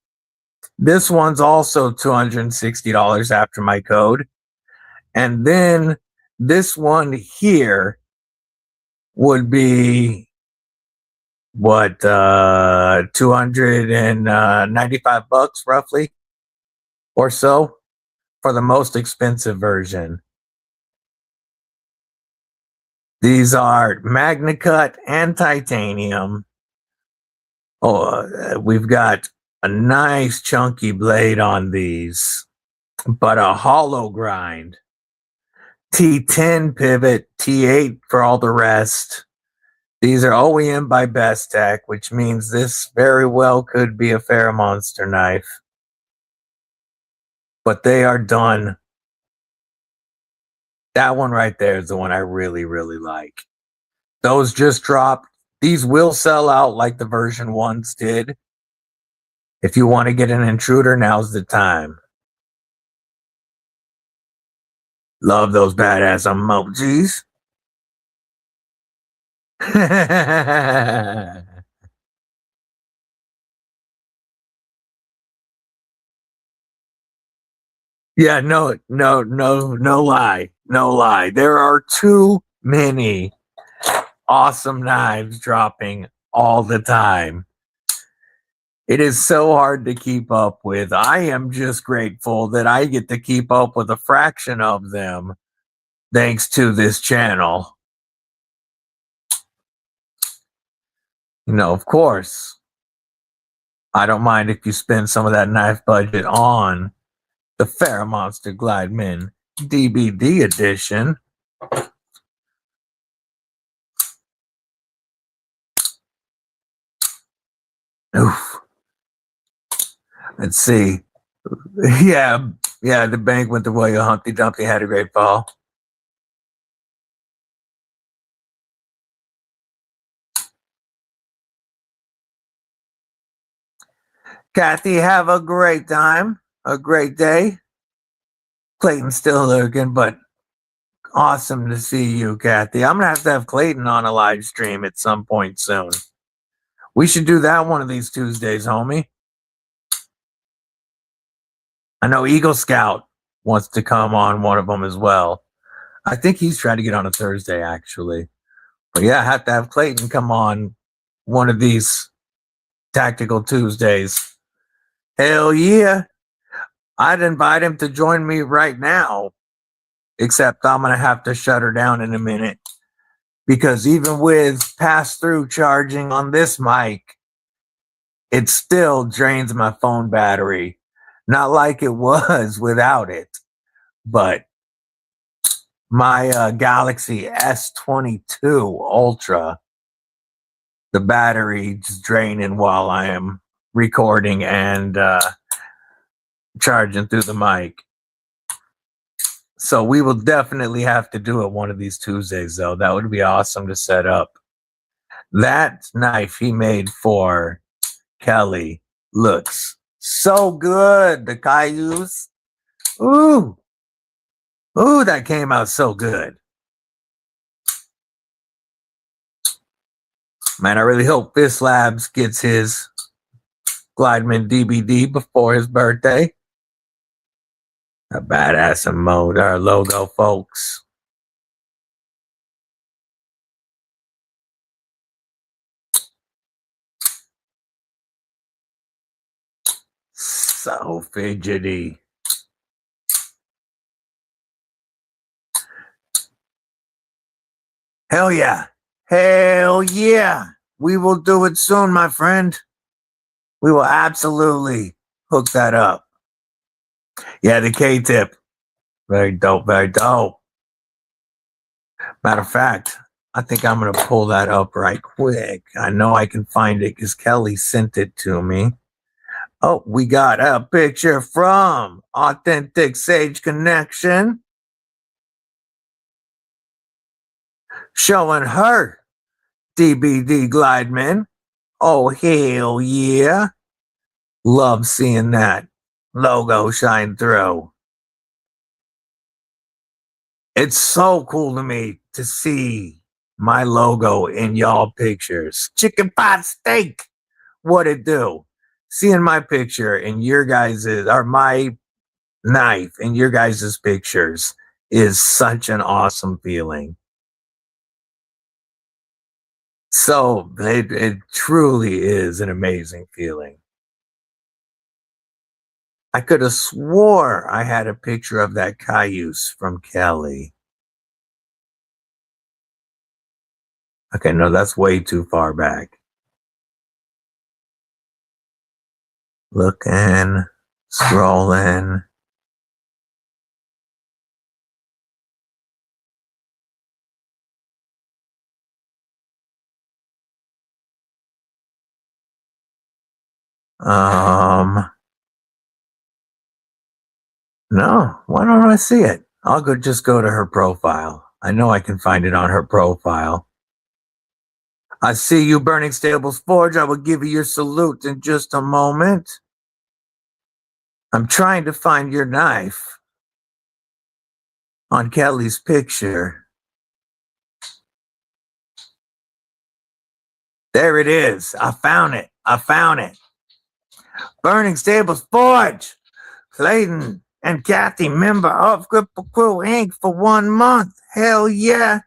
This one's also $260 after my code. And then this one here would be what, $295 roughly or so for the most expensive version. These are Magna Cut and titanium. Oh, we've got a nice chunky blade on these, but a hollow grind. T10 pivot, T8 for all the rest. These are OEM by Best Tech, which means this very well could be a FerraMonster knife. But they are done. That one right there is the one I really, really like. Those just dropped. These will sell out like the version 1s did. If you want to get an Intruder, now's the time. Love those badass emojis. Yeah, no lie. No lie. There are too many awesome knives dropping all the time. It is so hard to keep up with. I am just grateful that I get to keep up with a fraction of them thanks to this channel. You know, of course, I don't mind if you spend some of that knife budget on the FerraMonster Glideman DBD Edition. Oof. Let's see. Yeah, the bank went the way of Humpty Dumpty had a great fall. Kathy, have a great time, a great day. Clayton's still lurking, but awesome to see you, Kathy. I'm going to have Clayton on a live stream at some point soon. We should do that one of these Tuesdays, homie. I know Eagle Scout wants to come on one of them as well. I think he's trying to get on a Thursday, actually. But yeah, I have to have Clayton come on one of these Tactical Tuesdays. Hell yeah. I'd invite him to join me right now, except I'm going to have to shut her down in a minute. Because even with pass-through charging on this mic, it still drains my phone battery. Not like it was without it, but my Galaxy S22 Ultra. The battery is draining while I am recording and charging through the mic. So we will definitely have to do it one of these Tuesdays, though. That would be awesome to set up. That knife he made for Kelly looks so good. The Cayuse. Ooh. Ooh, that came out so good. Man, I really hope Fist Labs gets his Glideman DBD before his birthday. A badass emote, our logo, folks. So fidgety. Hell yeah. Hell yeah. We will do it soon, my friend. We will absolutely hook that up. Yeah, the K-tip. Very dope, very dope. Matter of fact, I think I'm going to pull that up right quick. I know I can find it because Kelly sent it to me. Oh, we got a picture from Authentic Sage Connection showing her DBD Glideman. Oh, hell yeah. Love seeing that logo shine through. It's so cool to me to see my logo in y'all pictures. Chicken pot steak. What it do? Seeing my picture in your guys's, or my knife in your guys's pictures is such an awesome feeling. So it truly is an amazing feeling. I could have swore I had a picture of that Cayuse from Kelly. Okay, no, that's way too far back. Looking, scrolling. No, why don't I see it? I'll just go to her profile. I know I can find it on her profile. I see you, Burning Stables Forge. I will give you your salute in just a moment. I'm trying to find your knife on Kelly's picture. There it is. I found it. I found it. Burning Stables Forge. Clayton and Kathy, member of Kripple Krew Inc. for 1 month. Hell yeah.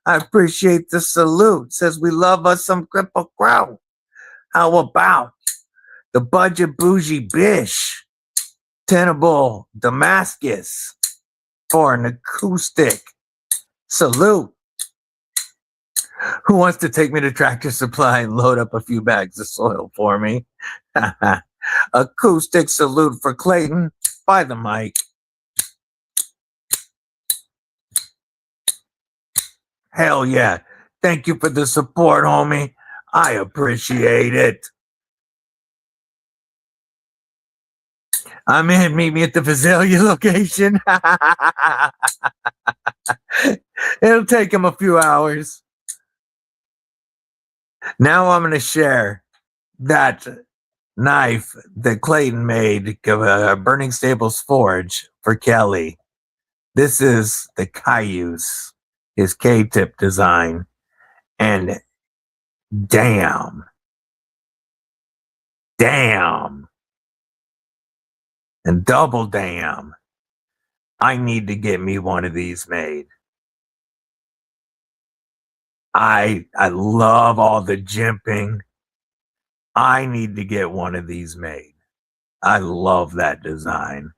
I appreciate the salute. Says we love us some Kripple Krew. How about the Budget Bougie Bish? Tenable Damascus for an acoustic salute. Who wants to take me to Tractor Supply and load up a few bags of soil for me? Acoustic salute for Clayton by the mic. Hell yeah. Thank you for the support, homie. I appreciate it. I'm in. Meet me at the Visalia location. It'll take him a few hours. Now I'm going to share that knife that Clayton made, Burning Stables Forge for Kelly. This is the Cayuse, his K-tip design. And damn, and double damn, I need to get me one of these made. I love all the jimping. I need to get one of these made. I love that design.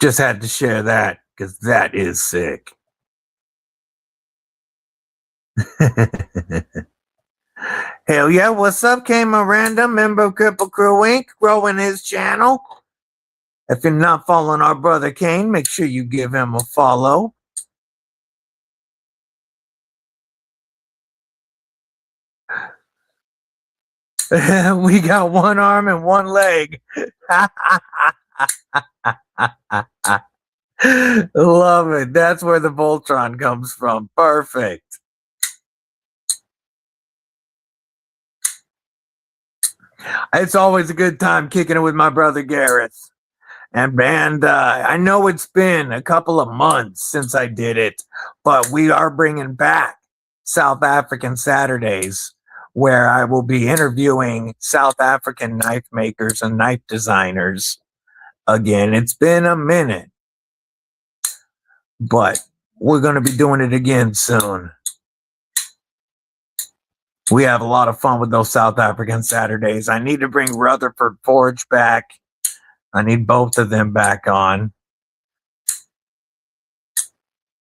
Just had to share that because that is sick. Hell yeah, what's up, K Miranda, member of Kripple Krew Inc., growing his channel. If you're not following our brother Kane, make sure you give him a follow. We got one arm and one leg. Love it. That's where the Voltron comes from. Perfect. It's always a good time kicking it with my brother Gareth. And I know it's been a couple of months since I did it, but we are bringing back South African Saturdays, where I will be interviewing South African knife makers and knife designers again. It's been a minute, but we're going to be doing it again soon. We have a lot of fun with those South African Saturdays. I need to bring Rutherford Forge back. I need both of them back on.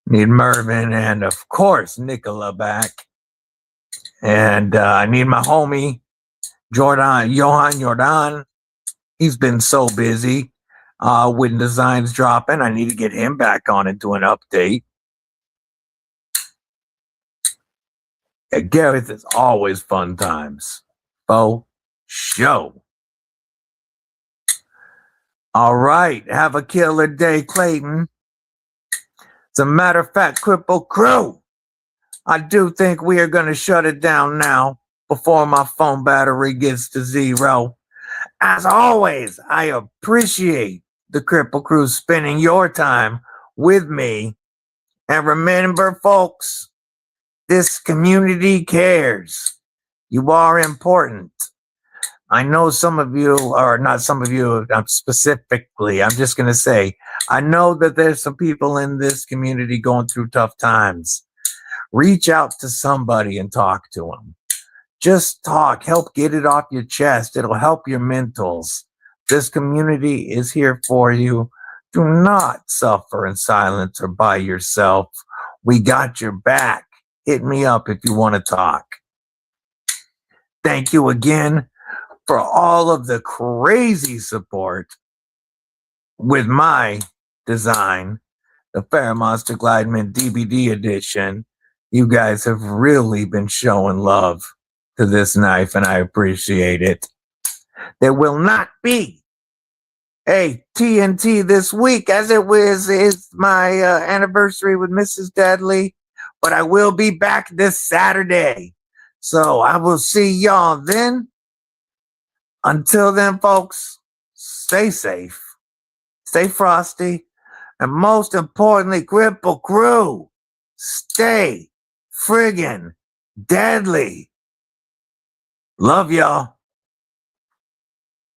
Need Mervin and, of course, Nicola back. And I need my homie, Johan Jordan. He's been so busy with designs dropping. I need to get him back on and do an update. Yeah, Gareth is always fun times. Oh, show. All right. Have a killer day, Clayton. As a matter of fact, Kripple Krew, I do think we are going to shut it down now before my phone battery gets to 0. As always, I appreciate the Kripple Krew spending your time with me. And remember, folks, this community cares. You are important. I know some of you, or not some of you specifically, I'm just going to say, I know that there's some people in this community going through tough times. Reach out to somebody and talk to them. Just talk, help get it off your chest. It'll help your mentals. This community is here for you. Do not suffer in silence or by yourself. We got your back. Hit me up if you want to talk. Thank you again for all of the crazy support with my design, the FerraMonster Glideman DBD Edition. You guys have really been showing love to this knife, and I appreciate it. There will not be a TNT this week, as it is my anniversary with Mrs. Dudley, but I will be back this Saturday. So I will see y'all then. Until then, folks, stay safe, stay frosty, and most importantly, Kripple Krew, stay friggin' deadly. Love y'all.